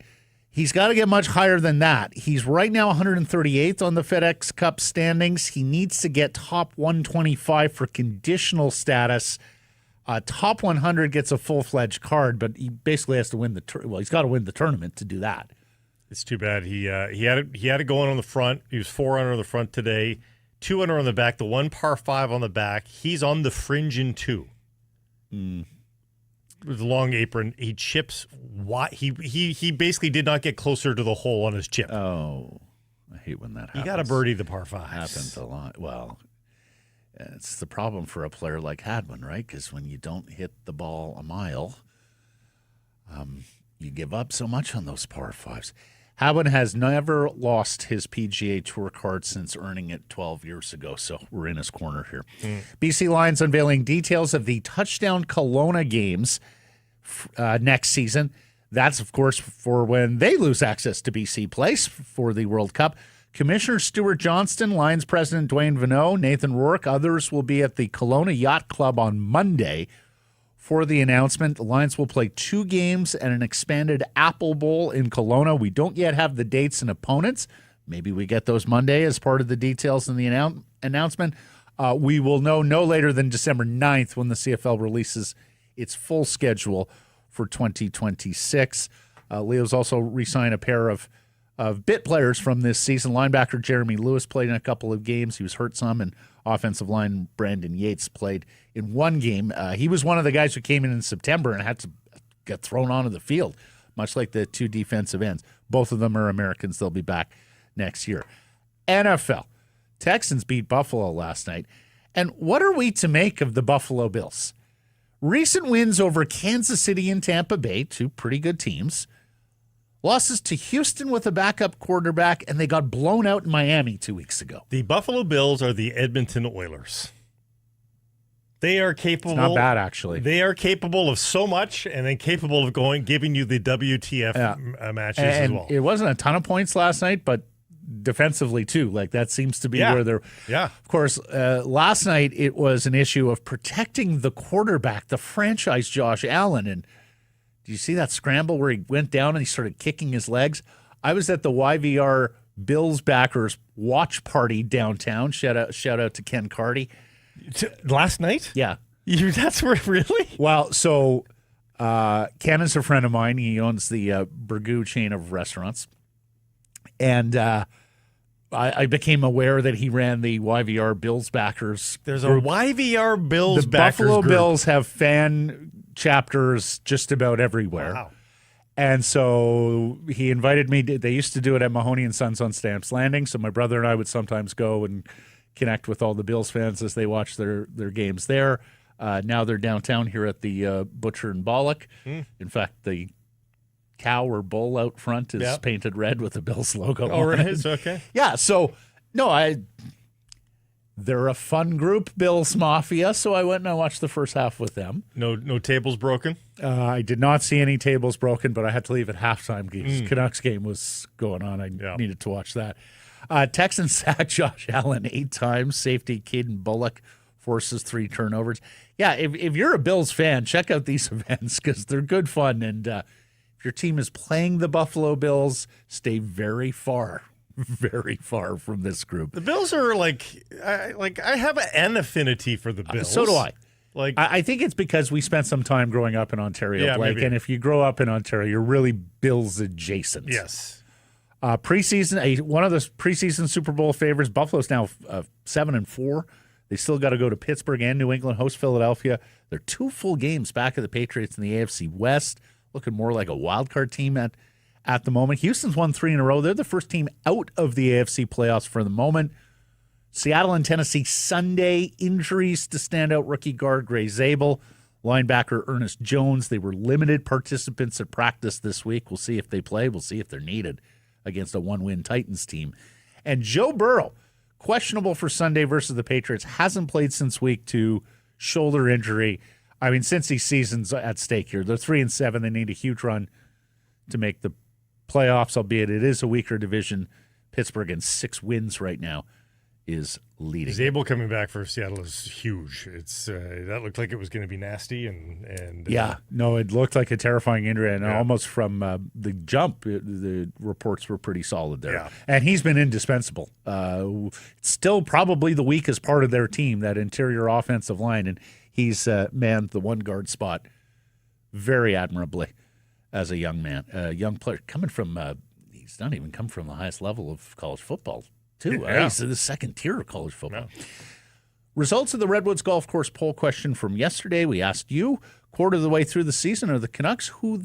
Speaker 1: he's got to get much higher than that. He's right now 138th on the FedEx Cup standings. He needs to get top 125 for conditional status. Top 100 gets a full-fledged card, but he basically has to win he's got to win the tournament to do that.
Speaker 2: It's too bad. He had it going on the front. He was 4 under on the front today, 2 under on the back, the 1 par 5 on the back. He's on the fringe in 2. With a long apron, he chips. He basically did not get closer to the hole on his chip.
Speaker 1: Oh, I hate when that happens.
Speaker 2: He got a birdie the par 5.
Speaker 1: Happens a lot. Well, it's the problem for a player like Hadwin, right? Because when you don't hit the ball a mile, you give up so much on those par 5s. Hadwin has never lost his PGA Tour card since earning it 12 years ago, so we're in his corner here. BC Lions unveiling details of the Touchdown Kelowna games next season. That's, of course, for when they lose access to BC Place for the World Cup. Commissioner Stuart Johnston, Lions President Dwayne Vanneau, Nathan Rourke, others will be at the Kelowna Yacht Club on Monday for the announcement. The Lions will play 2 games and an expanded Apple Bowl in Kelowna. We don't yet have the dates and opponents. Maybe we get those Monday as part of the details in the announcement. We will know no later than December 9th when the CFL releases its full schedule for 2026. Leo's also re-signed a pair of bit players from this season. Linebacker Jeremy Lewis played in a couple of games. He was hurt some, and offensive line Brandon Yates played in 1 game. He was one of the guys who came in September and had to get thrown onto the field, much like the 2 defensive ends. Both of them are Americans. They'll be back next year. NFL. Texans beat Buffalo last night. And what are we to make of the Buffalo Bills? Recent wins over Kansas City and Tampa Bay, 2 pretty good teams. Losses to Houston with a backup quarterback, and they got blown out in Miami 2 weeks ago.
Speaker 2: The Buffalo Bills are the Edmonton Oilers. They are capable.
Speaker 1: It's not bad, actually.
Speaker 2: They are capable of so much, and then capable of giving you the WTF matches as well.
Speaker 1: It wasn't a ton of points last night, but defensively too. Like that seems to be where they're.
Speaker 2: Yeah.
Speaker 1: Of course, last night it was an issue of protecting the quarterback, the franchise Josh Allen. And do you see that scramble where he went down and he started kicking his legs? I was at the YVR Bills backers watch party downtown. Shout out to Ken Carty.
Speaker 2: Last night?
Speaker 1: Yeah.
Speaker 2: That's where, really?
Speaker 1: Well, so Ken is a friend of mine. He owns the Burgoo chain of restaurants. And I became aware that he ran the YVR Bills backers.
Speaker 2: There's
Speaker 1: group.
Speaker 2: a YVR Bills
Speaker 1: the
Speaker 2: backers
Speaker 1: Buffalo
Speaker 2: group.
Speaker 1: Bills have fan chapters just about everywhere.
Speaker 2: Wow.
Speaker 1: And so he invited me. They used to do it at Mahoney and Sons on Stamps Landing. So my brother and I would sometimes go and connect with all the Bills fans as they watch their games there. Now they're downtown here at the Butcher and Bollock. In fact, the cow or bull out front is painted red with the Bills logo on it.
Speaker 2: Okay.
Speaker 1: Yeah, so they're a fun group, Bills Mafia, so I went and I watched the first half with them.
Speaker 2: No tables broken?
Speaker 1: I did not see any tables broken, but I had to leave at halftime because Canucks game was going on. I needed to watch that. Texans sacked Josh Allen 8 times. Safety Caden Bullock forces 3 turnovers. Yeah, if you're a Bills fan, check out these events because they're good fun. And if your team is playing the Buffalo Bills, stay very far from this group.
Speaker 2: The Bills are I have an affinity for the Bills.
Speaker 1: So do I. I think it's because we spent some time growing up in Ontario, Blake.
Speaker 2: Maybe.
Speaker 1: And if you grow up in Ontario, you're really Bills adjacent.
Speaker 2: Yes.
Speaker 1: Preseason, one of the preseason Super Bowl favorites. Buffalo's now 7-4. They still got to go to Pittsburgh and New England, host Philadelphia. They're 2 full games back of the Patriots in the AFC West, looking more like a wild card team at the moment. Houston's won 3 in a row. They're the first team out of the AFC playoffs for the moment. Seattle and Tennessee Sunday. Injuries to standout rookie guard Gray Zabel. Linebacker Ernest Jones. They were limited participants at practice this week. We'll see if they play. We'll see if they're needed against a one-win Titans team. And Joe Burrow, questionable for Sunday versus the Patriots, hasn't played since week 2, shoulder injury. I mean, since these season's at stake here. They're 3-7. They need a huge run to make the playoffs, albeit it is a weaker division. Pittsburgh in 6 wins right now is leading.
Speaker 2: Zabel coming back for Seattle is huge. It's that looked like it was going to be nasty, and
Speaker 1: no, it looked like a terrifying injury, and almost from the jump, the reports were pretty solid there.
Speaker 2: Yeah.
Speaker 1: And he's been indispensable. Still probably the weakest part of their team, that interior offensive line, and he's manned the one guard spot very admirably as a young man, a young player coming from. He's not even come from the highest level of college football, too.
Speaker 2: Yeah.
Speaker 1: He's in the second tier of college football.
Speaker 2: Yeah.
Speaker 1: Results of the Redwoods Golf Course poll question from yesterday. We asked you, quarter of the way through the season, are the Canucks who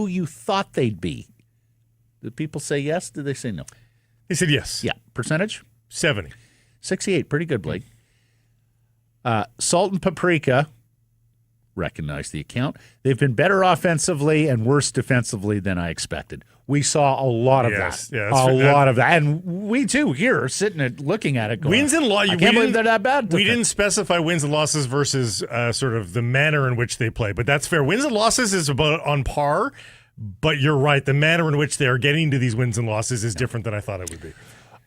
Speaker 1: you thought they'd be? Did people say yes? Did they say no?
Speaker 2: They said yes.
Speaker 1: Yeah. Percentage?
Speaker 2: 70.
Speaker 1: 68. Pretty good, Blake. Salt and Paprika, recognize the account. They've been better offensively and worse defensively than I expected. We saw a lot of that.
Speaker 2: Yeah,
Speaker 1: a lot of that. And we, too, here, sitting at looking at it going,
Speaker 2: wins and losses.
Speaker 1: I can't believe they're that bad.
Speaker 2: We didn't specify wins and losses versus sort of the manner in which they play, but that's fair. Wins and losses is about on par, but you're right. The manner in which they are getting to these wins and losses is different than I thought it would be.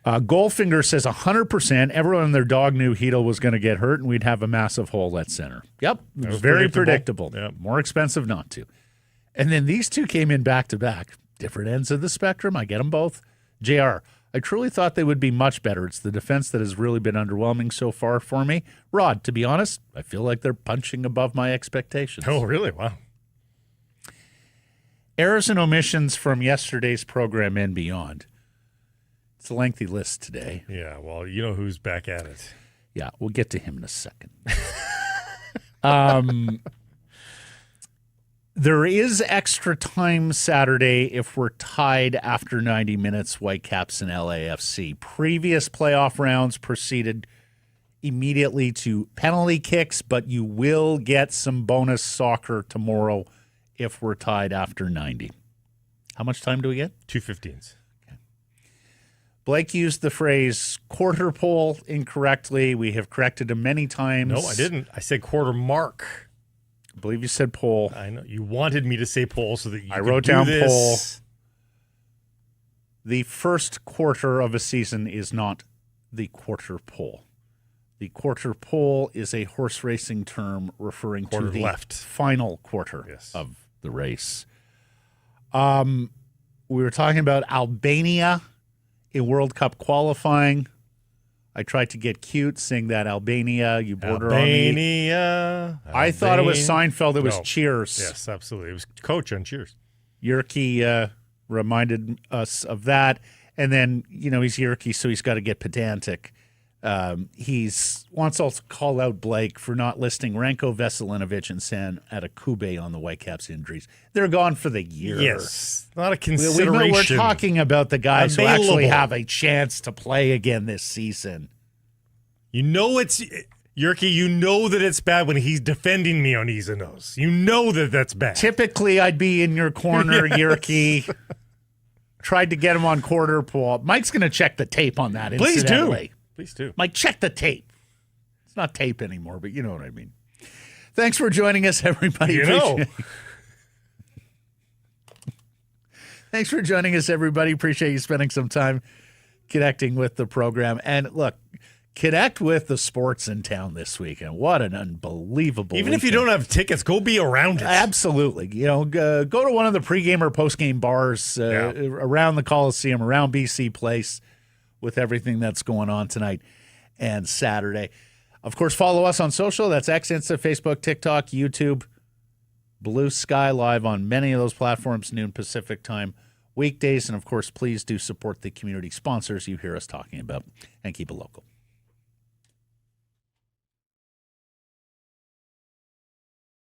Speaker 1: Goldfinger says 100%. Everyone and their dog knew Hedel was going to get hurt and we'd have a massive hole at center. Yep. It was very predictable.
Speaker 2: Yep.
Speaker 1: More expensive not to. And then these two came in back-to-back. Different ends of the spectrum. I get them both. JR, I truly thought they would be much better. It's the defense that has really been underwhelming so far for me. Rod, to be honest, I feel like they're punching above my expectations.
Speaker 2: Oh, really? Wow.
Speaker 1: Errors and omissions from yesterday's program and beyond. It's a lengthy list today.
Speaker 2: Yeah, well, you know who's back at it.
Speaker 1: Yeah, we'll get to him in a second. There is extra time Saturday if we're tied after 90 minutes, Whitecaps and LAFC. Previous playoff rounds proceeded immediately to penalty kicks, but you will get some bonus soccer tomorrow if we're tied after 90. How much time do we get?
Speaker 2: 2:15s.
Speaker 1: Blake used the phrase quarter pole incorrectly. We have corrected him many times.
Speaker 2: No, I didn't. I said quarter mark.
Speaker 1: I believe you said pole.
Speaker 2: I know. You wanted me to say pole so that you
Speaker 1: I
Speaker 2: could
Speaker 1: wrote
Speaker 2: do
Speaker 1: down
Speaker 2: this.
Speaker 1: pole. The first quarter of a season is not the quarter pole. The quarter pole is a horse racing term referring
Speaker 2: Quarter
Speaker 1: to the
Speaker 2: left.
Speaker 1: final quarter
Speaker 2: Yes.
Speaker 1: of the race. We were talking about Albania in World Cup qualifying. I tried to get cute, sing that Albania, you border on me.
Speaker 2: Albania.
Speaker 1: I thought it was
Speaker 2: Albania.
Speaker 1: Seinfeld. It was
Speaker 2: No.
Speaker 1: Cheers.
Speaker 2: Yes, absolutely. It was Coach on Cheers.
Speaker 1: Yerke reminded us of that. And then, he's Yerke, so he's got to get pedantic. He's wants also to call out Blake for not listing Ranko Veselinovic and San Atakube on the Whitecaps injuries. They're gone for the year.
Speaker 2: Yes. Not a consideration.
Speaker 1: We're talking about the guys who actually
Speaker 2: Available.
Speaker 1: have a chance to play again this season.
Speaker 2: You know it's Yerke, you know that it's bad when he's defending me on Izanos. You know that that's bad.
Speaker 1: Typically, I'd be in your corner,
Speaker 2: Yes.
Speaker 1: Yerke. Tried to get him on quarter pole. Mike's going to check the tape on that.
Speaker 2: Please do.
Speaker 1: incidentally.
Speaker 2: Please do.
Speaker 1: Mike, check the tape. It's not tape anymore, but you know what I mean. Thanks for joining us, everybody. Thanks for joining us, everybody. Appreciate you spending some time connecting with the program. And look, connect with the sports in town this weekend. What an unbelievable
Speaker 2: Even if you
Speaker 1: weekend.
Speaker 2: don't have tickets, go be around it.
Speaker 1: Absolutely. Go to one of the pregame or postgame bars around the Coliseum, around BC Place, with everything that's going on tonight and Saturday. Of course, follow us on social. That's X, Insta, Facebook, TikTok, YouTube, Blue Sky Live on many of those platforms, noon Pacific time, weekdays. And, of course, please do support the community sponsors you hear us talking about and keep it local.